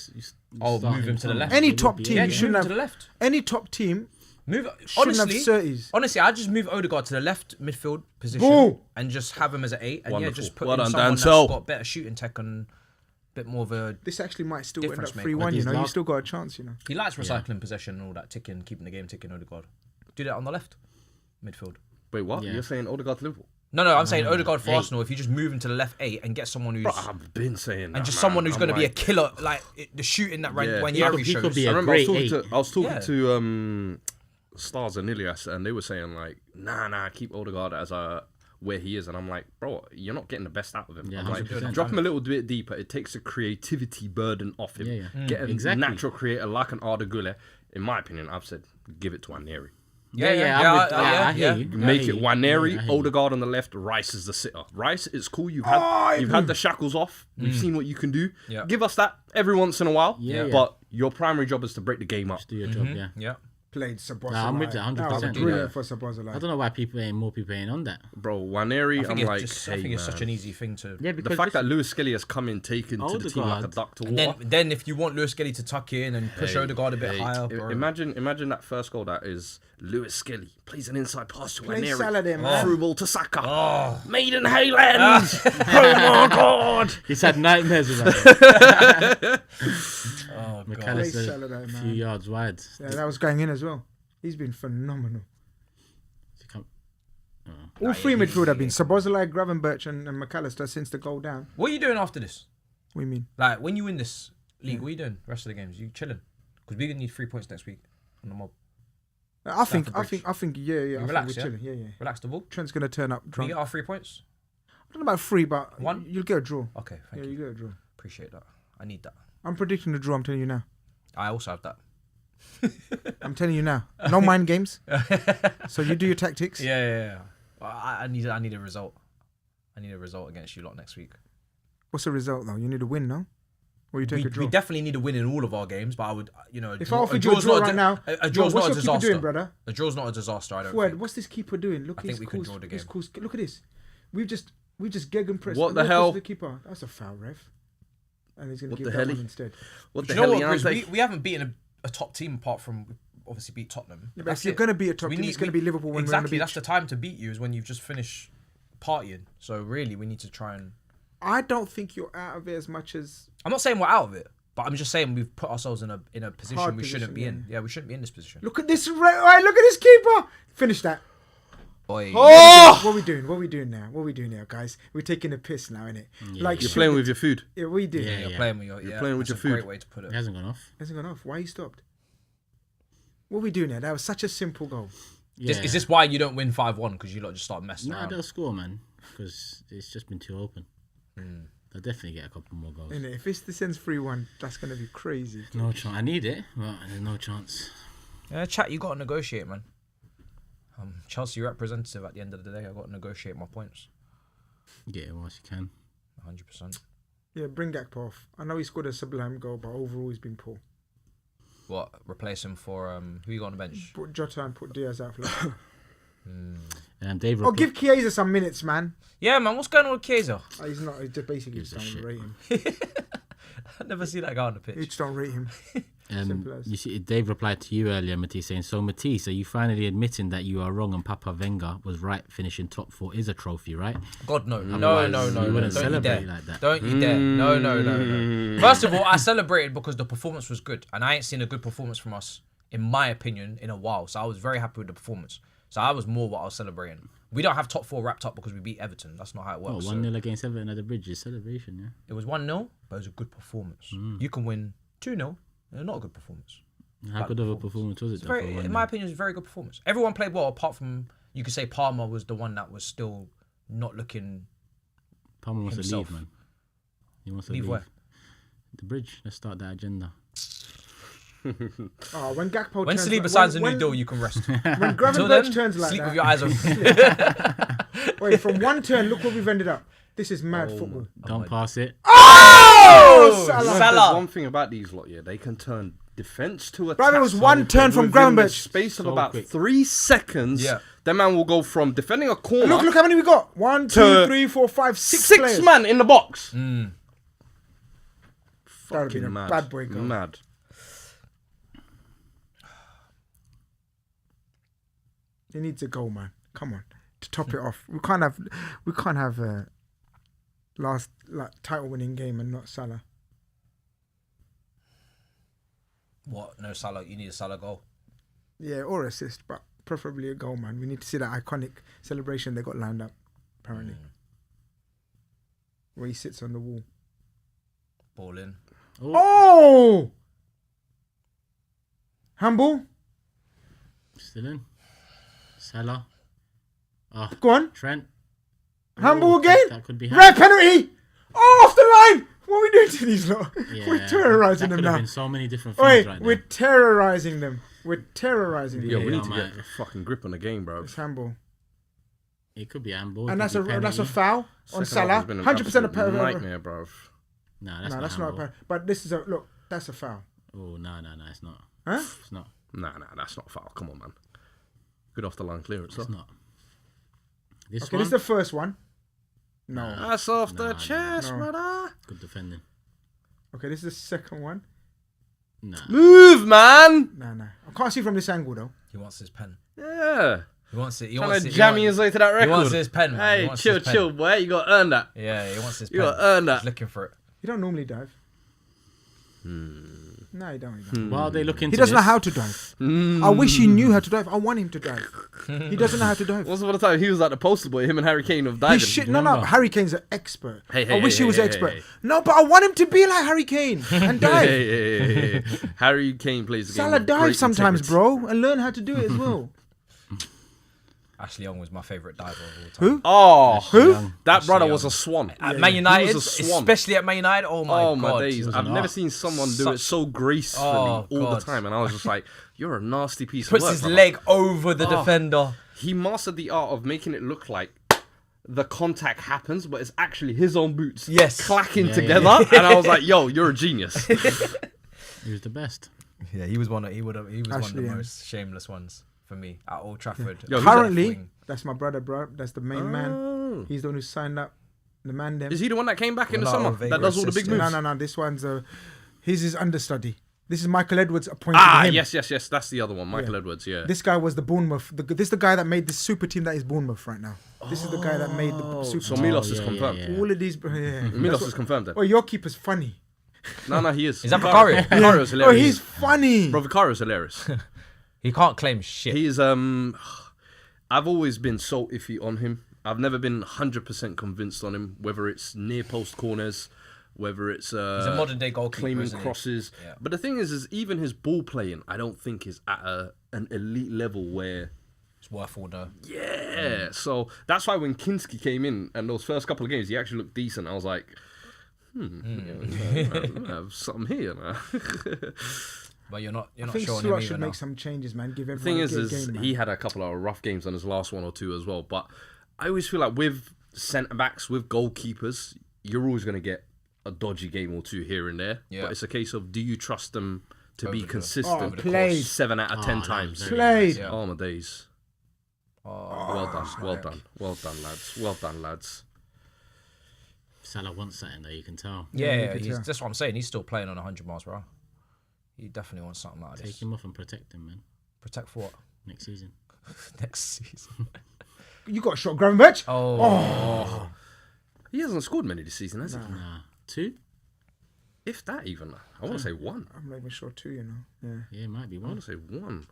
move him to the left. Any it would top be team, yeah, you just shouldn't move have him to the left. any top team. Move Shouldn't honestly. have certies. Honestly, I just move Odegaard to the left midfield position Boo! and just have him as an 8, and Wonderful. just put Well in done, someone Dan that's Sol. got better shooting tech and a bit more of a. This actually might still end up Difference maker. 3-1. You These know, you last- still got a chance. You know. He likes recycling possession and all that, ticking, keeping the game ticking. Odegaard, do that on the left midfield. Wait, what? Yeah. You're saying Odegaard to Liverpool? No, I'm saying Odegaard for 8. Arsenal. If you just move him to the left 8 and get someone who's Bro, I've been saying that, and just man. someone who's I'm going to be a like- killer, like the shooting that Yeah. Ranieri He could shows. be I a remember I great was talking Yeah. to Stars and Ilias, and they were saying like, nah, keep Odegaard as where he is, and I'm like, bro, you're not getting the best out of him. Yeah, I'm like, 100%. drop him a little bit deeper. It takes a creativity burden off him. Yeah. Get a Exactly. natural creator like an Arda Güler. In my opinion, I've said give it to Waneri. I hear you. Make it Waneri, I hear you. Odegaard on the left, Rice is the sitter. Rice, it's cool. You've had the shackles off. We've seen what you can do. Yeah. Give us that every once in a while. Yeah. But your primary job is to break the game up. Do your job, yeah. Yeah. played Sabozalai. Nah, I'm with you, That was 100%. brilliant for I Sabozalai. don't know why more people ain't on that. Bro, Waneri, I think I'm it's like, just, hey, I think it's man. such an easy thing to. Yeah, The because fact that Lewis Skelly has come in, taken to the Odegaard. team like a duck to And water. then if you want Lewis Skelly to tuck in and push Odegaard a bit higher, bro. Imagine that first goal that is Lewis Skelly plays an inside pass to Play Waneri. Salah there, man. Through ball to Saka. Oh. Maiden Highlands. Oh my God. he's had nightmares with that. Oh, God. McAllister Salah there, a man. few yards wide. Yeah, that was going in as well. He's been phenomenal. All three midfield have been Sabozalai, Gravenberch, and McAllister since the goal down. What are you doing after this? What do you mean? Like, when you win this league, what are you doing the rest of the games? You chilling? Because we're going to need 3 points next week on the mob. I think, Stamford Bridge. I think, yeah. I relax, think we're yeah? chilling. Yeah. Relax the ball. Trent's gonna turn up Can we drunk. get our 3 points? I don't know about 3, but One? you'll get a draw. Okay, thank Yeah, you. you get a draw. Appreciate that. I need that. I'm predicting the draw. I'm telling you now. I also have that. I'm telling you now. No mind games. So you do your tactics. Yeah. Well, I need a result. I need a result against you lot next week. What's the result though? You need a win, no? Or you take a draw. We definitely need a win in all of our games, but I would, If I offered you a draw right now, a draw's what's not a your keeper disaster. doing, brother? A draw's not a disaster. I don't Fuad, think. what's this keeper doing? Look, I think we can draw the game. Look at this. We just gegenpressed. What the hell? The keeper. That's a foul, ref. And he's gonna What give the that hell one he- instead. What Do the you know hell, what, Grizz? Leandre? We haven't beaten a top team apart from obviously beat Tottenham. Yeah, but if you're gonna be a top team, it's gonna be Liverpool when we're on the exactly. That's beach. the time to beat you is when you've just finished partying. So really, we need to try and. I don't think you're out of it as much as. I'm not saying we're out of it, but I'm just saying we've put ourselves in a position Hard we shouldn't be position, in. Yeah, we shouldn't be in this position. Look at this. Right, look at this keeper. Finish that. Boy. Oh! What are we doing? What are we doing now, guys? We're taking a piss now, innit? Yeah. Like You're shoot playing the- with your food. Yeah, we did. Yeah. You're playing with your. You're playing with that's your a food. Great way to put It it. hasn't gone off. Hasn't gone off. Why you stopped? What are we doing now? That was such a simple goal. Yeah. Is this why you don't win 5-1? Because you lot just start messing Nah, around. they'll score, man. Because it's just been too open. They'll definitely get a couple more goals. Innit? If this ends 3-1, that's gonna be crazy. No chance. I need it, but there's no chance. Yeah, chat. You got to negotiate, man. Chelsea representative at the end of the day. I got to negotiate my points. Get it whilst you can. 100%. Yeah, bring Gakpo off. I know he scored a sublime goal, but overall he's been poor. What? Replace him for who you got on the bench? Put Jota and put Diaz out for that. Dave. Oh, give Chiesa some minutes, man. Yeah, man. What's going on with Chiesa? He's not. He just basically Gives just a don't shit. rate him. I never see that guy on the You pitch. just don't rate him. Simple as. You see, Dave replied to you earlier, Matisse, saying, "So Matisse, are you finally admitting that you are wrong and Papa Wenger was right? Finishing top 4 is a trophy, right?" God, no. Otherwise, No. you wouldn't Don't you celebrate dare. like that. Don't you dare. No. First of all, I celebrated because the performance was good. And I ain't seen a good performance from us, in my opinion, in a while. So I was very happy with the performance. So I was more what I was celebrating. We don't have top 4 wrapped up because we beat Everton. That's not how it Oh, works. 1-0 against Everton at the Bridge is celebration, yeah. It was 1-0, but it was a good performance. You can win 2-0, not a good performance. How good of a performance was it? It's though, very, for in 1-0? my opinion, it was a very good performance. Everyone played well, apart from, you could say Palmer was the one that was still not looking. Palmer wants himself. to leave, man. He wants to Leave leave. where? The Bridge. Let's start that agenda. Oh, when Gakpo When turns Saliba like- signs a when- new deal, you can rest. When Until Gravenberch then, turns like sleep that. with your eyes open. Wait, from one turn, look where we've ended up. This is mad football. Don't pass it. Oh, Salah. Salah. Salah. One thing about these lot, yeah, they can turn defense to attack. Brother, it was one turn from within the Gravenberch. space of So about quick. 3 seconds. Yeah. The man will go from defending a corner. Look how many we got. 1, 2, To 3, 4, 5, 6 6 players. man in the box. That would have been a Mad. bad boy goal. Mad. He needs a goal, man. Come on, to top it off. We can't have last title winning game and not Salah. What? No Salah. You need a Salah goal. Yeah, or assist, but preferably a goal, man. We need to see that iconic celebration they got lined up. Apparently, where he sits on the wall. Ball in. Oh, handball. Still in. Salah. Oh, Go on, Trent. handball Oh, again. That could be Red penalty. Oh, off the line. What are we doing to these lot? Yeah, We're terrorising that them could have now. been so many different things Wait, right we're there. terrorising them. We're terrorising Yeah, them. we need to man. get a fucking grip on the game, bro. It's handball. It could be handball. And it that's could be a penalty. foul on Second half Salah. has been an 100% a absolute penalty. nightmare, bro. Nah, No, that's that's not not a handball. penalty. But this is a look. That's a foul. Oh, no, it's not. Huh? It's not. Nah, that's not foul. Come on, man. Good off the line clearance. It's Though. not. This Okay, one, this is the first one. No. That's off the Nah, chest, no. brother. good defending. Okay, this is the second one. Nah. Move, man. Nah. I can't see from this angle though. He wants his pen. Yeah. He wants it. He Trying wants to it. jam his way to that record. He wants his pen, man. He Hey, wants chill, his pen. chill, boy. You got to earn that. Yeah, he wants his You pen. gotta earn that. He's looking for it. You don't normally dive. No, you don't. While they look into He doesn't know this, how to dive. I wish he knew how to dive. I want him to dive. He doesn't know how to dive. Once upon a time, he was like the poster boy, him and Harry Kane of diving. He should, no. Harry Kane's an expert. Hey, I wish he was hey, an expert. hey. No, but I want him to be like Harry Kane and dive. Hey. Harry Kane plays the game. Salah with dive great sometimes, integrity. bro, and learn how to do it as well. Ashley Young was my favourite diver of all time. Who? Oh, Who? that brother Young. was a swan. At Yeah, Man he United, was a swan. especially at Man United. Oh my Oh god! my days! was I've an never art. seen someone do it so gracefully all God. the time, and I was just like, "You're a nasty piece Puts of work." his brother. leg over the defender. He mastered the art of making it look like the contact happens, but it's actually his own boots Yes. clacking Yeah, together. yeah. And I was like, "Yo, you're a genius." he was the best. Yeah, he was one of one of Actually, the yeah. most shameless ones for me at Old Trafford. Yo, who's that? Currently, Wing. that's my brother, bro. That's the main man. Oh. He's the one who signed up. The man them. Is he the one that came back in the Ronaldo summer Vega that does all the big assistant. moves? No. This one's he's his understudy. This is Michael Edwards appointed him. Yes. That's the other one, Michael Edwards. Yeah. This guy was the Bournemouth. This is the guy that made the super team that is Bournemouth right now. This is the guy that made the super So team. Milos is yeah, confirmed. yeah. All of these. Yeah. Milos is confirmed then. Oh, your keeper's funny. No, he is. Is that Vicario? Vicario's Oh, hilarious. he's funny. Bro, Vicario's hilarious. He can't claim shit. He is. I've always been so iffy on him. I've never been 100% convinced on him, whether it's near post corners, whether it's He's a modern day goalkeeper. claiming Isn't he? crosses. Yeah. But the thing is even his ball playing, I don't think is at an elite level where. It's worth all the. Yeah, so that's why when Kinski came in and those first couple of games, he actually looked decent. I was like, I have something here now. But you're not I showing think him Stuart either should now. make some changes, man. Give The everyone thing a is good game, man. he had a couple of rough games on his last one or two as well. But I always feel like with centre backs, with goalkeepers, you're always going to get a dodgy game or two here and there. Yeah. But it's a case of, do you trust them to be Over the- consistent? over the played. course. 7 out of 10 that times. was very Played. Yeah. Oh my days. Well done, lads. Salah wants something though, you can tell. Yeah, you could tell. that's what I'm saying. He's still playing on 100 miles per hour. He definitely wants something like Take this. him off and protect him, man. Protect for what? Next season. Next season. You got shot, Gravenberch. Oh. He hasn't scored many this season, has he? Nah. 2? If that even. I want to say 1. I'm not even sure too. You know. Yeah. Yeah, it might be I one. want to say 1.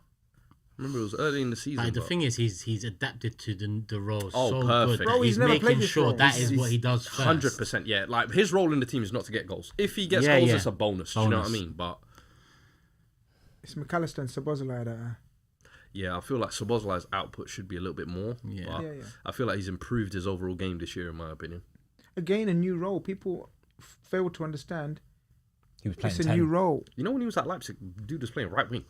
Remember, it was early in the season. But the but- thing is, he's adapted to the role Oh, so perfect. good. Bro, That he's he's never played making this sure role. that He's- is what he does first. 100%, yeah. Like, his role in the team is not to get goals. If he gets Yeah, goals, yeah. it's a bonus. Do you know what I Bonus. mean? But, It's McAllister and Szoboszlai that. yeah, I feel like Szoboszlai's output should be a little bit more. Yeah. But Yeah. I feel like he's improved his overall game this year, in my opinion. Again, a new role. People fail to understand. He was playing It's a 10. new role. You know, when he was at Leipzig, dude was playing right wing.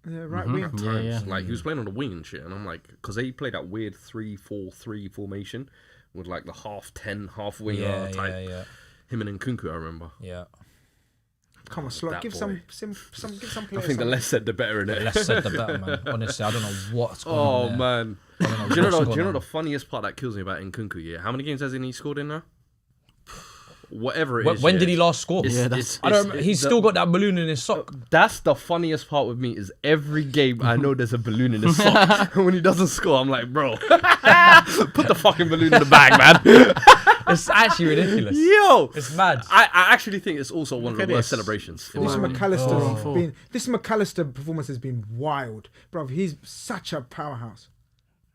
Yeah, right Mhm. wing. At Yeah, times. yeah. Like, he was playing on the wing and shit. And I'm like, because they played that weird 3-4-3 formation with like the half 10, half winger Yeah, type. yeah. Him and Nkunku, I remember. Yeah. Come on, Slot. That Give boy. some give some I players. think the some- less said, the better in The it. less said, the better, man. Honestly, I don't know what's going on Oh there. man! I don't know Do you what's know going on. the funniest part that kills me about Nkunku? Yeah, how many games has he scored in now? Whatever it When, is. when yeah, did he last score? it's- Yeah, it's- I don't. it's- Remember. He's the- still got that balloon in his sock. That's the funniest part with me is every game I know there's a balloon in his sock. And when he doesn't score, I'm like, bro, put the fucking balloon in the bag, man. It's actually ridiculous. Yo, It's mad. I actually think it's also one of Look the at worst this. celebrations. in This my opinion. McAllister Oh. been this McAllister performance has been wild, bro. He's such a powerhouse.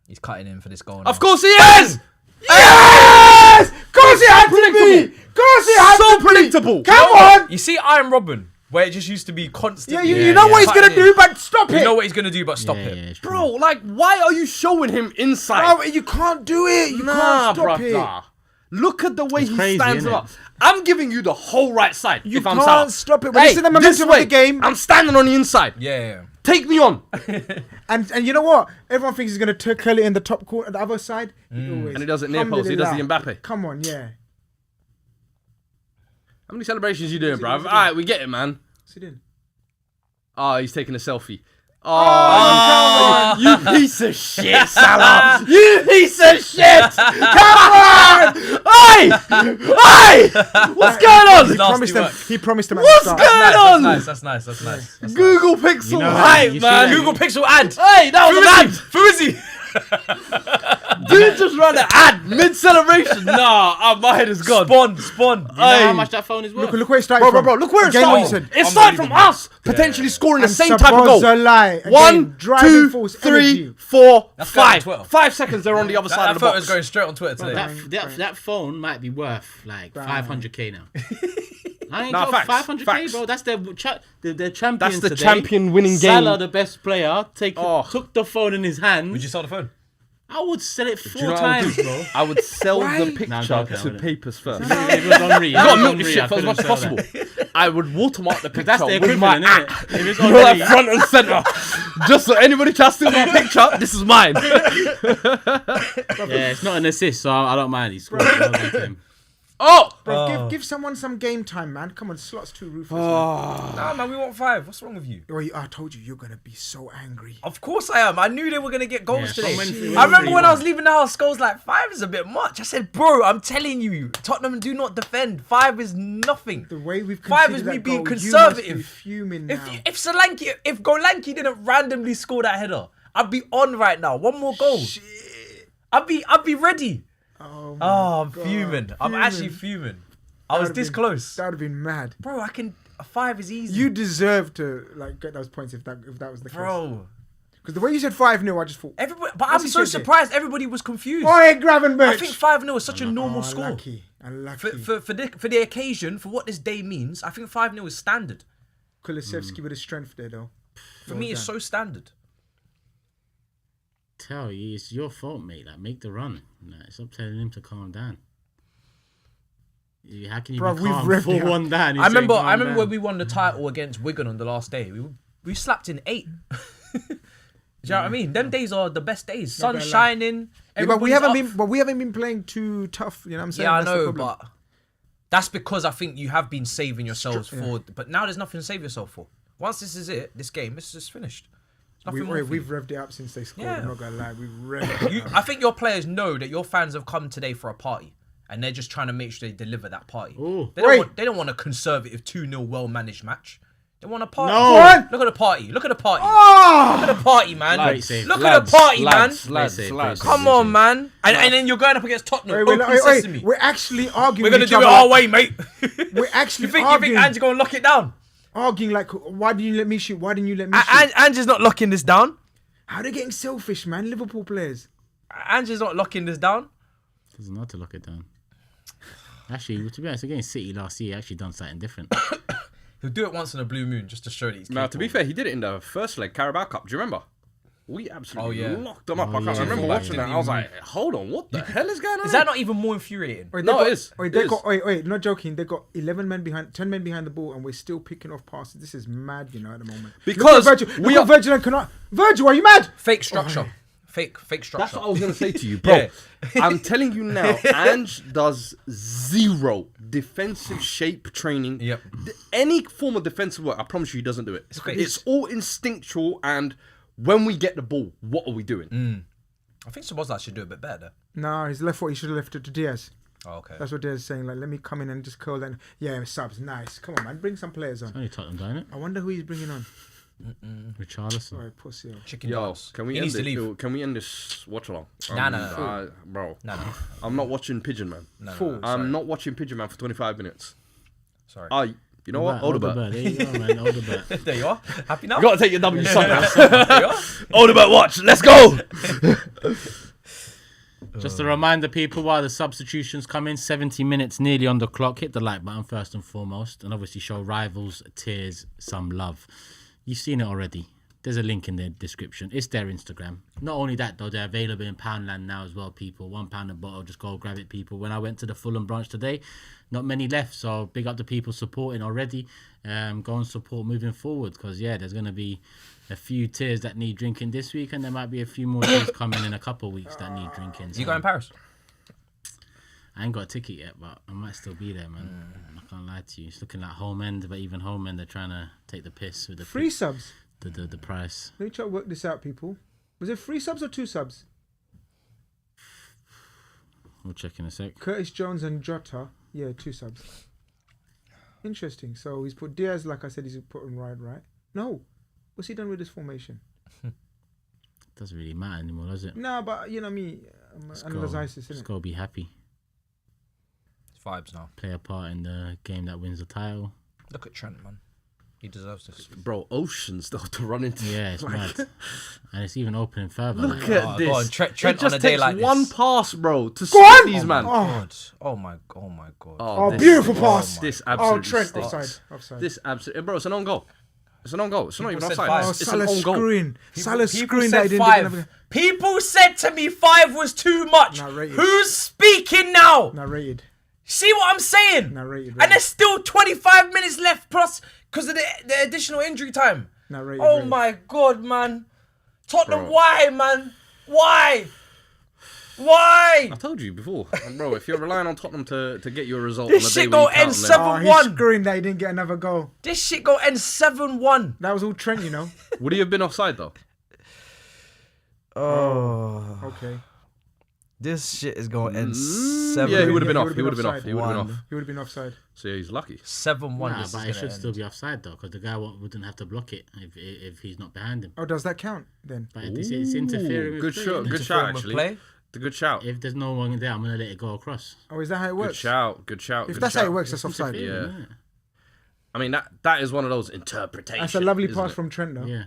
He's cutting in for this goal. Of now. course he is. Yes, course he had to be. Course he had So to be. predictable. Come on. You see Iron Robin, where it just used to be constant. Yeah, you know what he's gonna do, but stop You it, know what he's gonna do, but stop yeah, it. yeah, it's true. Bro, like, why are you showing him inside? bro. You can't do it. You Nah, can't stop brother. it. Look at the way It's he crazy, stands innit? up. I'm giving you the whole right side. You if I'm can't Salah. stop it. When it's in the this momentum of way. the game. I'm standing on the inside. Yeah. Take me on. And you know what? Everyone thinks he's gonna curl it in the top corner, the other side. And he does it near post. He does the Mbappe. Come on, yeah. How many celebrations you doing, bruv? he All right, we get it, man. What's he doing? Oh, he's taking a selfie. Oh, you piece of shit, Salah! You piece of shit! Come on! Hey! Hey! What's going on? He promised them. What's going on? That's nice. Google Pixel You know hype, you see man. that? Google Pixel ad. Hey, that was an ad. Fuzi. Dude just ran an ad mid-celebration. Nah, my head is gone. Spawn. You know how much that phone is worth? Look where it started Bro, from. look where it Again, what you started. said. It started from us potentially scoring the And same type of goal. Szoboszlai, again, 1, driving 2, force 3, energy. 4, That's going on 5. Twitter. 5 seconds, they're on the other side That of the photo's box. going straight on Twitter today. That phone might be worth like 500k now. I ain't Nah, got facts, 500k, facts. bro. That's their champion. That's the today. champion winning game. Salah, the best player, took the phone in his hand. Would you sell the phone? I would sell it Do 4 you know what I would times, do? bro. I would sell Why? the Nah, picture I'm joking, I to wouldn't. papers first. It was Henri. You gotta milk this shit for as much as possible. I would watermark the picture That's the with my equivalent, app. innit? If it's You know, like Henri, front and center. Just so anybody tries to steal my picture, this is mine. yeah, it's not an assist, so I don't mind. He scored. Well done to him. Oh! Bro, give someone some game time, man. Come on, slot's too ruthless. Nah, man, we want 5. What's wrong with you? I told you, you're gonna be so angry. Of course I am. I knew they were going to get goals Yeah, today. from I remember when I was 3-1. leaving the house, Scholes like, 5 is a bit much. I said, bro, I'm telling you, Tottenham do not defend. 5 is nothing. The way we've 5 conceded is me that being goal, conservative. You must be fuming now. If Golanki didn't randomly score that header, I'd be on right now. One more goal. Shit. I'd be ready. Oh, I'm God. fuming. I'm actually fuming. I was this close. That would have been mad. Bro, a 5 is easy. You deserve to get those points if that was the case. Bro. Because the way you said 5-0, I just thought. Everybody, but What's I'm he so said there? surprised everybody was confused. Oi, Gravenberch! I think 5-0 is such a normal score. Unlucky. For the occasion, for what this day means, I think 5-0 is standard. Kulusevski with his strength there, though. For me, it's so standard. Tell you, it's your fault, mate. Like, make the run. Like, stop telling him to calm down. How can you Bro, be we've calm? revved it 4-1 down. I remember when we won the title against Wigan on the last day. We slapped in 8. Do you know what I mean? Them days are the best days. Sun gonna lie. shining. Yeah, but we everybody's haven't up. been playing too tough. You know what I'm saying? Yeah, I That's the know, problem. but that's because I think you have been saving yourselves yeah. for. But now there's nothing to save yourself for. Once this is it, this game, it's just finished. There's nothing more for We've you. revved it up since they scored. Yeah. I'm not gonna lie, we've revved it up. I think your players know that your fans have come today for a party, and they're just trying to make sure they deliver that party. Ooh. They don't want a conservative 2-0 well-managed match. They want a party. No. What? Look at the party. Look at the party. Oh! Look at the party, man. Great save. Look at the party, man. Lads. Come on, man. And then you're going up against Tottenham. Open sesame. We're actually arguing. We're gonna with do each it other. our way, mate. We're actually You think arguing. Ange's gonna lock it down? Arguing like, why didn't you let me shoot? Why didn't you let me shoot? Ange's not locking this down. How are they getting selfish, man? Liverpool players. Ange's not locking this down. Doesn't know how to lock it down. Actually, to be honest, against City last year, he actually done something different. He'll do it once in a blue moon just to show that he's Now, to be capable. fair, he did it in the first leg, Carabao Cup. Do you remember? We absolutely Oh, yeah. locked them up. Oh, I can't yeah. remember Yeah. watching that. I was like, hold on, what the hell is going on? Is that not even more infuriating? Wait, No, they got, it is. Wait, It they is. got. Wait, not joking. They got 10 men behind the ball, and we're still picking off passes. This is mad, you know, at the moment. Because look at Virgil. we Look are- at Virgil and cannot. Virgil, are you mad? Fake structure. Fake structure. That's what I was going to say to you, bro. Yeah. I'm telling you now, Ange does zero defensive shape training. Yep. Any form of defensive work, I promise you, he doesn't do it. fake. It's all instinctual, and when we get the ball, what are we doing? I think Szoboszlai should do a bit better. No, his left foot. He should have left it to Diaz. Oh, okay. That's what Diaz is saying. Like, let me come in and just curl. And yeah, subs, nice. Come on, man, bring some players on. Only Tottenham, don't it? I wonder who he's bringing on. Richarlison. Sorry, pussy. Chicken Yo, dance. can we He end needs to it? leave. Can we end this watch along? No. Bro, No. I'm not watching Pigeon Man. Fool. I'm not watching Pigeon Man for 25 minutes. Sorry. You know what? Odegaard. There you go, man. Odegaard. There you are. Happy now? You gotta take your W somewhere. There you are. Odegaard, watch. Let's go. Just a reminder, people, while the substitutions come in, 70 minutes nearly on the clock. Hit the like button first and foremost, and obviously show Rivals Tears some love. You've seen it already. There's a link in the description. It's their Instagram. Not only that, though, they're available in Poundland now as well, people. £1 a bottle. Just go grab it, people. When I went to the Fulham branch today, not many left. So big up the people supporting already. Go and support moving forward, because, yeah, there's going to be a few tears that need drinking this week, and there might be a few more tears coming in a couple of weeks that need drinking. So You going Paris? I ain't got a ticket yet, but I might still be there, man. I can't lie to you. It's looking like home end, but even home end, they're trying to take the piss with the Free subs. the price. Let me try to work this out, people. Was it 3 subs or 2 subs? We'll check in a sec. Curtis Jones and Jota. Yeah, 2 subs. Interesting. So he's put Diaz, like I said, he's put him right. No. What's he done with this formation? Doesn't really matter anymore, does it? No, but you know me. Analyze ISIS, Just innit? gotta be happy. It's vibes now. Play a part in the game that wins the title. Look at Trent, man. He deserves this. Bro, oceans though to run into. Yeah, it's mad. And it's even opening further. Look like, at this. Go on, Trent it just on a day takes like one this. pass, bro, to Go on! stop these man. God. Oh my god. Oh, this- beautiful pass. This Oh, absolutely Trent, stinks. offside. This absolutely, bro. It's an own goal. It's an own goal. It's not even People said offside. five. It's an Salah's own goal. screwing. Salah's People screwing said that he didn't 5. get People said to me 5 was too much. Not rated. Who's speaking now? narrated. See what I'm saying? Narrated. And there's still 25 minutes left plus because of the additional injury time. Narrated. Oh my god, man. Tottenham, Bro. why, man? Why? I told you before, and bro. If you're relying on Tottenham to get you a result This on a shit day go when you end count them, 7-1. He's screwing that he didn't get another goal. This shit go end 7-1. That was all Trent, you know. would he have been offside though? Oh. Okay. This shit is going to end Yeah, he would have been Yeah, off. He would have been off. He would have been off. He would have been offside. So yeah, he's lucky. 7-1. nah, This but is it gonna should end. still be offside though, because the guy wouldn't have to block it if he's not behind him. Oh, does that count then? But it's interfering with Good play, shot. innit? Good shout. Interfering with Actually, play. the good shout. If there's no one there, I'm gonna let it go across. Oh, is that how it Good works? shout. Good shout. If good that's shout. how it works, that's offside. Interfering, Yeah. innit? I mean that is one of those interpretations. That's a lovely isn't pass it? from Trent, though. Yeah.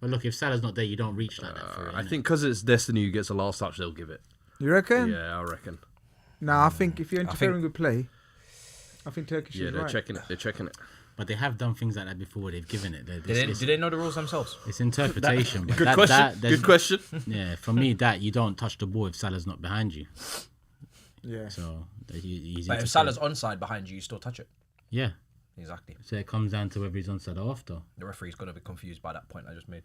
But look, if Salah's not there, you don't reach like that for it. I innit? think because it's Destiny who gets the last touch, they'll give it. You reckon? Yeah, I reckon. Nah, I think if you're interfering with play, I think Turkish Yeah, is they're right. checking it. They're checking it. But they have done things like that before. They've given it. Did they know the rules themselves? It's interpretation. but Good that, question. there's- Good question. Yeah, for me, that you don't touch the ball if Salah's not behind you. Yeah. So he's But if Salah's onside behind you, you still touch it. yeah. Exactly. So it comes down to whether he's onside or off, though. The referee's going to be confused by that point I just made.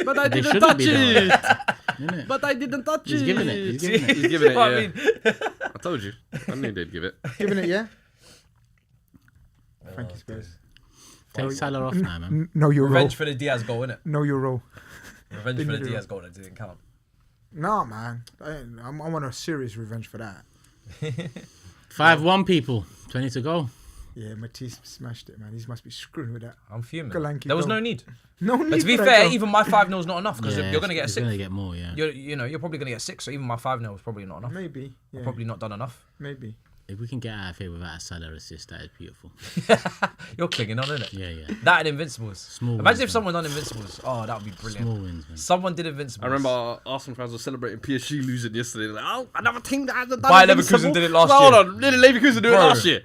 But I They didn't shouldn't touch be though. it. Innit? But I didn't touch He's it. giving it. He's giving it. He's giving it. What Yeah. I mean? I told you. I knew they'd give it. Giving it, yeah? Thank you, Spurs. Take Salah off now, man. No, you're Revenge for the Diaz goal, innit? No Euro. Revenge for the Didn't do Diaz goal that didn't count. Nah, man. I want a serious revenge for that. 5-1, people. 20 to go. Yeah, Matisse smashed it, man. He must be screwing with that. I'm fuming. Cl&aacute There was goal. no need. No need. But to be for that fair, goal. even my 5-0 is not enough because Yeah, you're going to get a he's 6. going to get more, yeah. You're probably going to get 6, so even my 5-0 is probably not enough. Maybe. Yeah. Probably not done enough. Maybe. If we can get out of here without a Salah assist, that is beautiful. You're clinging on, innit? Yeah, yeah. That and Invincibles. Small Imagine wins, if someone done Invincibles. Oh, that would be brilliant. Small wins, man. Someone did Invincibles. I remember Arsenal fans were celebrating PSG losing yesterday. Like, oh, another team that hasn't done Bayer Invincible. Leverkusen did it last Well, year. Hold on, didn't Leverkusen do it Bro. last year?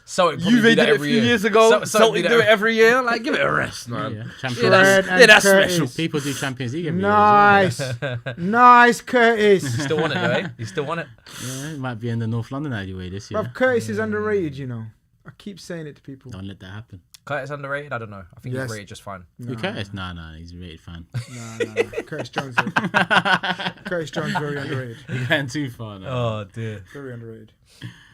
So it Juve did it a few years ago. Celtic do it every year. Like, give it a rest, man. Yeah. Yeah, Champions Fred League. and that's Curtis. special. People do Champions League every year as well. Nice. Nice, Curtis. You still want it, though, eh? You still want it? Yeah, it might be in the North London alleyway this year. Bruv, Curtis is underrated, you know. I keep saying it to people. Don't let that happen. Curtis underrated? I don't know. I think Yes. he's rated just fine. Who Curtis? Nah, he's a rated fan. Nah. Curtis Jones. Curtis Jones, very underrated. You're going too far now. Oh, dear. Very underrated.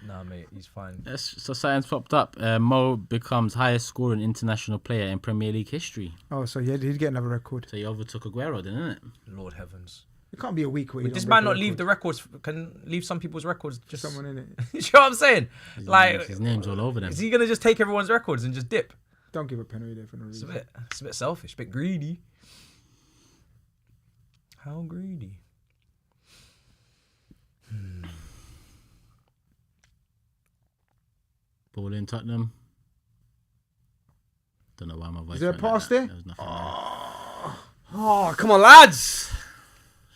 Nah, mate, he's fine. So science popped up. Mo becomes highest scoring international player in Premier League history. Oh, so yeah, he'd get another record. So he overtook Aguero, then, isn't it? Lord heavens. It can't be a week where you Would this don't man break a not leave record. the records? Can leave some people's records? Just Someone in it. you know what I'm saying? Like, His name's all over them. is he gonna just take everyone's records and just dip? Don't give a penalty there for no reason. It's a bit selfish, a bit greedy. How greedy? Ball in Tottenham. Don't know why my voice. Is there a went like pass that. there? There was nothing there. Oh, come on, lads.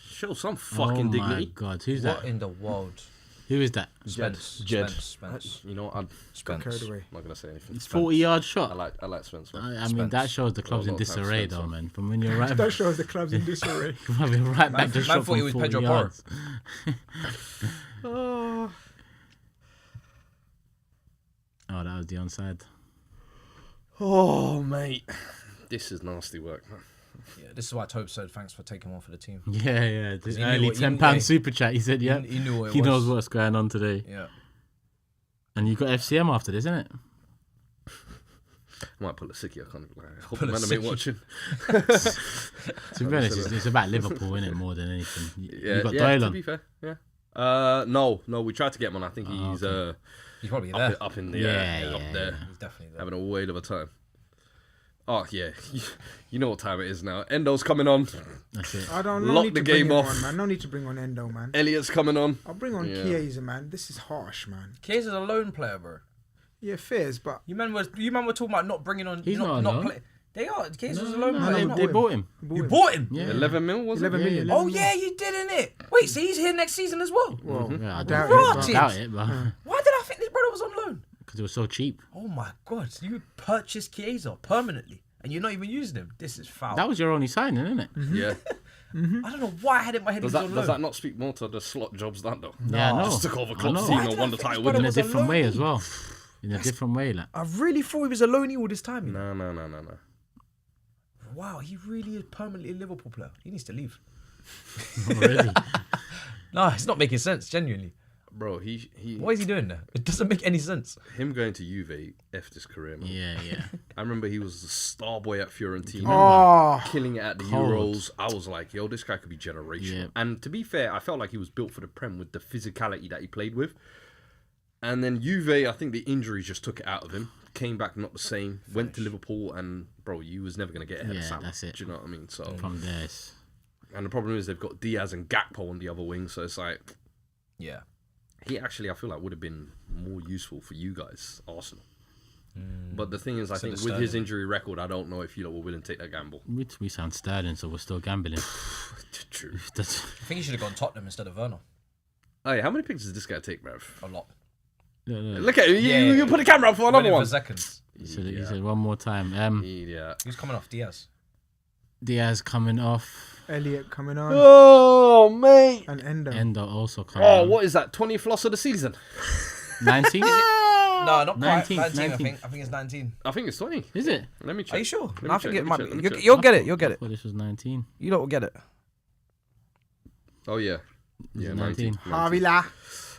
Show some fucking Oh dignity. my God, who's What that? in the world? Who is that? Spence. Jed. Spence. You know what? I'm Got carried away. not gonna say anything. It's 40-yard I shot. like Spence. Man. I mean, that Spence. shows the club's A in lot of times disarray, Spence, though, man. man. From when you're right, That shows the club's in disarray. you're right back to Man shot thought he from was 40 Pedro Porro. yards. Oh, that was the onside. Oh, mate. This is nasty work, man. Yeah, this is why Tobe said thanks for taking one for the team. Yeah. The he knew early what- he £10 knew- super chat. He said, yeah. He knew what it He was. knows what's going on today. Yeah. And you got FCM after this, isn't it? I might pull a sickie. I can't. I hope the man ain't watching. To be honest, it's about Liverpool, isn't it, more than anything? You got yeah. Doyle To on. be fair, yeah. No, we tried to get him on. I think he's He's probably there. up in the up there, He's definitely there. having a whale of a time. Oh yeah, you know what time it is now. Endo's coming on. That's it. I don't Lock need the to bring game him off. on, man. No need to bring on Endo, man. Elliot's coming on. I'll bring on Yeah. Chiesa, man. This is harsh, man. Kiesa's a lone player, bro. Yeah, fairs, but You man were talking about not bringing on. He's not alone. play. They are. Kiesa's a lone No, player. they bought him. You bought him. Yeah. 11 mil was 11 it? million. Oh yeah, you did, innit? Wait, so he's here next season as well? Well, Yeah, I doubt Rotted. it. doubt it, but Why did I think this brother was on loan? because it was so cheap. Oh my god, so you purchased Chiesa permanently and you're not even using him. This is foul. That was your only signing, isn't it? Yeah. I don't know why I had it in my head. Does he was on that loan. not speak more to the slot jobs that though? Yeah, no. Just took over I Klopp's know. team Why and did won I the think title this with In him. a was a different way loan. as well. In a different way, like. I really thought he was a loanee all this time. You know? No. Wow, he really is permanently a Liverpool player. He needs to leave. Already. No, it's not making sense. Genuinely, Bro, he what is he doing there? It doesn't make any sense. him going to Juve effed his career, man. Yeah. I remember he was the star boy at Fiorentina. Oh, Killing it at the Cold. Euros. I was like, yo, this guy could be generational. Yeah. And to be fair, I felt like he was built for the Prem with the physicality that he played with. And then Juve, I think the injuries just took it out of him. Came back not the same. Went to Liverpool, and bro, you was never gonna get ahead of Yeah, Sam. that's it. Do you know what I mean? So, From there, it's- and the problem is they've got Diaz and Gakpo on the other wing. So it's like Yeah. he actually, I feel like, would have been more useful for you guys, Arsenal. But the thing is, I So think the with his Sterling. injury record, I don't know if you lot were willing to take that gamble. we sound Sterling, so we're still gambling. True. That's, I think he should have gone Tottenham instead of Werner. Hey, how many pictures did this guy take, bruv? A lot. look, Look at it. Yeah. You put the camera up for another Went in one. for seconds. he said one more time. Yeah. He was coming off Diaz. Diaz coming off. Elliot coming on. Oh, mate. And Endo. Endo also coming Oh, on. what is that? 20th loss of the season? 19? No, not 19, quite. 19, 19. I think it's 19. I think it's 20. Is it? Let me check. Are you sure? Let me I check, think let it me might check, be. let me You- check. You'll get it. You'll get it. Well, this was 19. You lot will get it. Oh, yeah. Yeah, 19. 19. Havila.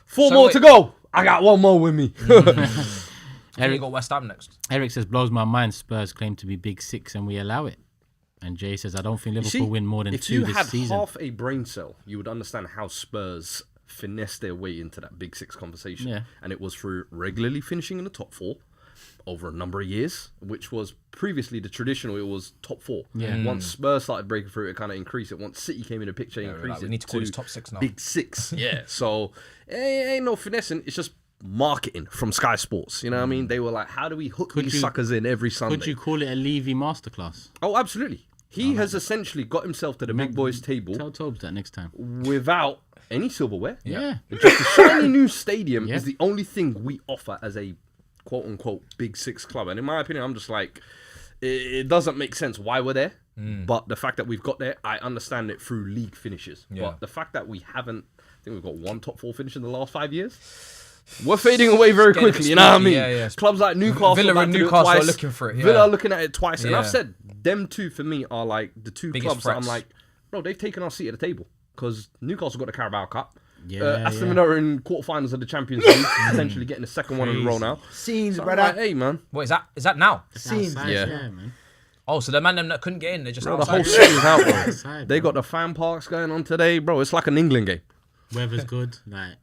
Four So more wait. to go. I got one more with me. I think you got West Ham next. Eric says, blows my mind Spurs claim to be big six and we allow it. And Jay says, I don't think Liverpool win more than if 2 you this had season. half a brain cell, you would understand how Spurs finessed their way into that big six conversation. Yeah. And it was through regularly finishing in the top 4 over a number of years, which was previously the traditional, it was top 4. Yeah. Once Spurs started breaking through, it kind of increased it. Once City came in the picture, it Yeah, increased we it need to call to this top 6 now. big 6. Yeah. So it ain't no finessing. It's just marketing from Sky Sports. You know what I mean? They were like, how do we hook these you- suckers in every Sunday? Could you call it a Levy masterclass? Oh, absolutely. He has essentially got himself to the big boys table Tell Tobes that next time. without any silverware. Yeah. Just a shiny new stadium Yeah. is the only thing we offer as a quote unquote big 6 club. And in my opinion, I'm just like, it doesn't make sense why we're there. But the fact that we've got there, I understand it through league finishes. Yeah. But the fact that we haven't, I think we've got 1 top 4 finish in the last 5 years. We're fading away very getting a bit quickly, you know what I spooky, mean? yeah, yeah. Clubs like Newcastle, Villa about and to do it Newcastle are twice. looking for it, yeah. Villa are looking at it twice. And I've Yeah. said, them two for me are like the two Biggest clubs that I'm threats. like, bro, they've taken our seat at the table. Because Newcastle got the Carabao Cup. Yeah, Aston yeah. Villa are in quarterfinals of the Champions League, potentially getting the second one in a row now. Scenes, So I'm brother. like, hey, man. What is that? Is that now? Scenes. Outside, Yeah. man. Oh, so the man them that couldn't get in, they're just Bro, the outside. whole city's out, bro. Outside, They bro. got the fan parks going on today, bro. It's like an England game. Weather's good. Like,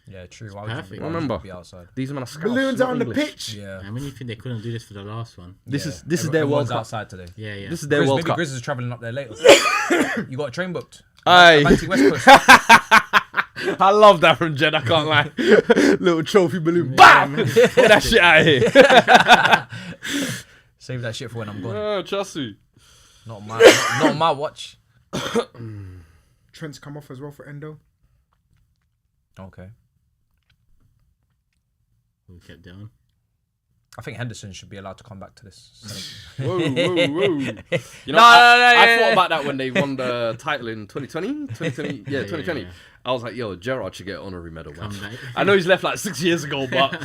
Yeah, true. Why would you perfect. why would you Remember. be outside? These men are scouts, Balloons not out on the English. pitch. Yeah. I mean, you think they couldn't do this for the last one? This Yeah. is their World Everyone's Cup. outside today. Yeah, yeah. This is their Grizz, World maybe Cup. Grizz is travelling up there later. You got a train booked. Aye. Banty West Coast. I love that from Jed, I can't lie. Little trophy balloon. BAM! Get that shit out of here. Save that shit for when I'm gone. Oh, trust me. Not on my watch. Trent's come off as well for Endo. Okay. We kept down. I think Henderson should be allowed to come back to this. Whoa, whoa, whoa. You know, No, I thought yeah. about that when they won the title in 2020. 2020? Yeah, 2020. yeah. I was like, yo, Gerrard should get an honorary medal, man. Come back. I know he's left like 6 years ago, but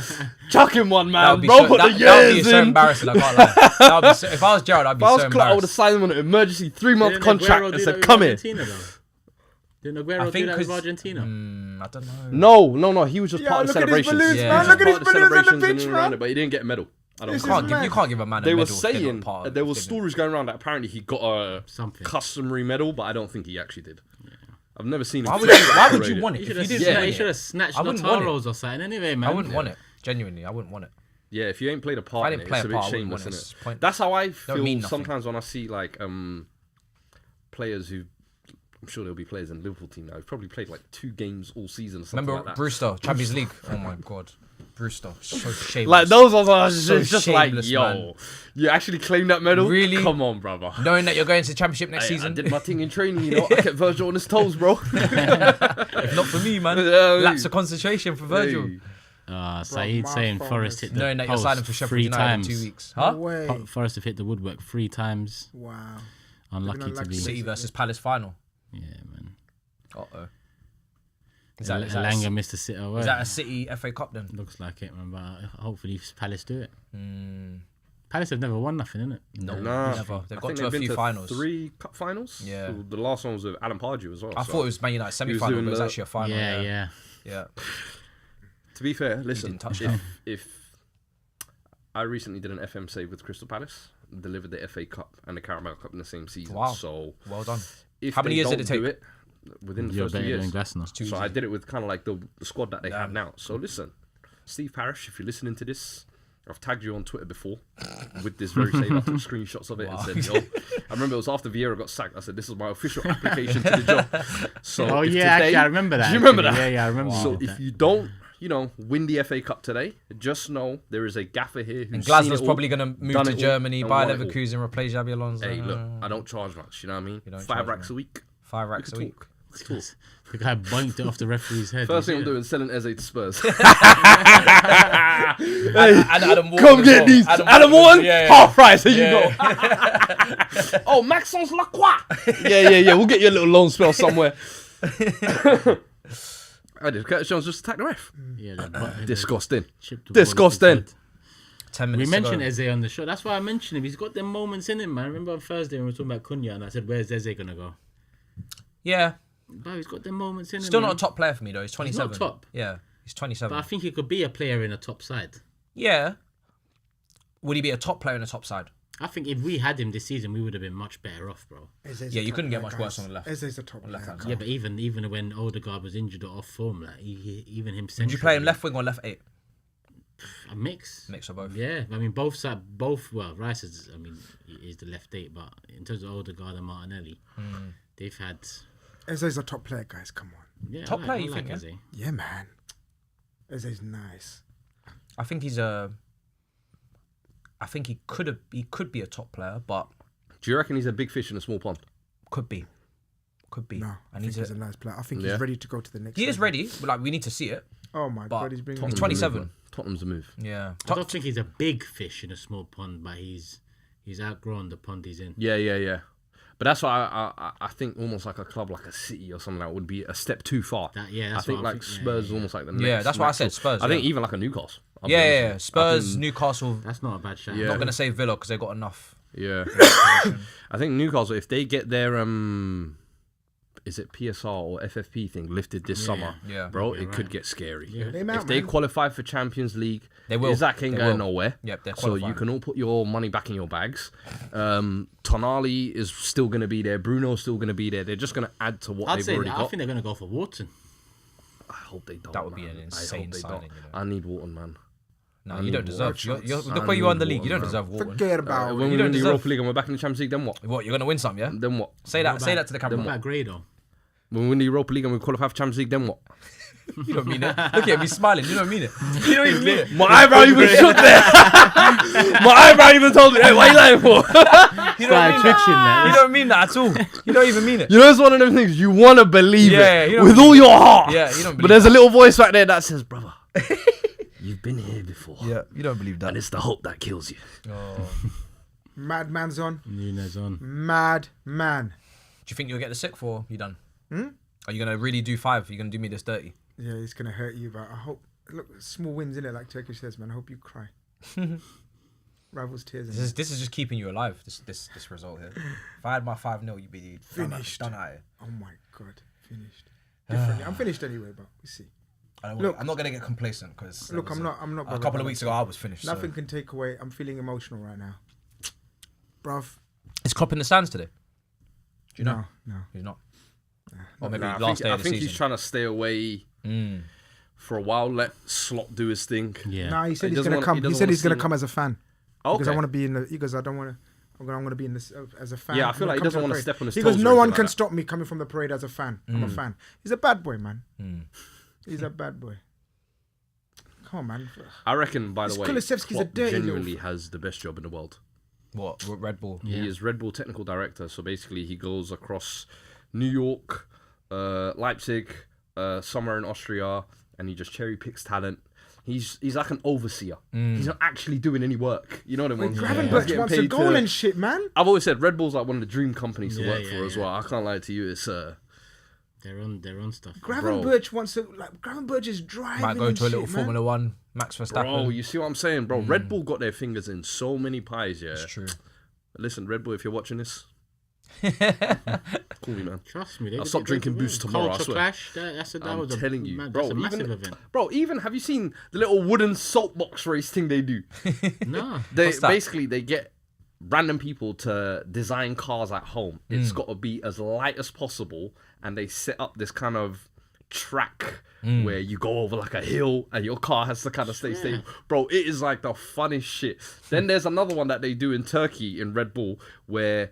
chuck him one, That man. would be Bro, so, put the that would be years so in. embarrassing. I can't lie. That would be so, if I was Gerard, I'd be If I so was Clark, I would have embarrassed. signed him on an emergency 3-month Didn't contract Aguero and do said, that come with here. Argentina, though? Didn't I Aguero think do that with 'cause- Argentina? I don't know. No, he was just Yeah, part of the look at his celebrations. balloons, Yeah. man. He Look at Part his of the balloons on the celebrations pitch, and around man. it, but he didn't get a medal. I don't This is care. mad. You can't give a man a They medal. were if they're not saying part of there the were thing. stories going around that apparently he got a Something. customary medal, but I don't think he actually did. I've never seen him. Why would you want it? He If should you have didn't snatched, win he it, should have snatched I wouldn't want it. Lautaro's or something anyway, man. I wouldn't want it. Genuinely, I wouldn't want it. Yeah, if you ain't played a If I part in didn't it, play it's a a bit part, I wouldn't shameless, want it. isn't It's it? pointless. That's how I Don't feel mean nothing. sometimes when I see like players who, I'm sure there'll be players in the Liverpool team now who've probably played like 2 games all season or something Remember like that. Brewster, Champions League? Oh my God. Brewster, so shameless. Like those are So it's just like, shameless, yo, man. you actually claim that medal? Really? Come on, brother. Knowing that you're going to the Championship next I season. did my thing in training, you know. I kept Virgil on his toes, bro. If not for me, man. Yeah, Lapse of concentration for Virgil. Hey. Saeed my saying phone Forest is- hit the Knowing that you're post signing for Sheffield 3 United times. in 2 weeks. No Huh? way. Forest have hit the woodwork 3 times. Wow. Unlucky They've been to be. unlucky. City versus Palace final. Yeah, man. Uh-oh. Is Elanga missed a sit away. is that a City FA Cup then? Looks like it, man. But hopefully Palace do it. Mm, Palace have never won nothing, innit? no, Nah. never. They've I got think to a they've few been to finals. 3 cup finals. Yeah. So the last one was with Alan Pardew as well. I so. thought it was Man United semi-final, doing but it was the- actually a final. Yeah. Yeah. To be fair, listen, didn't touch that. if I recently did an FM save with Crystal Palace, delivered the FA Cup and the Carabao Cup in the same season. Wow. So Well done. if How many they years did don't it take? do it, within the You're first 2 better than years. Glasner. Too So easy. I did it with kind of like the squad that they have Damn. now. So listen, Steve Parish, if you're listening to this, I've tagged you on Twitter before with this very save. I took screenshots of it Wow. and said, yo, I remember it was after Vieira got sacked. I said, this is my official application to the job. So Oh if yeah, today, actually, I remember that. Do you remember actually. that? Yeah, I remember. So you did if that. you don't, win the FA Cup today, just know there is a gaffer here who's And seen Glasner's it all, probably going to move done to it all, Germany, and buy won it all. Leverkusen, replace Xabi Alonso. Hey, look, I don't charge much. You know what I mean? You don't 5 charge racks much. a week. 5 racks a We week. can talk. The guy boinked it off the referee's head. First You thing I'm see doing is selling Eze to Spurs. And Adam Wharton Come as get well. these. Adam Wharton, Yeah, half price. Here Yeah. you go. Oh, Maxence Lacroix. Yeah. We'll get you a little loan spell somewhere. I did. Curtis Jones just attacked the ref. it? Yeah, the Disgusting. chipped the ball off his Disgusting. head. 10 We minutes mentioned to go. Eze on the show. That's why I mentioned him. He's got them moments in him, man. Remember on Thursday when we were talking about Cunha and I said, "Where's Eze gonna go?" Yeah. But he's got them moments in him. Still man. not a top player for me, though. He's 27. not top. Yeah. He's 27. But I think he could be a player in a top side. Yeah. Would he be a top player in the top side? I think if we had him this season, we would have been much better off, bro. Eze's Yeah, a you top couldn't get player, much worse guys. on the left. Eze's a top left player. hand Yeah, but even when Odegaard was injured or off form, like even him. Would you play him left wing or left 8? A mix. Mix of both. Yeah, I mean both. Well, Rice is. I mean, he is the left 8, but in terms of Odegaard and Martinelli, they've had. Eze's a top player, guys. Come on. Yeah, Top player, I you like think, yeah? Eze. Yeah, man. Eze's nice. I think he's a. I think he could be a top player, but Do you reckon he's a big fish in a small pond? could be. Could be. No, I and think he's he's a nice player. I think Yeah. he's ready to go to the next he is level. ready, but like we need to see it. Oh my but god, he's bringing. He's Tottenham's 27. a move, man. Tottenham's a move. Yeah. I don't think he's a big fish in a small pond, but he's outgrown the pond he's in. Yeah. But that's why I think almost like a club like a City or something like that would be a step too far. That's I think what like I'm thinking. Spurs is almost like the next. Yeah, that's why I said natural- Spurs, I think yeah. even like a Newcastle. I'll be Yeah, honest yeah, with yeah. you. Spurs, I think- Newcastle. That's not a bad shout. Yeah. I'm not gonna say Villa because they got enough. Yeah. I think Newcastle, if they get their is it PSR or FFP thing lifted this summer, Yeah. bro, Yeah, it right. could get scary. Yeah. Name If out, they man. qualify for Champions League, They will. Isaac ain't They going will. nowhere. Yep, they're So you qualifying. can all put your money back in your bags. Tonali is still going to be there. Bruno's still going to be there. They're just going to add to what I'd they've say already I got. think they're gonna go for Wharton. I hope they don't. That would be man. an I insane hope they signing, don't. you know. I need Wharton, man. No, I you need don't deserve. Wharton. Look I where you are in the need league. You don't Wharton, deserve Wharton. Forget about. When You we don't win the deserve- Europa League and we're back in the Champions League, then what? What? You're gonna win some, yeah? Then what? Say that to the What camera. about Grado? When we win the Europa League and we qualify for Champions League, then what? You don't mean it. Look at me smiling. You don't mean it. You don't even mean it. My eyebrow even shook there. My eyebrow even told me, hey, what are you lying for? You Started don't mean twitching that. that. You don't mean that at all. You don't even mean it. You know, it's one of them things you want to believe Yeah, it you don't with believe all your heart. Yeah, you don't But believe there's a little voice back there that says, brother, you've been here before. you don't believe And it's the hope that kills you. Oh. Madman's on. Nunes on. Mad man. Do you think you'll get the sick for you done? Are you gonna really do 5? Are you gonna do me this dirty? Yeah, it's gonna hurt you, but I hope. Look, small wins in it, like Turkish says, man. I hope you cry. Rivals tears. This is just keeping you alive. This result here. If I had my 5-0, you'd be Finished. done at it. Oh my god, finished. Differently. I'm finished anyway, but we see. Look, I'm not gonna get complacent because Look, I'm not. a bothered couple by of weeks that. ago I was finished. Nothing So. can take away. I'm feeling emotional right now, bruv. Is Klopp in the stands today? Do you know? No. He's not. Or maybe Nah, last day I of the think season. he's trying to stay away for a while. Let Slot do his thing. Yeah. Nah, he said He he's doesn't gonna wanna- come. he He doesn't said wanna he's gonna see- come as a fan Okay. because I want to be in the. He goes, I don't want to. I'm gonna be in this as a fan. Yeah, I feel like he Come doesn't the wanna parade. step on his He toes goes, or no one anything can like that." stop me coming from the parade as a fan. I'm a fan. He's a bad boy, man. He's a bad boy. Come on, man. I reckon, by the This way, Kulusevski's a Klopp dirty genuinely little- has the best job in the world. What? Red Bull. He is Red Bull technical director. So basically, he goes across New York, Leipzig, somewhere in Austria, and he just cherry picks talent. He's like an overseer. He's not actually doing any work. You know what I mean? He's Gravenberch getting wants a paid goal and shit, man. I've always said Red Bull's like one of the dream companies to Yeah, work yeah, for as yeah. well. I can't lie to you. It's They're on stuff. Gravenberch wants to Gravenberch is driving. Might go and to a little shit, Formula man. One. Max Verstappen. bro. You see what I'm saying, bro? Red Bull got their fingers in so many pies. Yeah, It's true. Listen, Red Bull, if you're watching this, call me, man. Trust me. I'll stop drinking Boost tomorrow, I Culture swear. clash. That I'm was telling you, bro. That's a massive event. Bro, even have you seen the little wooden soapbox race thing they do? No. They What's that? basically they get random people to design cars at home. It's got to be as light as possible, and they set up this kind of track where you go over like a hill and your car has to kind of stay stable. Bro, it is like the funnest shit. Then there's another one that they do in Turkey in Red Bull where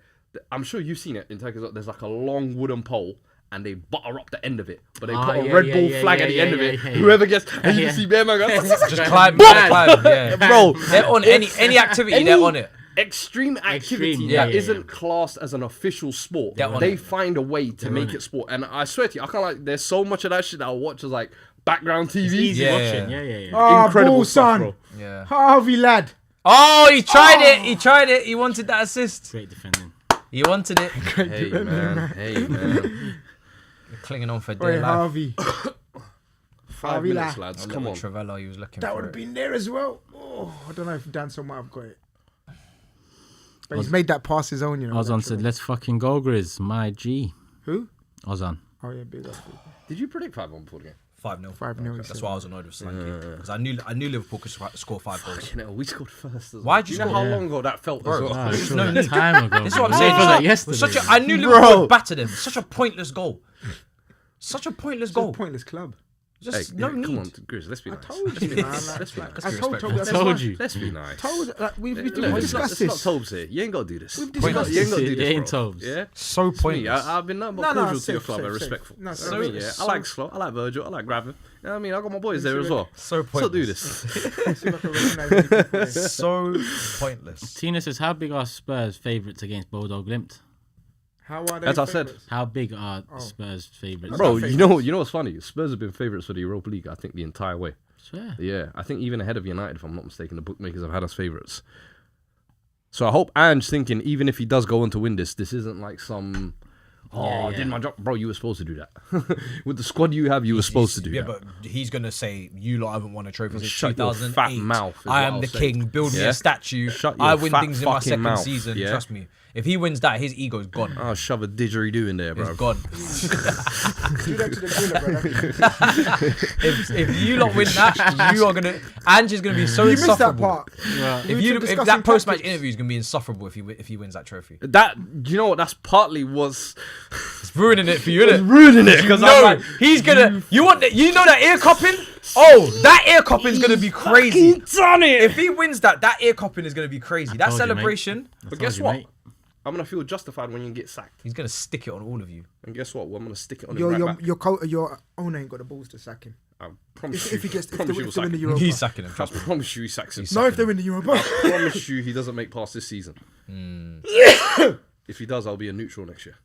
I'm sure you've seen it in Turkey. There's like a long wooden pole and they butter up the end of it, but they put a Red Bull flag at the end of it. Whoever gets, and you can see Bear Man go, Just climb, yeah. bro, They're on any activity. They're on it. extreme activity Extreme, yeah, that yeah, isn't classed as an official sport. They're on They it. find a way to make on it sport. And I swear to you, I can't like. There's so much of that shit that I'll watch as like background TV. Easy Yeah, watching. yeah. Yeah. Oh, Incredible ball, stuff, son. bro. Yeah. Harvey lad. Oh, he tried it. He tried it. He wanted that assist. Great defending. He wanted it. Hey man, hey man. Clinging on for Oi, dear life. Harvey. 5 Harvey minutes, La. lads. A Come little on. Trevella, he was looking That for would have it. been there as well. Oh, I don't know if Danso might have got it. But he's made that pass his own, you know. Ozan that said, Trevella. let's fucking go, Grizz. My G. Who? Ozan. Oh, yeah, big up. Did you predict 5-1 before the game? 5-0. 5-0. That's why I was annoyed with Solanke. Because I knew Liverpool could score 5 goals. You know, we scored first. As well. Why'd Do you you know score? how long ago that felt Bro, as well? Ah, There's sure, no that need. time ago. This is what I'm bro. saying. It was like yesterday. I knew Liverpool would batter them. Such a pointless goal. Such a pointless It's a goal. pointless club. Just Hey, no come on, need. Grizz, let's be nice. Told you, man. Let's be nice. I told respectful. Toby. I told you. Let's be nice. Told, we've Look, discussed it's not this. Tobes here. You ain't got to do this. We've You ain't got discussed to do this. this, It ain't bro. Tobes. Yeah? So Me, pointless. I've been nothing but No, no, cordial to your safe, club safe, and safe. respectful. No, You know what I mean? Yeah. so- I like Slot, I like Virgil, I like Graven. You know what I mean? I got my boys there as well. So So do pointless. this. See if I can recognise any people there. So pointless. Tina says, how big are Spurs favourites against Bodo Glimt? How are they? As I said. favourites? How big are Spurs favourites? Bro, not you know what's funny? Spurs have been favourites for the Europa League, I think, the entire way. Swear. Yeah, I think even ahead of United, if I'm not mistaken, the bookmakers have had us favourites. So I hope Ange's thinking, even if he does go on to win this isn't like some, I did my job. Bro, you were supposed to do that. With the squad you have, you were supposed to do Yeah, that. but he's gonna say you lot haven't won a trophy since Shut your 2008. fat mouth is I what am I'll the say. king. Build me Yeah? a statue. Shut your I win fat things in my fucking second mouth, season. yeah? Trust me. If he wins that, his ego's gone. I'll shove a didgeridoo in there, bro. It's gone. Do that to the Villa, brother. if you lot win that, you are gonna. Ange is gonna be so You missed that insufferable. part. If We were if discussing that post match tactics. interview is gonna be insufferable if he wins that trophy. That, you know what, that's partly was It's ruining it for you, innit? ruining it. Because No, he's gonna. You want that? You know that ear cupping? Oh, that ear cupping is gonna be crazy. done it. If he wins that ear cupping is gonna be crazy. That told you, mate. celebration, But guess what? I'm going to feel justified when you get sacked. he's gonna stick it on all of you. And guess what? Well, I'm going to stick it on him right back. Your owner ain't got the balls to sack him. I promise If he gets, if promise they you if they're in the he'll Europa. He's sacking him. I Trust me. promise you he sacks him. No, if they're in the Europa. I promise you he doesn't make past this season. If he does, I'll be a neutral next year.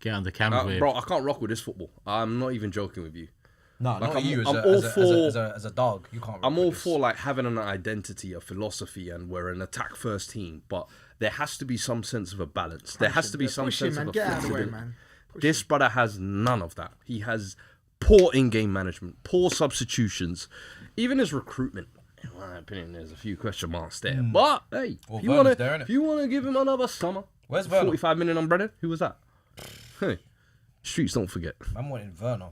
Get on the camera with. Bro, I can't rock with this football. I'm not even joking with you. No, Like, not I'm- you. I'm all for- As a dog, you can't. I'm rock all with this. for like having an identity, a philosophy, and we're an attack first team. But there has to be some sense of a balance. There has to be some Push him, sense man. of a Get out of the way, flexibility. man. Push This brother has none of that. He has poor in-game management, poor substitutions, even his recruitment. In my opinion, there's a few question marks there. But hey, Well, if you Werner's wanna, there, innit? if you wanna give him another summer, Where's Werner? 45 million on Brennan. Who was that? Hey, streets don't forget. I'm wanting Werner.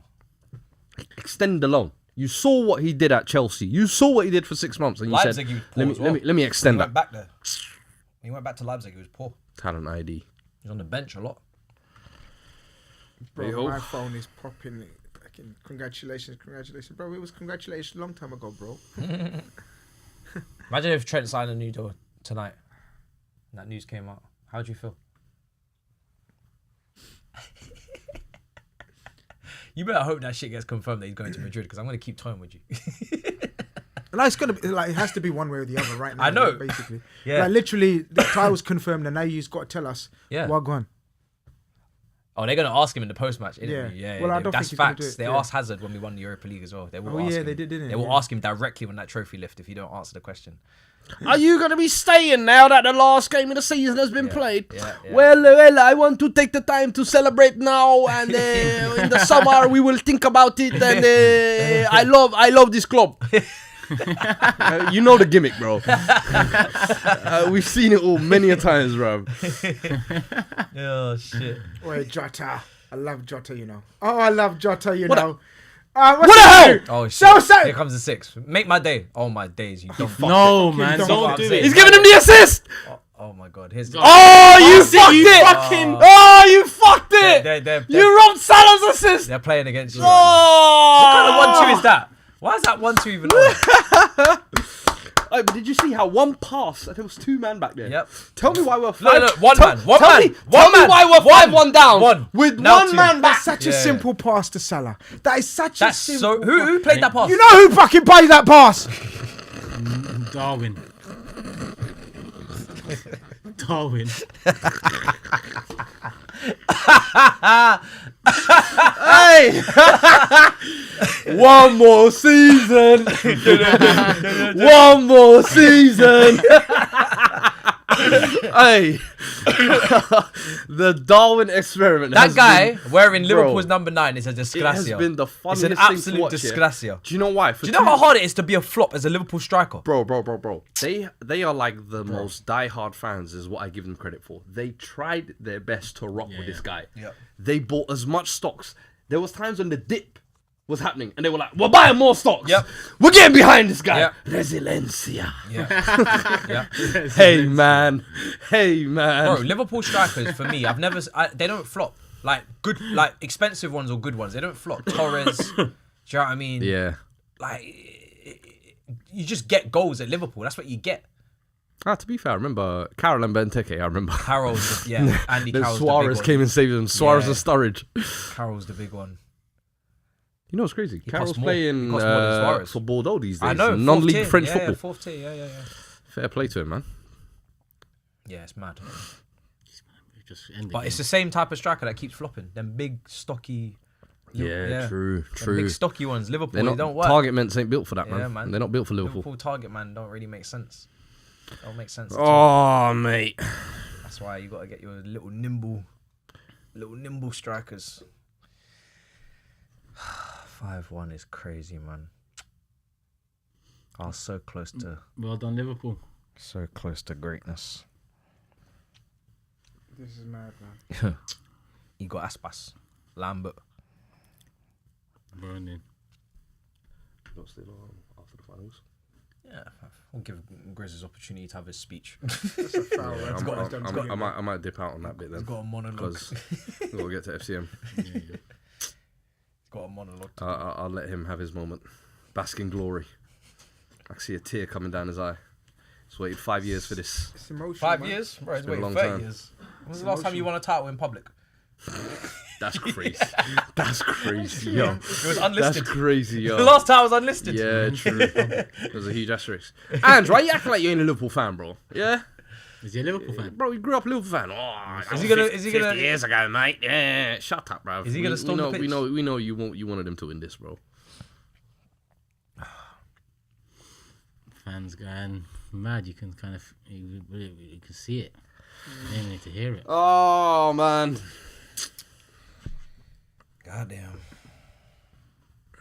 extend the loan. You saw what he did at Chelsea. You saw what he did for 6 months, and you Leipzig, said, he was poor as well. let me extend He that. went back there. He went back to Leipzig. He was poor. Talent ID. He was on the bench a lot. Bro, Hey-ho. my phone is popping. Fucking congratulations, bro. It was congratulations a long time ago, bro. Imagine if Trent signed a new deal tonight. And that news came out. How would you feel? You better hope that shit gets confirmed that he's going to Madrid, because I'm going to keep toying with you. Like, it's gonna be like, it has to be one way or the other right now. I know. Basically, Yeah. Like, literally, the title's confirmed, and now you've got to tell us. Yeah. Well, go on. Oh, they're going to ask him in the post-match interview. Yeah. Yeah, Well, I don't that's think he's gonna do facts. it, They yeah. asked Hazard when we won the Europa League as well. They will Oh, ask yeah, him. they did, didn't They they? will Yeah. ask him directly when that trophy lift if you don't answer the question. Are you going to be staying now that the last game of the season has been played? Yeah. Well, I want to take the time to celebrate now, and in the summer we will think about it. And I love this club. You know the gimmick, bro. We've seen it all many a times, bro. Oh, shit. Wait, Jota. I love Jota, you know. Oh, I love Jota, you What know. What the hell? Oh, shit. So- Here comes the 6. Make my day. Oh, my days. You don't fuck No, it. man, don't don't fuck do it. it. He's giving him the assist. Oh, my God. Here's the... Oh, you fucked you it. fucking- Oh, you fucked it. They're You robbed Salah's assist. They're playing against you. Right now. What kind Oh. of 1-2 is that? Why is that 1-2 even on? Oh, but did you see how one pass and there was 2 men back there? Yep. Tell me why we're 5. Look, one man. One tell man. Me, One tell man. me why we're 5-1 down. One. With Now one 2. man back. That's such a Yeah. simple pass to Salah. That is such That's a simple. so... Who played that pass? You know who fucking played that pass? Darwin. Darwin. Hey! One more season. One more season. Hey, the Darwin experiment. That has guy been- wearing Bro, Liverpool's number 9 is a It has disgracia. been the It's funniest an thing to absolute watch. Yeah. disgracia. Do you know why? Do you know how hard it is to be a flop as a Liverpool striker? Bro. They are like the most diehard fans, is what I give them credit for. They tried their best to rock with this guy. Yep. They bought as much stocks. There was times when the dip was happening, and they were like, "We're buying more stocks. Yep. We're getting behind this guy." Yep. Resiliencia. Yeah. Hey man. Bro, Liverpool strikers, for me, they don't flop. Like, good, like, expensive ones or good ones. They don't flop. Torres, do you know what I mean? Yeah. Like, you just get goals at Liverpool. That's what you get. To be fair, I remember Carroll and Benteke. I remember. Carroll's, Andy Then Carroll's Suarez the big came one. and saved him. Suarez Yeah. and Sturridge. Carroll's the big one. You know what's crazy? He Carroll's costs more. He playing costs more than Suarez. for Bordeaux these days. I know. Non-league 4th tier. French Yeah, football. Yeah, 4th tier. Yeah. Fair play to him, man. Yeah, it's mad. Just end But it's the same type of striker that keeps flopping. Them big, stocky. True. Them big, stocky ones. Liverpool, They're they not don't work. target men ain't built for that, man. Yeah, man. They're not built for Liverpool. Liverpool target man don't really make sense. Don't make sense. At Oh, all. mate. That's why you got to get your little nimble strikers. 5-1 is crazy, man. I was so close to Well done, Liverpool. greatness. This is mad, man. You got Aspas, Lambert. Burning. Not still on after the finals. Yeah, we'll give Grizz his opportunity to have his speech. That's a foul. Yeah, That's got us done together. I might dip out on that bit then. He's got a monologue. Because we'll get to FCM. He's got a monologue. I'll let him have his moment. Bask in glory. I can see a tear coming down his eye. He's waited 5 years for this. It's emotional, 5 man. years? Bro, he's been a waited long 30 time. years. When was the last time you won a title in public? That's crazy. That's crazy, yo. It was unlisted. That's crazy, yo. The last time I was unlisted. Yeah, true. There's a huge asterisk. And why you acting like you ain't a Liverpool fan, bro? Yeah, Is he a Liverpool fan? bro. You grew up a Liverpool fan. Oh, Is he gonna? 50 years ago, mate? Yeah, shut up, bro. Is he gonna storm the pitch? We know you won't. You wanted him to win this, bro. Fans going mad. You can kind of you can see it. You don't need to hear it. Oh man. Goddamn.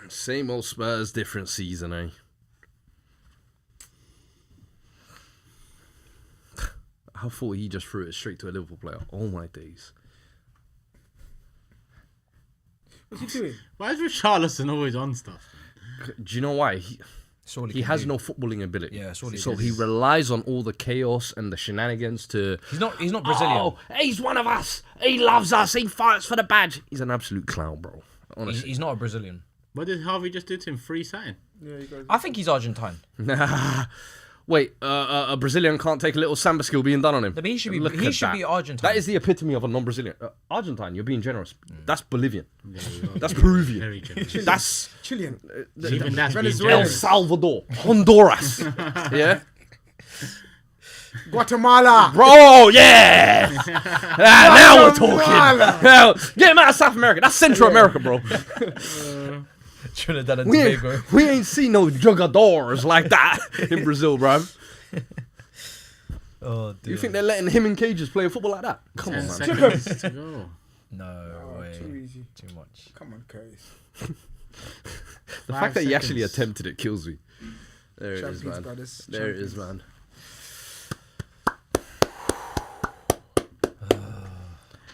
Same old Spurs, different season, eh? I thought he just threw it straight to a Liverpool player. Oh my days. What's he doing? Why is Richarlison always on stuff? Do you know why? It's all He can has do. no footballing ability. Yeah, it's all he so can he do. relies on all the chaos and the shenanigans to. He's not Brazilian. Oh, he's one of us. He loves us. He fights for the badge. He's an absolute clown, bro. Honestly. He's not a Brazilian. What did Harvey just do to him? Free sign. Yeah, he goes. I think he's Argentine. Wait, a Brazilian can't take a little samba skill being done on him. I mean, he should be. Look He at should that. be Argentine. That is the epitome of a non-Brazilian. Argentine, you're being generous. That's Bolivian. Yeah, you are That's Peruvian. very generous. That's Chilean. Even that's being Venezuela. El generous. Salvador. Honduras. Yeah? Guatemala. Bro, yeah! Now we're talking. Guatemala. Now, get him out of South America. That's Central America, bro. Trinidad and We Tobago. ain't, we ain't seen no jugadors like that in Brazil, bro. Oh, Do you think they're letting him in cages play football like that? Come on, 10 man. seconds to go. No way. Too easy. Too much. Come on, Curtis. The 5 fact that he actually seconds. attempted it kills me. There it is, Champions, man. brothers. There it is, Champions. man.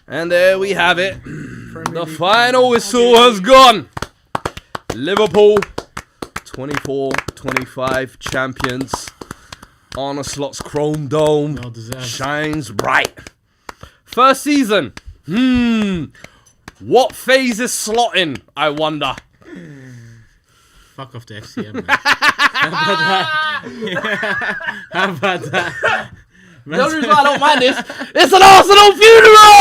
And there we have it. Premier The League. final whistle has gone. Liverpool, 24-25 champions. Arne Slot's chrome dome Well deserved. shines bright. First season. What phase is Slot in, I wonder? Fuck off the FCM, man. How about that? How about that? The only reason why I don't mind this, it's an Arsenal funeral!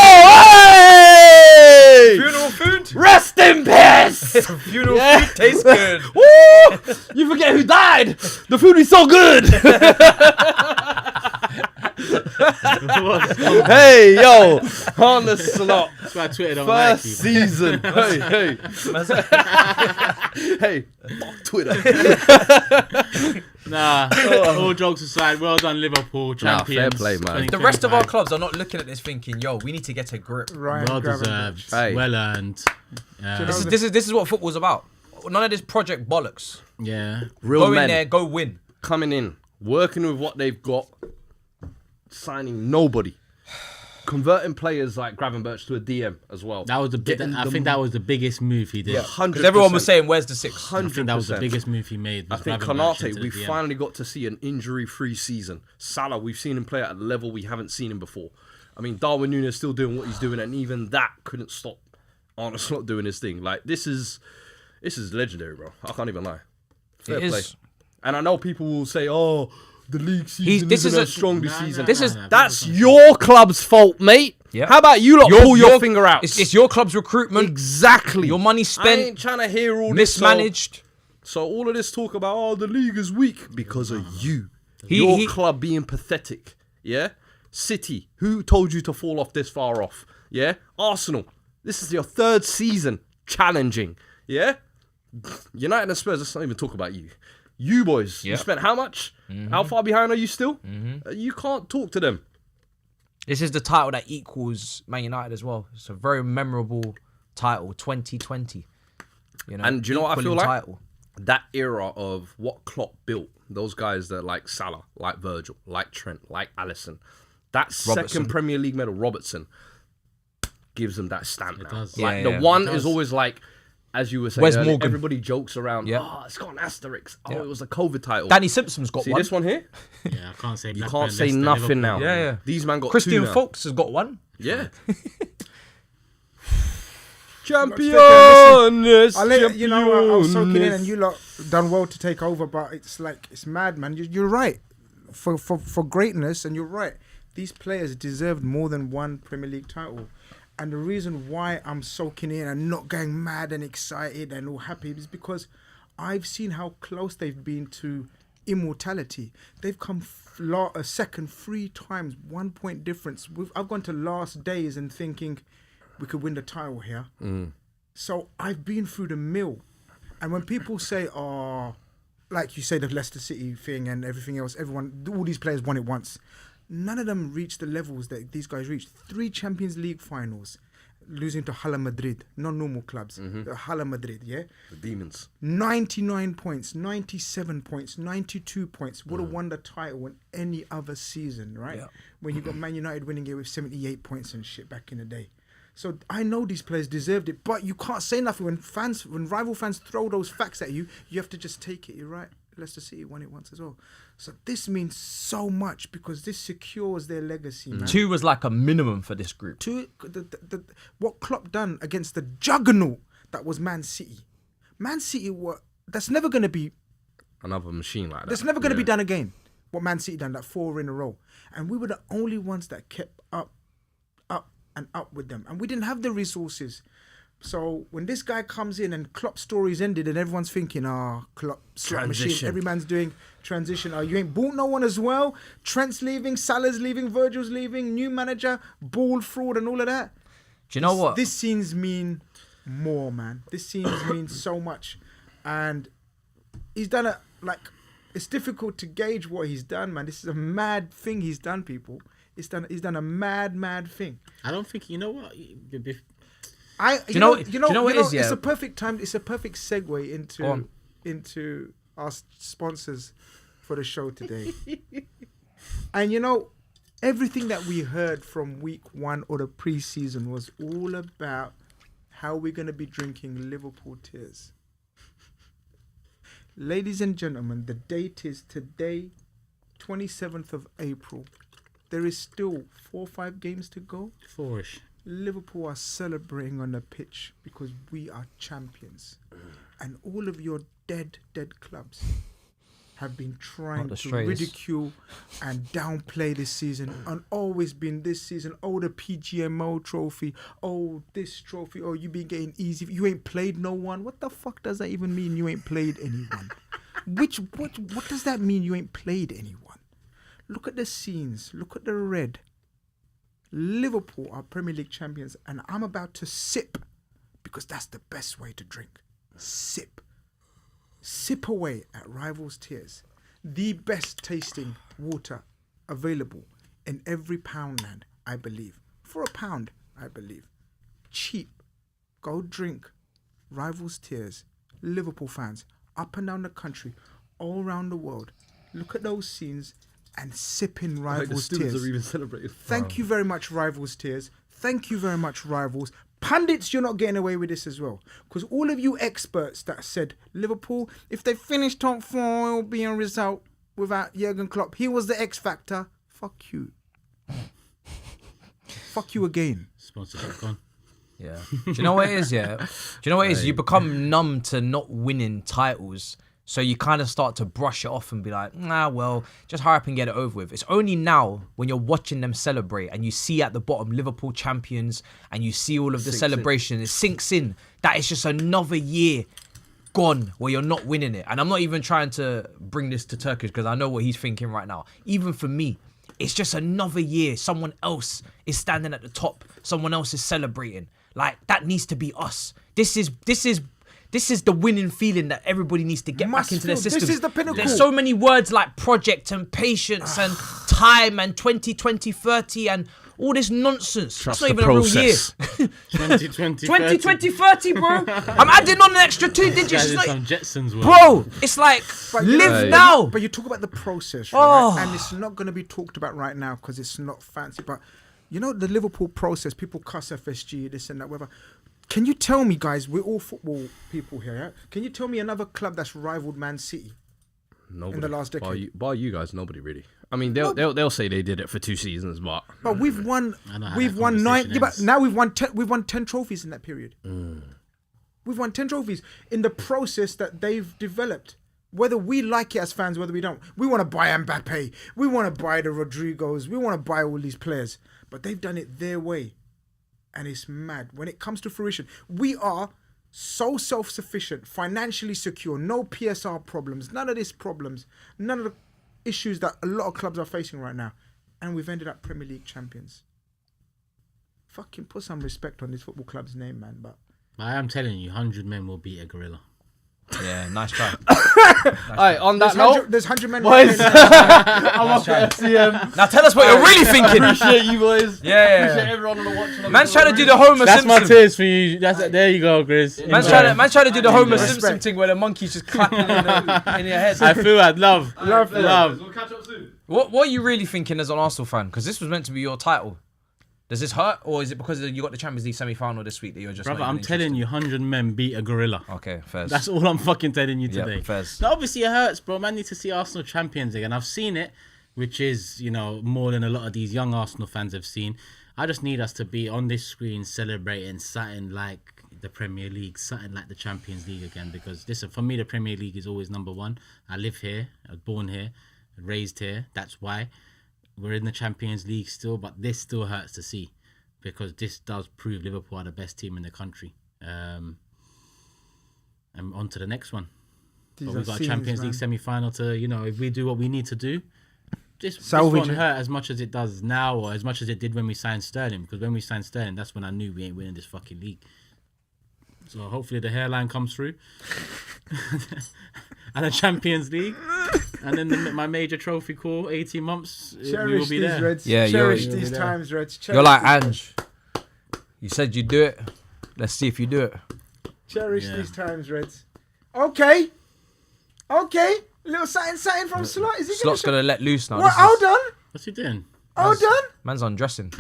Hey! Funeral food. Rest in peace! Funeral Yeah. food tastes good. Woo! You forget who died! The food is so good! Hey, yo! On the slot. That's why Twitter don't like First you. season. Hey. Hey, fuck Twitter. Nah, all jokes aside, well done Liverpool, champions. fair play, man. The rest of our 2025. clubs are not looking at this thinking, yo, we need to get a grip. Ryan Well Gravenberch. deserved, Hey. well earned. This is what football's about. None of this project bollocks. Yeah. Real Go men in there, go win. coming in, working with what they've got, signing nobody. Converting players like Gravenberch to a DM as well. That was the big. Getting I them- think that was the biggest move he did. 100%. Because everyone was saying, where's the six? I think that was the 100%. biggest move he made. I was think Gravenberch Konate, into we the DM. finally got to see an injury-free season. Salah, we've seen him play at a level we haven't seen him before. I mean, Darwin Núñez still doing what he's doing, and even that couldn't stop Arne Slot doing his thing. Like, this is legendary, bro. I can't even lie. Fair It play. is. And I know people will say, oh, the league season this isn't is as strong this Nah, season. nah, This nah, is- nah, That's people your club's fault, mate. Yeah. How about you lot pull your finger out? It's your club's recruitment. Exactly. Your money I spent, ain't trying to hear all this. mismanaged. So all of this talk about, oh, the league is weak because of you. He- Your he- club being pathetic. Yeah? City, who told you to fall off this far off? Yeah? Arsenal, this is your third season challenging. Yeah? United and Spurs, let's not even talk about you. You boys, you Yep. spent how much? How far behind are you still? You can't talk to them. This is the title that equals Man United as well. It's a very memorable title, 2020. You know, And do you know what I feel equaling like? title. That era of what Klopp built, those guys that like Salah, like Virgil, like Trent, like Alisson, that Robertson. second Premier League medal, Robertson, gives them that stamp now. does. Like Yeah, the yeah. one It is does. always like, as you were saying, Wes earlier, Morgan? everybody jokes around. Yeah. Oh, it's got an asterisk. Oh, Yeah. it was a COVID title. Danny Simpson's got See one. this one here? Yeah, I can't say. You Blackburn, can't say Leicester, nothing now. Liverpool. Yeah, yeah. These man got two Christian now. Folks has got one. Yeah. Champions! Champions! I let you know. I was soaking in, and you lot done well to take over. But it's like it's mad, man. You're right for greatness, and you're right. These players deserved more than one Premier League title, and the reason why I'm soaking in and not going mad and excited and all happy is because I've seen how close they've been to immortality. They've come a second 3 times, 1 point difference. I've gone to last days and thinking we could win the title here. So I've been through the mill. And when people say, oh, like you say, the Leicester City thing and everything else, all these players won it once. None of them reached the levels that these guys reached. 3 Champions League finals, losing to Hala Madrid, not normal clubs. Hala Madrid, yeah? The demons. 99 points, 97 points, 92 points. Would have won the title in any other season, right? Yeah. When you got Man United winning it with 78 points and shit back in the day. So I know these players deserved it, but you can't say nothing when rival fans throw those facts at you. You have to just take it. You're right. Leicester City won it once as well. So this means so much because this secures their legacy, man. 2 was like a minimum for this group. What Klopp done against the juggernaut that was Man City. Man City that's never going to be Another machine like that. That's never going to be done again. What Man City done, that 4 in a row. And we were the only ones that kept up with them. And we didn't have the resources. So when this guy comes in and Klopp's story's ended and everyone's thinking, Klopp, slot machine, every man's doing transition. You ain't bought no one as well. Trent's leaving, Salah's leaving, Virgil's leaving, new manager, ball fraud and all of that. Do you know what? This scenes mean more, man. This scenes mean so much. And he's done it's difficult to gauge what he's done, man. This is a mad thing he's done, people. He's done a mad thing. I don't think, you know what? You know what it is, yeah? It's a perfect time. It's a perfect segue into our sponsors for the show today. And everything that we heard from week 1 or the pre-season was all about how we're going to be drinking Liverpool tears. Ladies and gentlemen, the date is today, 27th of April. There is still 4 or 5 games to go. 4-ish. Liverpool are celebrating on the pitch because we are champions. And all of your dead clubs have been trying to ridicule and downplay this season and always been this season. Oh, the PGMO trophy. Oh, this trophy. Oh, you been getting easy. You ain't played no one. What the fuck does that even mean? You ain't played anyone. What does that mean? You ain't played anyone. Look at the scenes. Look at the red. Liverpool are Premier League champions, and I'm about to sip because that's the best way to drink. Sip. Sip away at Rivals Tears, the best tasting water available in every Poundland, I believe. For £1, I believe. Cheap. Go drink Rivals Tears. Liverpool fans, up and down the country, all around the world. Look at those scenes and sip in Rivals Tears. Are even celebrating. Thank you very much, Rivals Tears. Thank you very much, Rivals. Pundits, you're not getting away with this as well. Because all of you experts that said Liverpool, if they finish top 4, it will be a result without Jurgen Klopp. He was the X factor. Fuck you. Fuck you again. Sponsorship gone. Yeah. Do you know what it is, yeah? Do you know what it is? You become numb to not winning titles. So you kind of start to brush it off and be like, well, just hurry up and get it over with. It's only now when you're watching them celebrate and you see at the bottom Liverpool champions and you see all of the celebration, it sinks in that it's just another year gone where you're not winning it. And I'm not even trying to bring this to Turkish because I know what he's thinking right now. Even for me, it's just another year. Someone else is standing at the top. Someone else is celebrating. Like, that needs to be us. This is the winning feeling that everybody needs to get back into their system. This is the pinnacle. There's so many words like project and patience and time and 2020, 30 and all this nonsense. Trust That's not the even process. a real year. 2020, 2020, 30, bro. I'm adding on an extra 2 digits. It's like, some Jetsons word. bro, it's like, live now. But you talk about the process, right? And it's not going to be talked about right now because it's not fancy. But the Liverpool process, people cuss FSG, this and that, whatever. Can you tell me, guys, we're all football people here, yeah? Can you tell me another club that's rivaled Man City in the last decade? Bar you guys, nobody really. I mean, they'll say they did it for 2 seasons, but we've won 9. Yeah, but now we've won 10 trophies in that period. We've won 10 trophies in the process that they've developed. Whether we like it as fans, whether we don't, we want to buy Mbappe, we want to buy the Rodrigos, we want to buy all these players, but they've done it their way. And it's mad. When it comes to fruition, we are so self-sufficient, financially secure, no PSR problems, none of these problems, none of the issues that a lot of clubs are facing right now. And we've ended up Premier League champions. Fucking put some respect on this football club's name, man. But I am telling you, 100 men will beat a gorilla. Yeah, nice try. Alright, on that note, there's 100 men. boys, I'm off to FCM. Now tell us what you're really thinking. Appreciate you boys. Yeah. Appreciate everyone on the watch. Man's trying to do the Homer That's Simpson. my tears for you. There you go, Grizz. Man's trying to do the Homer Simpson thing where the monkey's just clapping in your head. I feel that love. We'll catch up soon. What are you really thinking as an Arsenal fan? Because this was meant to be your title. Does this hurt, or is it because you got the Champions League semi-final this week that you're just? Brother, not even I'm telling you, 100 men beat a gorilla. Okay, fair. That's all I'm fucking telling you today. Yep, fairs. Now, obviously, it hurts, bro. Man, need to see Arsenal champions again. I've seen it, which is, more than a lot of these young Arsenal fans have seen. I just need us to be on this screen celebrating something like the Premier League, something like the Champions League again. Because, listen, for me, the Premier League is always number one. I live here. I was born here, raised here. That's why we're in the Champions League still. But this still hurts to see, because this does prove Liverpool are the best team in the country. And on to the next one. But we've got a Champions League semi-final to, if we do what we need to do, this won't hurt as much as it does now, or as much as it did when we signed Sterling. Because when we signed Sterling, that's when I knew we ain't winning this fucking league. So hopefully the hairline comes through. And a Champions League. And then my major trophy call, 18 months, we will be there. Reds. Yeah, cherish these times, Reds. You're like Ange. You said you'd do it. Let's see if you do it. Cherish these times, Reds. Okay. Little something from Slot. Is he Slot's gonna let loose now. What? Hold on. What's he doing? Hold on. Man's undressing.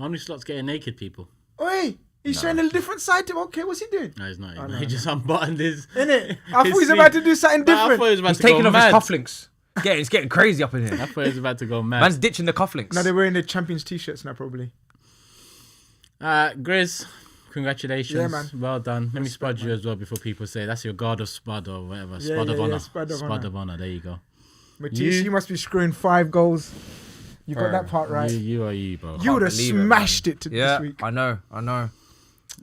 Only Slot's getting naked, people. Oi. He's showing a different side to him. Okay, what's he doing? No, he's not. He just unbuttoned his... Innit? I thought he was about to do something different. He's taking off his cufflinks. It's getting crazy up in here. I thought he was about to go mad. Man's ditching the cufflinks. No, they're wearing the Champions t-shirts now, probably. Grizz, congratulations. Yeah, man. Well done. Let me spud you as well before people say that's your guard of spud or whatever. Spud of honor. Spud of honor. There you go. Matisse, you must be screwing 5 goals. You got that part right. You are you, bro. You would have smashed it this week. I know.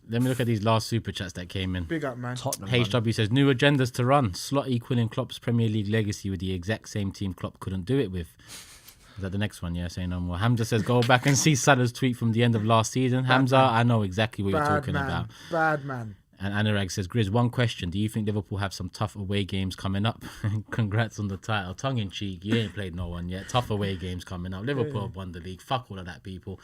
Let me look at these last super chats that came in. Big up, man. Tottenham, HW says, new agendas to run. Slot equaling Klopp's Premier League legacy with the exact same team Klopp couldn't do it with. Is that the next one? Yeah, say no more. Hamza says, go back and see Salah's tweet from the end of last season. Hamza, I know exactly what you're talking about. Bad man. And Anurag says, Grizz, one question. Do you think Liverpool have some tough away games coming up? Congrats on the title. Tongue in cheek. You ain't played no one yet. Tough away games coming up. Liverpool have won the league. Fuck all of that, people.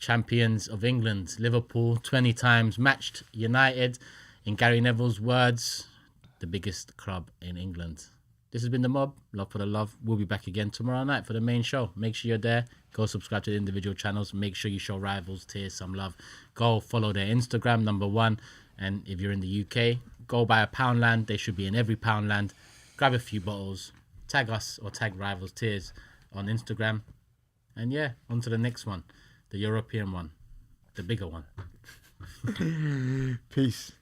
Champions of England. Liverpool 20 times matched United. In Gary Neville's words, the biggest club in England. This has been the Mob. Love for the love. We'll be back again tomorrow night for the main show. Make sure you're there. Go subscribe to the individual channels. Make sure you show Rivals Tears some love. Go follow their Instagram, #1. And if you're in the UK, go buy a Poundland. They should be in every Poundland. Grab a few bottles. Tag us or tag Rivals Tears on Instagram. And yeah, on to the next one. The European one. The bigger one. Peace.